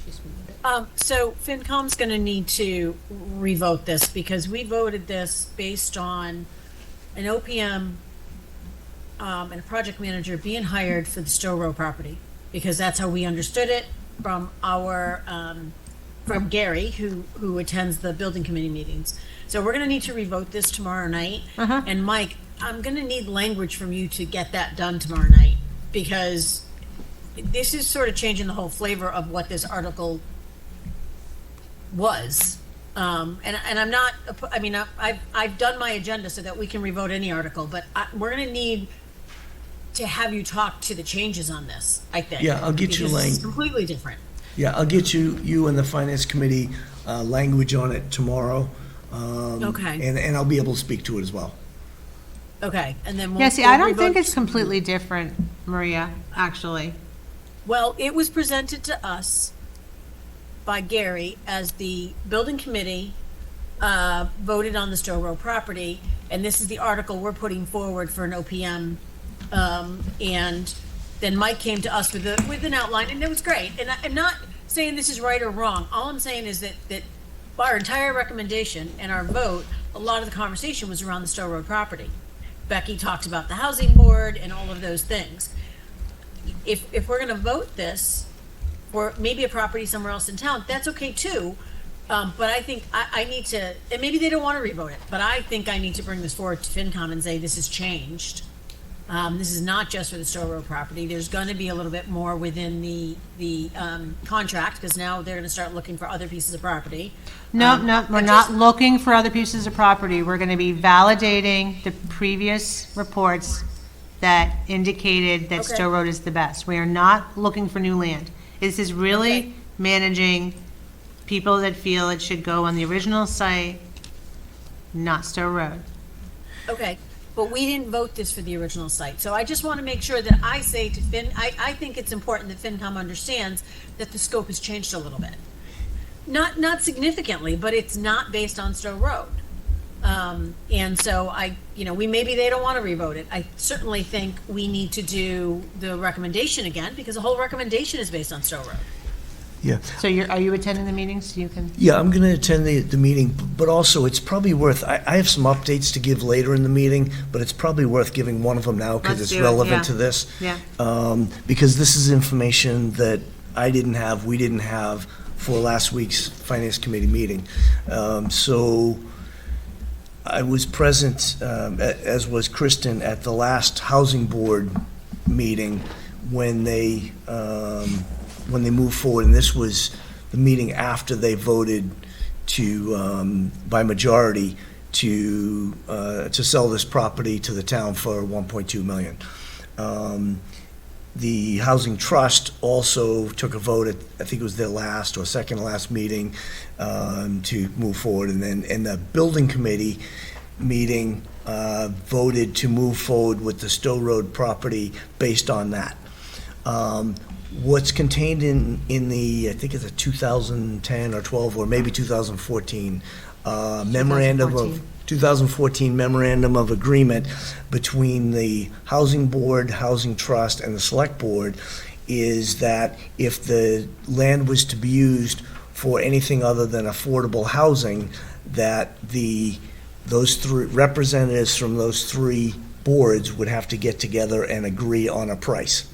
Speaker 4: She's muted.
Speaker 8: So FinCom's gonna need to revote this because we voted this based on an OPM and a project manager being hired for the Stowe Row property, because that's how we understood it from our, from Gary, who attends the building committee meetings. So we're gonna need to revote this tomorrow night. And Mike, I'm gonna need language from you to get that done tomorrow night, because this is sort of changing the whole flavor of what this article was. And I'm not, I mean, I've done my agenda so that we can revote any article, but we're gonna need to have you talk to the changes on this, I think.
Speaker 2: Yeah, I'll get you
Speaker 8: because it's
Speaker 2: lang-
Speaker 8: completely different.
Speaker 2: Yeah, I'll get you and the finance committee language on it tomorrow.
Speaker 8: Okay.
Speaker 2: And I'll be able to speak to it as well.
Speaker 8: Okay, and then we'll.
Speaker 1: Yeah, see, I
Speaker 8: we'll
Speaker 1: don't think
Speaker 8: revote-
Speaker 1: it's completely different, Maria, actually.
Speaker 8: Well, it was presented to us by Gary as the building committee voted on the Stowe Row property, and this is the article we're putting forward for an OPM. And then Mike came to us with an outline, and it was great. And I'm not saying this is right or wrong. All I'm saying is that our entire recommendation and our vote, a lot of the conversation was around the Stowe Road property. Becky talked about the housing board and all of those things. If we're gonna vote this, or maybe a property somewhere else in town, that's okay too. But I think I need to, and maybe they don't wanna revote it, but I think I need to bring this forward to FinCom and say this has changed. This is not just for the Stowe Road property. There's gonna be a little bit more within the contract, because now they're gonna start looking for other pieces of property.
Speaker 1: No, we're
Speaker 8: but
Speaker 1: not
Speaker 8: just-
Speaker 1: looking for other pieces of property. We're gonna be validating the previous reports that indicated that
Speaker 8: Okay.
Speaker 1: Stowe Road is the best. We are not looking for new land. This is really
Speaker 8: Okay.
Speaker 1: managing people that feel it should go on the original site, not Stowe Road.
Speaker 8: Okay, but we didn't vote this for the original site, so I just want to make sure that I say to I think it's important that FinCom understands that the scope has changed a little bit. Not significantly, but it's not based on Stowe Road. And so maybe they don't want to revote it. I certainly think we need to do the recommendation again, because the whole recommendation is based on Stowe Road.
Speaker 2: Yeah.
Speaker 1: So are you attending the meetings? You can.
Speaker 2: Yeah, I'm going to attend the meeting, but also it's probably worth, I have some updates to give later in the meeting, but it's probably worth giving one of them now because
Speaker 1: Let's
Speaker 2: it's
Speaker 1: do it, yeah.
Speaker 2: relevant to this.
Speaker 1: Yeah.
Speaker 2: Because this is information that we didn't have for last week's Finance Committee meeting. So I was present, as was Kristen, at the last Housing Board meeting when they moved forward, and this was the meeting after they voted to, by majority, to sell this property to the town for $1.2 million. The Housing Trust also took a vote at, I think it was their last or second to last meeting, to move forward, and the Building Committee meeting voted to move forward with the Stowe Road property based on that. what's contained in the, I think it's a 2010 or 12, or maybe 2014 memorandum of, 2014 memorandum of agreement between the Housing Board, Housing Trust, and the Select Board is that if the land was to be used for anything other than affordable housing, that those three representatives from those three boards would have to get together and agree on a price.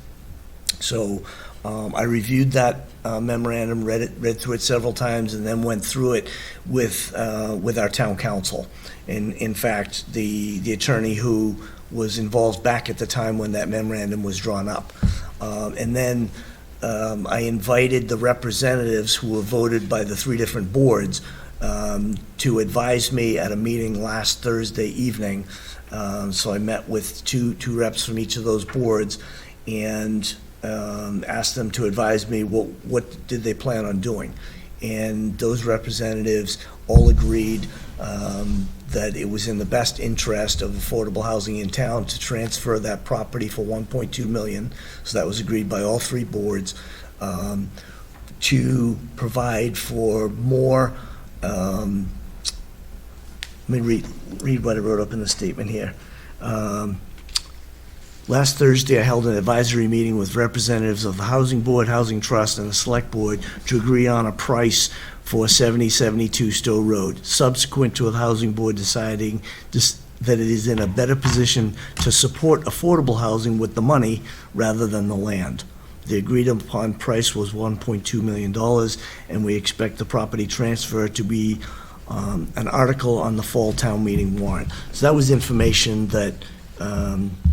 Speaker 2: So I reviewed that memorandum, read through it several times, and then went through it with our town council. And in fact, the attorney who was involved back at the time when that memorandum was drawn up. And then I invited the representatives who were voted by the three different boards to advise me at a meeting last Thursday evening. So I met with two reps from each of those boards and asked them to advise me what did they plan on doing. And those representatives all agreed that it was in the best interest of affordable housing in town to transfer that property for $1.2 million. So that was agreed by all three boards, to provide for more, let me read what I wrote up in the statement here. Last Thursday, I held an advisory meeting with representatives of the Housing Board, Housing Trust, and the Select Board to agree on a price for 7072 Stowe Road, subsequent to the Housing Board deciding that it is in a better position to support affordable housing with the money rather than the land. The agreed upon price was $1.2 million, and we expect the property transfer to be an article on the fall town meeting warrant. So that was information that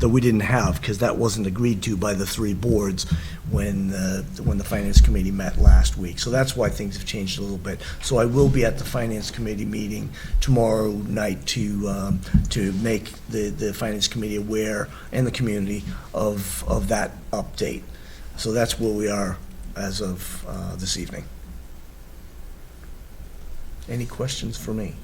Speaker 2: we didn't have, because that wasn't agreed to by the three boards when the Finance Committee met last week. So that's why things have changed a little bit. So I will be at the Finance Committee meeting tomorrow night to make the Finance Committee aware and the community of that update. So that's where we are as of this evening. Any questions for me?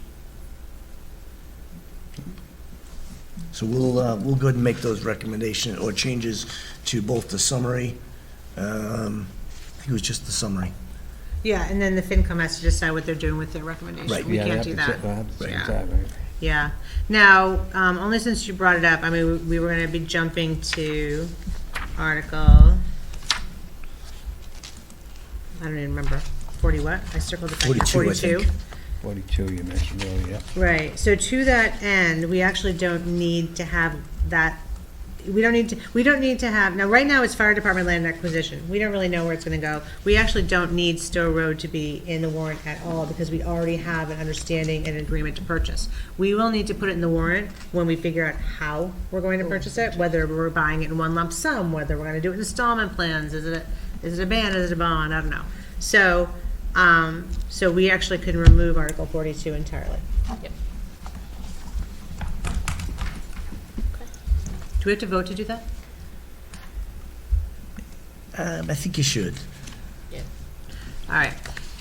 Speaker 2: So we'll go ahead and make those recommendations or changes to both the summary. I think it was just the summary.
Speaker 1: Yeah, and then the FinCom has to decide what they're doing with their recommendation.
Speaker 2: Right.
Speaker 1: We
Speaker 3: Yeah, they
Speaker 1: can't
Speaker 3: have
Speaker 1: do
Speaker 3: to
Speaker 1: that.
Speaker 3: they'll have to change
Speaker 1: Yeah.
Speaker 3: that, right?
Speaker 1: Yeah. Now, only since you brought it up, I mean, we were gonna be jumping to Article, I don't even remember, 40 what? I circled it back.
Speaker 2: 42, I think.
Speaker 3: 42 you mentioned earlier, yeah.
Speaker 1: Right, so to that end, we actually don't need to have that, we don't need to have, now, right now it's fire department land acquisition. We don't really know where it's gonna go. We actually don't need Stowe Road to be in the warrant at all, because we already have an understanding and an agreement to purchase. We will need to put it in the warrant when we figure out how we're going to purchase it, whether we're buying it in one lump sum, whether we're gonna do it in installment plans, is it a ban, is it a bond, I don't know. So, so we actually could remove Article 42 entirely.
Speaker 4: Yep.
Speaker 1: Do we have to vote to do that?
Speaker 2: I think you should.
Speaker 4: Yeah.
Speaker 1: All right,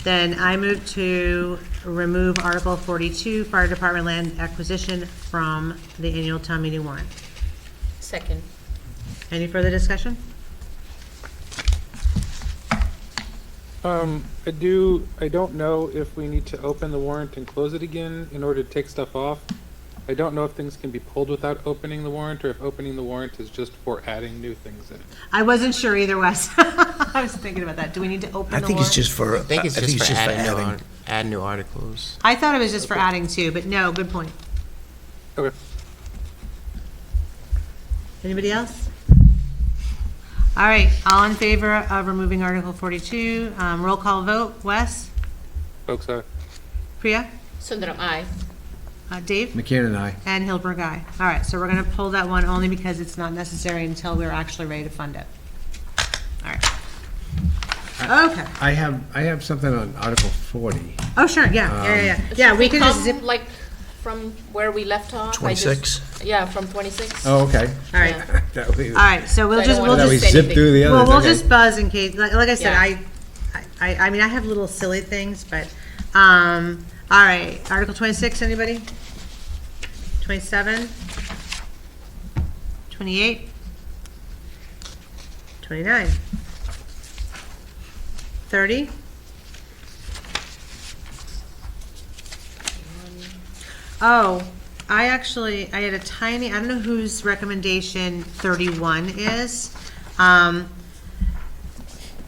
Speaker 1: then I move to remove Article 42, Fire Department Land Acquisition, from the annual town meeting warrant.
Speaker 4: Second.
Speaker 1: Any further discussion?
Speaker 6: I don't know if we need to open the warrant and close it again in order to take stuff off. I don't know if things can be pulled without opening the warrant, or if opening the warrant is just for adding new things in.
Speaker 1: I wasn't sure either, Wes. I was thinking about that. Do we need to open the
Speaker 2: I
Speaker 1: warrant?
Speaker 2: think it's just for,
Speaker 7: I think it's just for add new articles.
Speaker 1: I thought it was just for adding to, but no, good point.
Speaker 6: Okay.
Speaker 1: Anybody else? All right, all in favor of removing Article 42, roll call vote, Wes?
Speaker 6: Folks,
Speaker 1: Priya?
Speaker 4: Sundaram, aye.
Speaker 1: Dave?
Speaker 3: McKeon and I.
Speaker 1: And Hilberg, aye. All right, so we're gonna pull that one only because it's not necessary until we're actually ready to fund it. All right. Okay.
Speaker 3: I have something on Article 40.
Speaker 1: Oh, sure, yeah. Yeah, we can just zip,
Speaker 4: Like, from where we left off?
Speaker 2: 26?
Speaker 4: Yeah, from 26.
Speaker 3: Oh, okay.
Speaker 1: all right.
Speaker 4: Yeah.
Speaker 3: That we-
Speaker 1: All right, so we'll
Speaker 4: I
Speaker 1: just,
Speaker 4: don't
Speaker 1: we'll
Speaker 4: wanna
Speaker 3: That we
Speaker 1: just,
Speaker 4: say
Speaker 3: zip through the
Speaker 1: well,
Speaker 3: others,
Speaker 1: we'll
Speaker 3: okay.
Speaker 1: just buzz in case, like I said,
Speaker 4: Yeah.
Speaker 1: I mean, I have little silly things, but, all right, Article 26, anybody? 27? 28? 29? 30? Oh, I had a tiny, I don't know whose recommendation 31 is.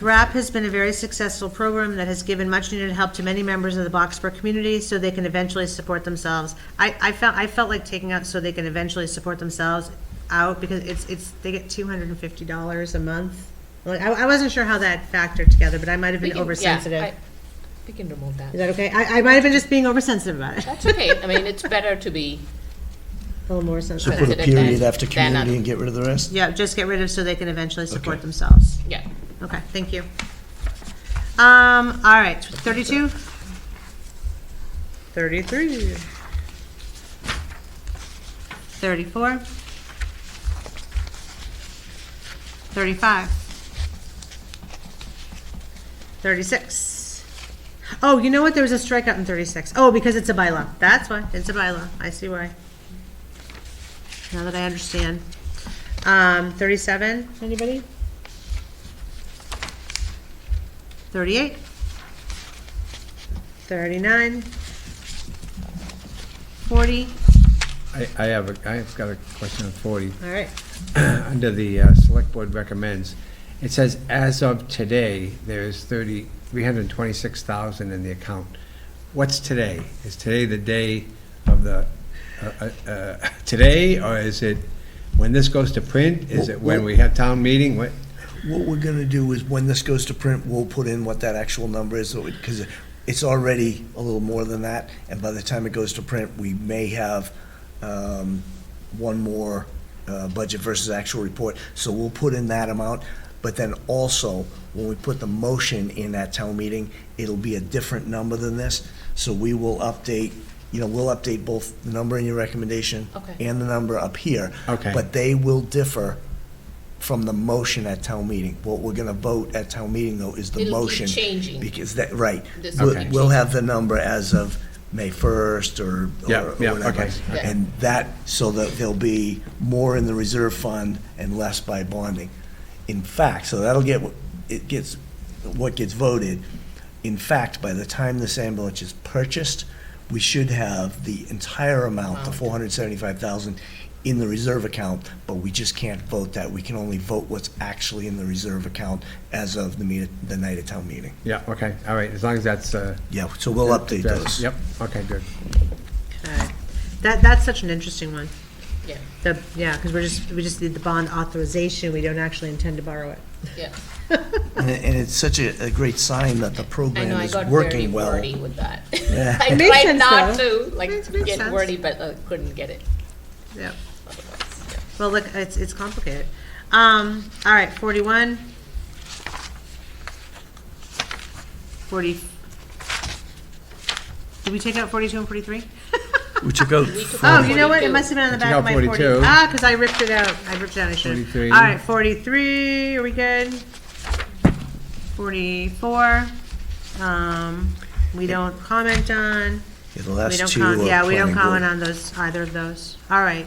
Speaker 1: RAP has been a very successful program that has given much needed help to many members of the Boxborough community so they can eventually support themselves. I felt like taking out so they can eventually support themselves out because they get $250 a month. Like, I wasn't sure how that factored together, but I might have been oversensitive.
Speaker 4: We can remove that.
Speaker 1: Is that okay? I might have been just being oversensitive about it.
Speaker 4: That's okay. I mean, it's better to be,
Speaker 1: A little more
Speaker 2: So
Speaker 1: sensitive.
Speaker 2: put a period after
Speaker 4: Then
Speaker 2: community
Speaker 4: other-
Speaker 2: and get rid of the rest?
Speaker 1: Yeah, just get rid of so they can eventually support
Speaker 2: Okay.
Speaker 1: themselves.
Speaker 4: yeah.
Speaker 1: Okay, thank you. All right, 32? 33? 34? 35? 36? Oh, you know what? There was a strikeout in 36. Oh, because it's a bylaw. That's why. It's a bylaw. I see why. Now that I understand. 37, anybody? 38? 39? 40?
Speaker 3: I've got a question on 40.
Speaker 1: All right.
Speaker 3: Under the Select Board recommends, it says, as of today, there's 326,000 in the account. What's today? Is today the day of the, today, or is it when this goes to print? Is it when we have town meeting? What?
Speaker 2: What we're gonna do is, when this goes to print, we'll put in what that actual number is, because it's already a little more than that, and by the time it goes to print, we may have one more budget versus actual report, so we'll put in that amount, but then also, when we put the motion in at town meeting, it'll be a different number than this, so we will update, we'll update both the number in your recommendation
Speaker 4: Okay.
Speaker 2: and the number up here.
Speaker 3: Okay.
Speaker 2: But they will differ from the motion at town meeting. What we're gonna vote at town meeting, though, is the
Speaker 4: It'll keep
Speaker 2: motion.
Speaker 4: changing.
Speaker 2: Because that, right.
Speaker 4: This
Speaker 2: We'll-
Speaker 4: will keep
Speaker 2: We'll
Speaker 4: changing.
Speaker 2: have the number as of May 1st or
Speaker 3: Yeah,
Speaker 2: whatever.
Speaker 3: okay.
Speaker 2: And that, so that there'll be more in the reserve fund and less by bonding. In fact, so that'll get, what gets voted. In fact, by the time this ambulance is purchased, we should have the entire amount, the 475,000, in the reserve account, but we just can't vote that. We can only vote what's actually in the reserve account as of the night of town meeting.
Speaker 3: Yeah, okay, all right, as long as that's.
Speaker 2: Yeah, so we'll update those.
Speaker 3: Yep, okay, good.
Speaker 1: Okay. That's such an interesting one.
Speaker 4: Yeah,
Speaker 1: Because we just did the bond authorization, we don't actually intend to borrow it.
Speaker 4: yeah.
Speaker 2: And it's such a great sign that the
Speaker 4: I
Speaker 2: program
Speaker 4: know, I
Speaker 2: is
Speaker 4: got very
Speaker 2: working well.
Speaker 4: wordy with that.
Speaker 2: Yeah.
Speaker 4: I
Speaker 1: It makes
Speaker 4: tried
Speaker 1: sense,
Speaker 4: not
Speaker 1: though.
Speaker 4: to, like,
Speaker 1: Makes
Speaker 4: get
Speaker 1: sense.
Speaker 4: wordy, but couldn't get it
Speaker 1: Yep.
Speaker 4: otherwise. Yeah.
Speaker 1: Well, look, it's complicated. All right, 41. 40. Did we take out 42 and 43?
Speaker 2: We took out,
Speaker 4: We took
Speaker 1: Oh,
Speaker 4: out
Speaker 1: you know what? It
Speaker 4: 42.
Speaker 1: must have been on the
Speaker 3: I
Speaker 1: back
Speaker 3: took
Speaker 1: of my
Speaker 3: out
Speaker 1: 40.
Speaker 3: 42.
Speaker 1: Because I ripped it out. I should have.
Speaker 3: 43.
Speaker 1: All right, 43, are we good? 44, we don't comment on.
Speaker 2: yeah, the
Speaker 1: We
Speaker 2: last
Speaker 1: don't
Speaker 2: two
Speaker 1: comment,
Speaker 2: are
Speaker 1: yeah, we don't
Speaker 2: planning
Speaker 1: comment
Speaker 2: board.
Speaker 1: on those, either of those. All right.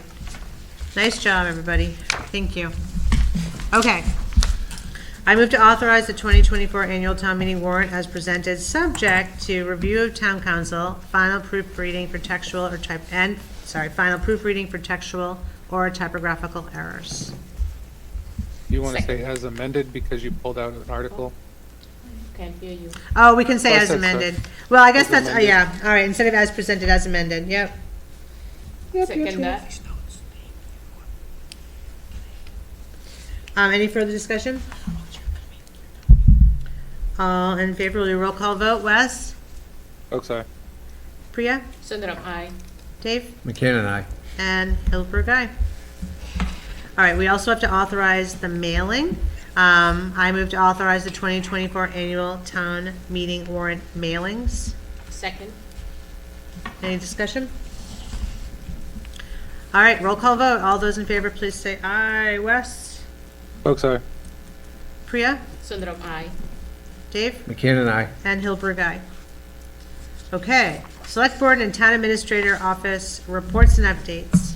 Speaker 1: Nice job, everybody. Thank you. Okay. I move to authorize the 2024 annual town meeting warrant as presented, subject to review of town council, final proofreading for textual or final proofreading for textual or typographical errors.
Speaker 6: You want to
Speaker 4: Second.
Speaker 6: say as amended because you pulled out an article?
Speaker 4: Can't hear you.
Speaker 1: Oh, we can say
Speaker 6: I
Speaker 1: as
Speaker 6: said so.
Speaker 1: amended. Well, I guess
Speaker 6: As
Speaker 1: that's,
Speaker 6: amended.
Speaker 1: yeah, all right, instead of as presented, as amended, yep.
Speaker 4: Second that.
Speaker 1: Any further discussion? All in favor, will you roll call vote? Wes?
Speaker 6: Oh, sorry.
Speaker 1: Priya?
Speaker 4: Sundaram, aye.
Speaker 1: Dave?
Speaker 3: McCann and I.
Speaker 1: And Hillsborough Guy. All right, we also have to authorize the mailing. I move to authorize the 2024 annual town meeting warrant mailings.
Speaker 4: Second.
Speaker 1: Any discussion? All right, roll call vote. All those in favor, please say aye. Wes?
Speaker 6: Oh, sorry.
Speaker 1: Priya?
Speaker 4: Sundaram, aye.
Speaker 1: Dave?
Speaker 3: McCann and I.
Speaker 1: And Hillsborough Guy. Okay, Select Board and Town Administrator Office reports and updates.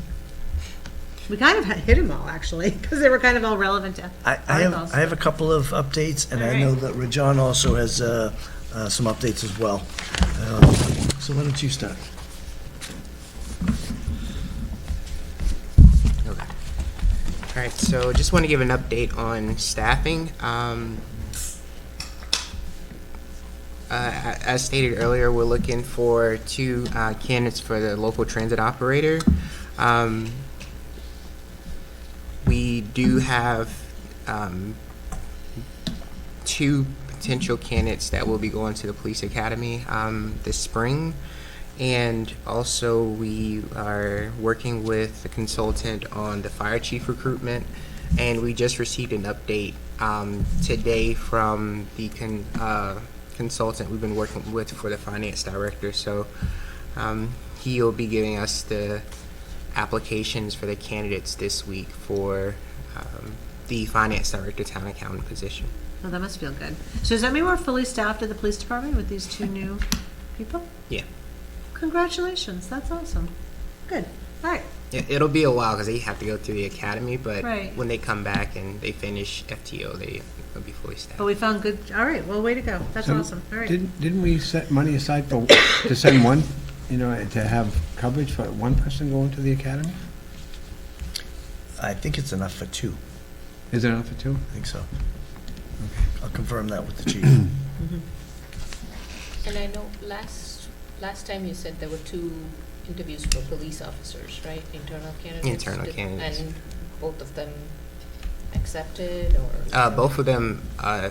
Speaker 1: We kind of hit them all, actually, because they were kind of all relevant to
Speaker 2: I
Speaker 1: articles.
Speaker 2: have a couple of updates, and
Speaker 1: All
Speaker 2: I know
Speaker 1: right.
Speaker 2: that Rajan also has some updates as well. So why don't you start?
Speaker 7: Okay. All right, so just want to give an update on staffing. As stated earlier, we're looking for 2 candidates for the local transit operator. We do have 2 potential candidates that will be going to the police academy this spring. And also, we are working with the consultant on the fire chief recruitment. And we just received an update today from the consultant we've been working with for the finance director. So he'll be giving us the applications for the candidates this week for the finance director town accountant position.
Speaker 1: Well, that must feel good. So does that mean we're fully staffed at the police department with these 2 new people?
Speaker 7: Yeah.
Speaker 1: Congratulations, that's awesome. Good, all right.
Speaker 7: It'll be a while because they have to go through the academy, but
Speaker 1: Right.
Speaker 7: when they come back and they finish FTO, they'll be fully staffed.
Speaker 1: But we found good, all right, well, way to go. That's
Speaker 3: So,
Speaker 1: awesome, all right.
Speaker 3: Didn't we set money aside to send one, to have coverage for one person going to the academy?
Speaker 2: I think it's enough for 2.
Speaker 3: Is it enough for 2?
Speaker 2: I think so. I'll confirm that with the chief.
Speaker 4: And I know last time you said there were 2 interviews for police officers, right? Internal candidates?
Speaker 7: Internal candidates.
Speaker 4: And both of them accepted, or?
Speaker 7: Both of them, I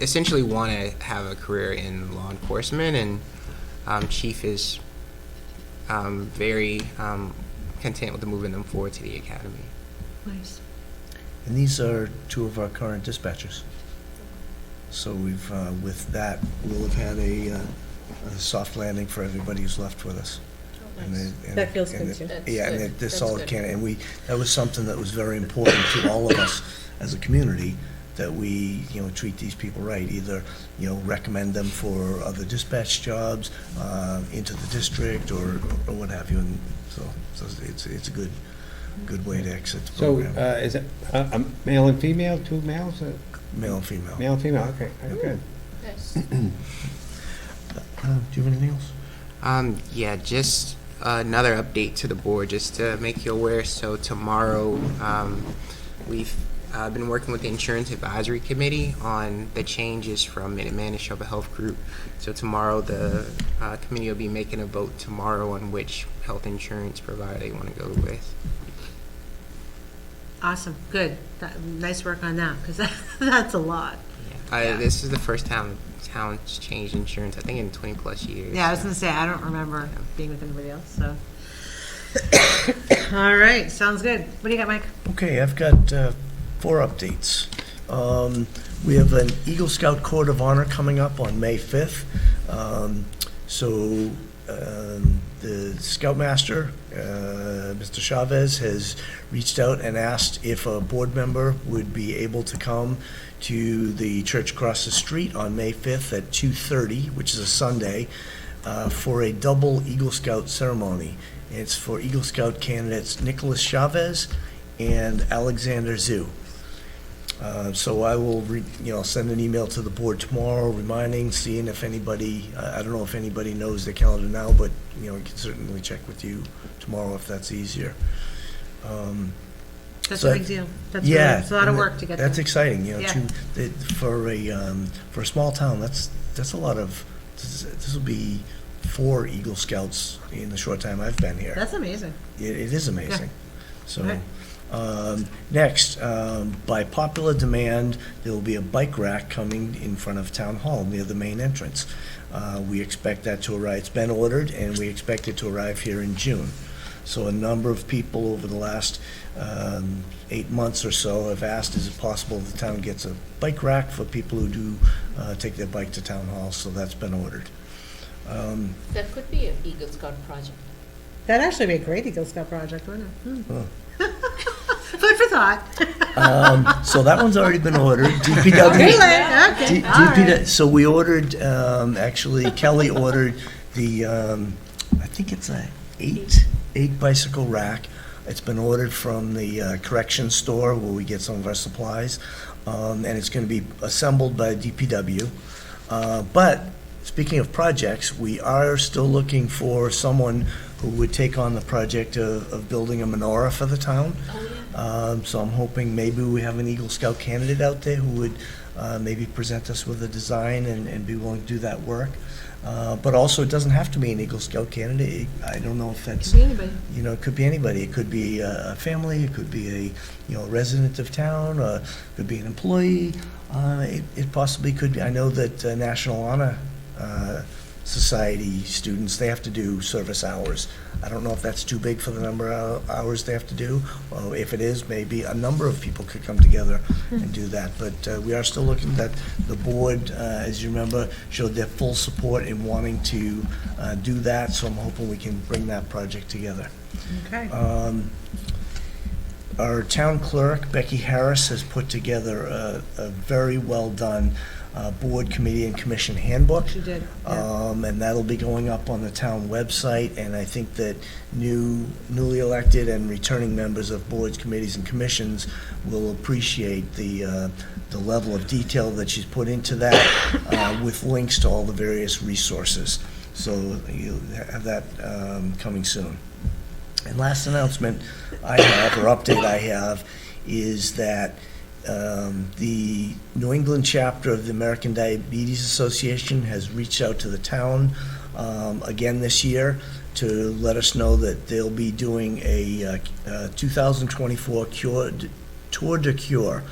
Speaker 7: essentially want to have a career in law enforcement, and Chief is very content with moving them forward to the academy.
Speaker 1: Nice.
Speaker 2: And these are 2 of our current dispatchers. So we've, with that, we'll have had a soft landing for everybody who's left with us. And
Speaker 1: That feels
Speaker 2: and
Speaker 1: good, too.
Speaker 4: That's
Speaker 2: Yeah, and
Speaker 4: good.
Speaker 2: they're
Speaker 4: That's
Speaker 2: solid
Speaker 4: good.
Speaker 2: candidate, and that was something that was very important to all of us as a community, that we, treat these people right, either, recommend them for other dispatch jobs, into the district, or what have you, and so it's a good way to exit the
Speaker 3: So,
Speaker 2: program.
Speaker 3: is it male and female, 2 males?
Speaker 2: Male and female.
Speaker 3: Male and female, okay, good.
Speaker 4: Yes.
Speaker 2: Do you have anything else?
Speaker 7: Yeah, just another update to the board, just to make you aware. So tomorrow, we've been working with the Insurance Advisory Committee on the changes from Minuteman and Shelby Health Group. So tomorrow, the committee will be making a vote tomorrow on which health insurance provider they want to go with.
Speaker 1: Awesome, good. Nice work on that, because that's a lot.
Speaker 7: This is the first time town's changed insurance, I think, in 20-plus years.
Speaker 1: Yeah, I was gonna say, I don't remember being with anybody else, so. All right, sounds good. What do you got, Mike?
Speaker 2: Okay, I've got 4 updates. We have an Eagle Scout Court of Honor coming up on May 5th. The Scoutmaster, Mr. Chavez, has reached out and asked if a board member would be able to come to the church across the street on May 5th at 2:30, which is a Sunday, for a double Eagle Scout ceremony. It's for Eagle Scout candidates Nicholas Chavez and Alexander Zhu. So I will, send an email to the board tomorrow reminding, seeing if anybody, I don't know if anybody knows their calendar now, but, we can certainly check with you tomorrow if that's easier.
Speaker 1: That's
Speaker 2: So
Speaker 1: a big deal. That's
Speaker 2: Yeah.
Speaker 1: really, it's a lot of
Speaker 2: and
Speaker 1: work to get
Speaker 2: That's
Speaker 1: there.
Speaker 2: exciting,
Speaker 1: Yeah.
Speaker 2: for a small town, that's a lot of, this will be 4 Eagle Scouts in the short time I've been here.
Speaker 1: That's amazing.
Speaker 2: It is amazing. So,
Speaker 1: Right.
Speaker 2: next, by popular demand, there will be a bike rack coming in front of Town Hall near the main entrance. We expect that to arrive, it's been ordered, and we expect it to arrive here in June. So a number of people over the last 8 months or so have asked, is it possible the town gets a bike rack for people who do take their bike to Town Hall, so that's been ordered.
Speaker 4: That could be an Eagle Scout project.
Speaker 1: That'd actually be a great Eagle Scout project, wouldn't it?
Speaker 2: Huh.
Speaker 1: Food for thought.
Speaker 2: So that one's already been ordered.
Speaker 1: Really?
Speaker 2: DPW.
Speaker 1: Okay, all right.
Speaker 2: So we ordered, actually Kelly ordered the, I think it's a eight bicycle rack. It's been ordered from the correction store where we get some of our supplies, and it's going to be assembled by DPW. But speaking of projects, we are still looking for someone who would take on the project of building a menorah for the town. So I'm hoping maybe we have an Eagle Scout candidate out there who would maybe present us with a design and be willing to do that work. But also, it doesn't have to be an Eagle Scout candidate. I don't know if that's,
Speaker 5: Could be anybody.
Speaker 2: you know, it could be anybody. It could be a family, it could be a, you know, resident of town, it could be an employee. It possibly could be, I know that National Honor Society students, they have to do service hours. I don't know if that's too big for the number of hours they have to do, or if it is, maybe a number of people could come together and do that. But we are still looking at the board, as you remember, showed their full support in wanting to do that, so I'm hoping we can bring that project together.
Speaker 1: Okay.
Speaker 2: Our town clerk, Becky Harris, has put together a very well-done board, committee, and commission handbook.
Speaker 1: She did, yeah.
Speaker 2: And that'll be going up on the town website, and I think that newly elected and returning members of boards, committees, and commissions will appreciate the level of detail that she's put into that, with links to all the various resources. So you'll have that coming soon. And last announcement I have, or update I have, is that the New England chapter of the American Diabetes Association has reached out to the town again this year to let us know that they'll be doing a 2024 Tour de Cure.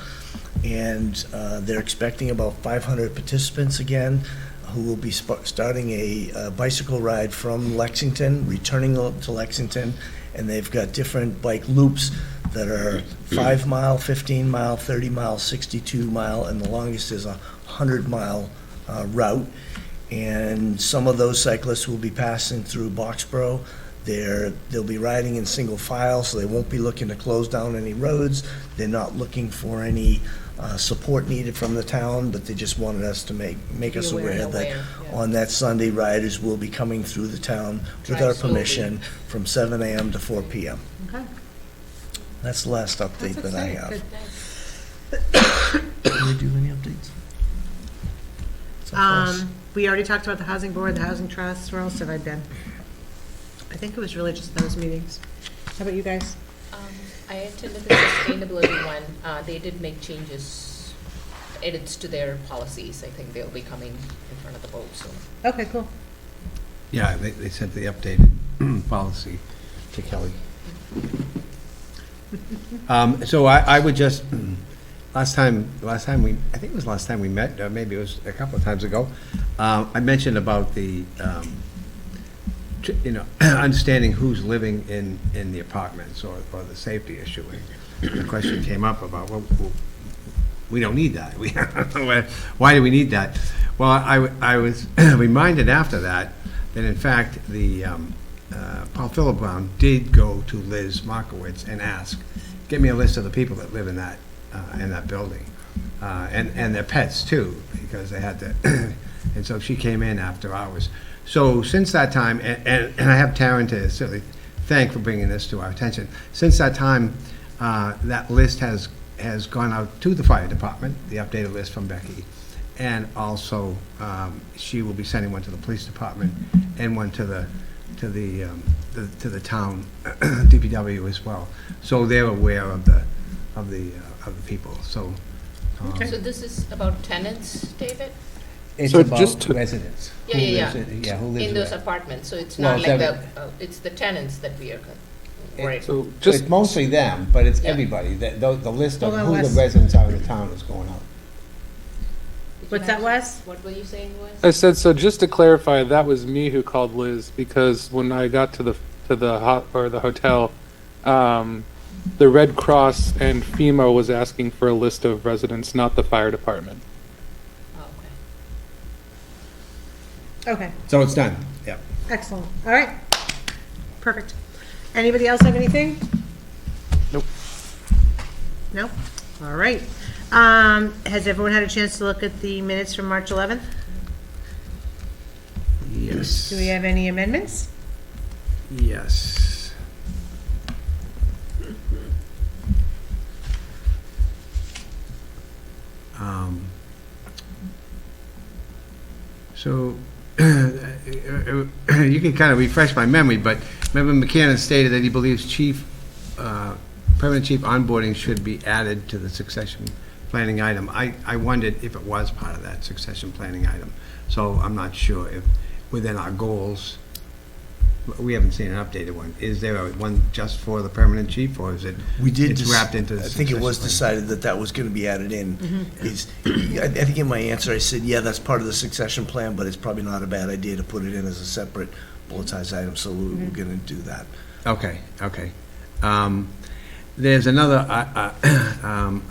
Speaker 2: And they're expecting about 500 participants again, who will be starting a bicycle ride from Lexington, returning to Lexington, and they've got different bike loops that are 5 mile, 15 mile, 30 mile, 62 mile, and the longest is 100-mile route. And some of those cyclists will be passing through Boxborough. They'll be riding in single file, so they won't be looking to close down any roads. They're not looking for any support needed from the town, but they just wanted us to make us aware that on that Sunday, riders will be coming through the town with our permission from 7 a.m. to 4 p.m.
Speaker 1: Okay.
Speaker 2: That's the last update
Speaker 1: That's
Speaker 2: that I
Speaker 1: exciting.
Speaker 2: have.
Speaker 1: Good.
Speaker 2: Do we do any updates? So far?
Speaker 1: We already talked about the housing board, the housing trust. Where else have I been? I think it was really just those meetings. How about you guys?
Speaker 4: I attended the sustainability one. They did make changes, edits to their policies. I think they'll be coming in front of the vote soon.
Speaker 1: Okay, cool.
Speaker 3: Yeah, they sent the updated policy to Kelly. So I would just, last time we, I think it was last time we met, or maybe it was a couple of times ago, I mentioned about the, understanding who's living in the apartments or the safety issue. And the question came up about, well, we don't need that. Why do we need that? Well, I was reminded after that in fact, the Paul Phillip Brown did go to Liz Markowitz and ask, get me a list of the people that live in that building, and their pets too, because they had to, and so she came in after hours. So since that time, and I have Taryn to certainly thank for bringing this to our attention. Since that time, that list has gone out to the fire department, the updated list from Becky, and also she will be sending one to the police department and one to the town DPW as well. So they're aware of the people. So.
Speaker 4: So this is about tenants, David?
Speaker 3: It's
Speaker 6: So
Speaker 3: about
Speaker 6: just to-
Speaker 3: residents.
Speaker 4: Yeah,
Speaker 3: Who
Speaker 4: yeah,
Speaker 3: lives
Speaker 4: yeah.
Speaker 3: who lives
Speaker 4: In those
Speaker 3: there.
Speaker 4: apartments, so it's
Speaker 3: Well,
Speaker 4: not
Speaker 3: it's
Speaker 4: like it's the tenants that we are worried.
Speaker 6: So
Speaker 3: So
Speaker 6: just
Speaker 3: it's mostly them, but it's
Speaker 4: Yeah.
Speaker 3: everybody. The list of
Speaker 1: Hold on,
Speaker 3: who the
Speaker 1: Wes.
Speaker 3: residents are in the town is going out.
Speaker 1: What's that, Wes?
Speaker 4: What were you saying, Wes?
Speaker 6: I said, so just to clarify, that was me who called Liz, because when I got to the hotel, the Red Cross and FEMA was asking for a list of residents, not the fire department.
Speaker 4: Oh, okay.
Speaker 1: Okay,
Speaker 3: So it's done, yeah.
Speaker 1: excellent. All right. Perfect. Anybody else have anything?
Speaker 6: Nope.
Speaker 1: No? All right. Has everyone had a chance to look at the minutes from March 11th?
Speaker 3: Yes.
Speaker 1: Do we have any amendments?
Speaker 3: Yes. So, you can kind of refresh my memory, but Member McCann stated that he believes permanent chief onboarding should be added to the succession planning item. I wondered if it was part of that succession planning item. So I'm not sure if within our goals, we haven't seen an updated one. Is there one just for the permanent chief, or is it?
Speaker 2: We did.
Speaker 3: It's wrapped into the
Speaker 2: I think it was
Speaker 3: succession
Speaker 2: decided that that was going to be added in. I think in my answer, I said, yeah, that's part of the succession plan, but it's probably not a bad idea to put it in as a separate bulletized item, so we're going to do that.
Speaker 3: Okay, okay. There's another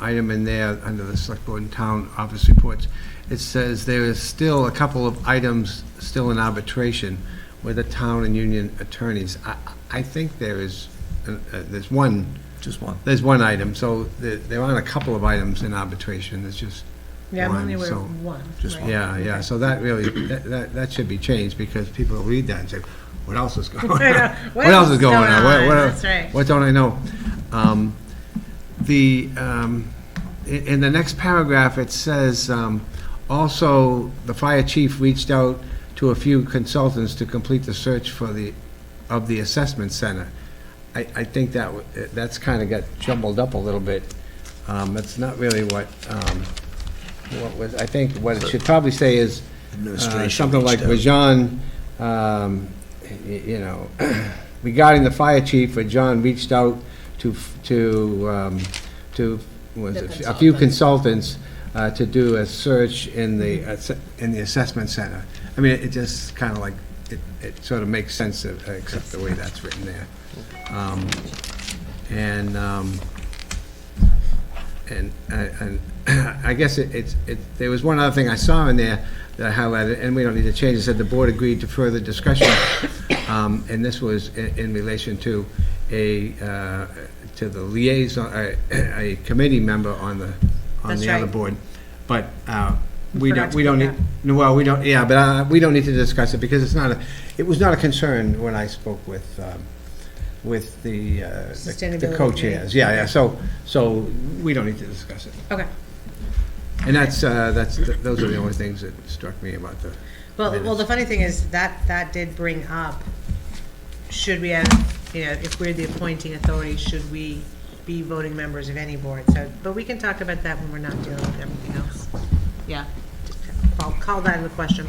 Speaker 3: item in there under the Select Board and Town Office Reports. It says there is still a couple of items still in arbitration with the town and union attorneys. I think there's one.
Speaker 2: Just one.
Speaker 3: There's one item, so there aren't a couple of items in arbitration, it's just
Speaker 1: Yeah, I'm
Speaker 3: one.
Speaker 1: only aware
Speaker 3: So,
Speaker 1: of one.
Speaker 2: just
Speaker 1: right?
Speaker 2: one.
Speaker 3: yeah, so that really, that should be changed, because people will read that and say, what else is going on?
Speaker 1: I know.
Speaker 3: What else is going on?
Speaker 1: That's right.
Speaker 3: What don't I know? In the next paragraph, it says, also, the fire chief reached out to a few consultants to complete the search of the assessment center. I think that's kind of got jumbled up a little bit. That's not really what was, I think what it should probably say is
Speaker 2: Administration
Speaker 3: something like
Speaker 2: reached out.
Speaker 3: Rajan, regarding the fire chief, Rajan reached out to a few consultants to do a search in the assessment center. I mean, it just kind of like, it sort of makes sense, except the way that's written there. And I guess there was one other thing I saw in there that I highlighted, and we don't need to change. It said the board agreed to further discussion, and this was in relation to to the liaison, a committee member on the
Speaker 1: That's
Speaker 3: other
Speaker 1: right.
Speaker 3: board, but we
Speaker 1: forgot
Speaker 3: don't
Speaker 1: to
Speaker 3: need.
Speaker 1: put
Speaker 3: Well, we don't. Yeah, but we don't need to discuss it because it was not a concern when I spoke with the
Speaker 1: Sustainability
Speaker 3: co-chairs.
Speaker 1: committee.
Speaker 3: Yeah. So we don't need to discuss it.
Speaker 1: Okay.
Speaker 3: And those are the only things that struck me about the.
Speaker 1: Well, the funny thing is that did bring up, should we have, if we're the appointing authority, should we be voting members of any board? So, but we can talk about that when we're not dealing with everything else. Yeah, just call that into question.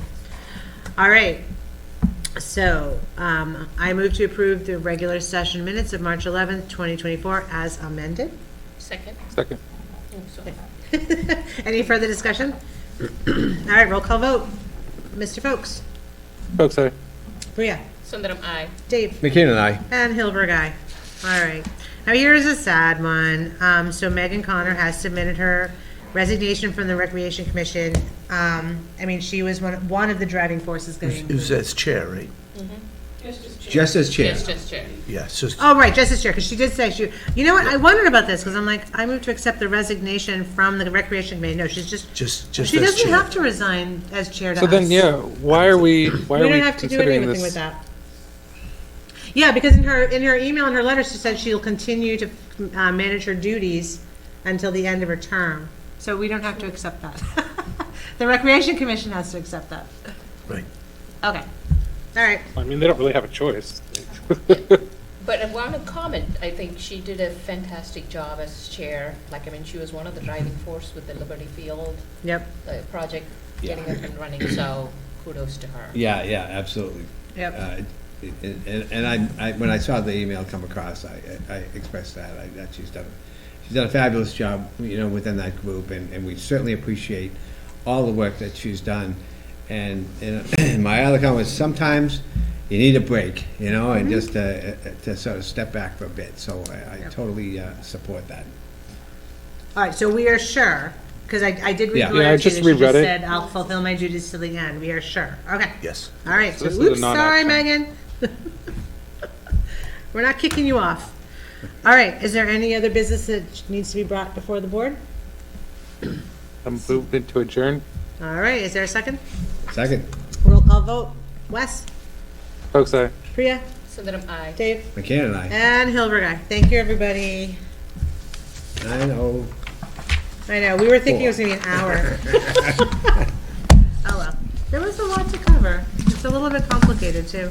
Speaker 1: All right. So, I move to approve the regular session minutes of March 11th, 2024 as amended.
Speaker 4: Second?
Speaker 6: Second.
Speaker 4: Oh, sorry.
Speaker 1: Any further discussion? All right, roll call vote. Mr. Folks?
Speaker 6: Folks, aye.
Speaker 1: Priya?
Speaker 4: Sundaram, aye.
Speaker 1: Dave?
Speaker 3: McKean and I.
Speaker 1: And Hilberg, aye. All right. Now here's a sad one. So Megan Connor has submitted her resignation from the Recreation Commission. I mean, she was one of the driving forces getting.
Speaker 2: It was as chair, right?
Speaker 3: Just as chair.
Speaker 4: Yes, just chair.
Speaker 2: Yeah, it's just,
Speaker 1: Oh, right, just as chair, because she did say you know what, I wondered about this, because I'm like, I move to accept the resignation from the Recreation Committee. No, she's just
Speaker 2: just
Speaker 1: she
Speaker 2: as
Speaker 1: doesn't
Speaker 2: chair.
Speaker 1: have to resign as chair to
Speaker 6: So
Speaker 1: us.
Speaker 6: then, yeah, why are we
Speaker 1: We don't have to do
Speaker 6: considering
Speaker 1: anything with
Speaker 6: this?
Speaker 1: that. Yeah, because in her email and her letter, she said she'll continue to manage her duties until the end of her term. So we don't have to accept that. The Recreation Commission has to accept that.
Speaker 2: Right.
Speaker 1: Okay. All right.
Speaker 6: I mean, they don't really have a choice.
Speaker 4: But I want to comment, I think she did a fantastic job as chair. Like, I mean, she was one of the driving force with the Liberty Field
Speaker 1: Yep.
Speaker 4: project, getting up and running, so kudos to her.
Speaker 3: Yeah, absolutely.
Speaker 1: Yep.
Speaker 3: And I when I saw the email come across, I expressed that she's done a fabulous job, within that group, and we certainly appreciate all the work that she's done. And my other comment is sometimes you need a break, and just to sort of step back for a bit. So I totally support that.
Speaker 1: All right, so we are sure, because I did read
Speaker 3: Yeah.
Speaker 1: the
Speaker 6: Yeah, I
Speaker 1: letter to you,
Speaker 6: just
Speaker 1: and she
Speaker 6: reread
Speaker 1: just
Speaker 6: it.
Speaker 1: said, I'll fulfill my duties to the end. We are sure. Okay.
Speaker 2: Yes.
Speaker 1: All right, so
Speaker 6: This is a
Speaker 1: oops, sorry,
Speaker 6: non-action.
Speaker 1: Megan. We're not kicking you off. All right, is there any other business that needs to be brought before the board?
Speaker 6: I'm moving to adjourn.
Speaker 1: All right, is there a second?
Speaker 3: Second,
Speaker 1: Roll call vote. Wes?
Speaker 6: Folks, aye.
Speaker 1: Priya?
Speaker 4: Sundaram, aye.
Speaker 1: Dave?
Speaker 3: McCann and I.
Speaker 1: And Hilberg, aye. Thank you, everybody.
Speaker 3: 9:04.
Speaker 1: I know, we were thinking it was gonna be an hour. Oh, well. There was a lot to It's a little bit complicated, too.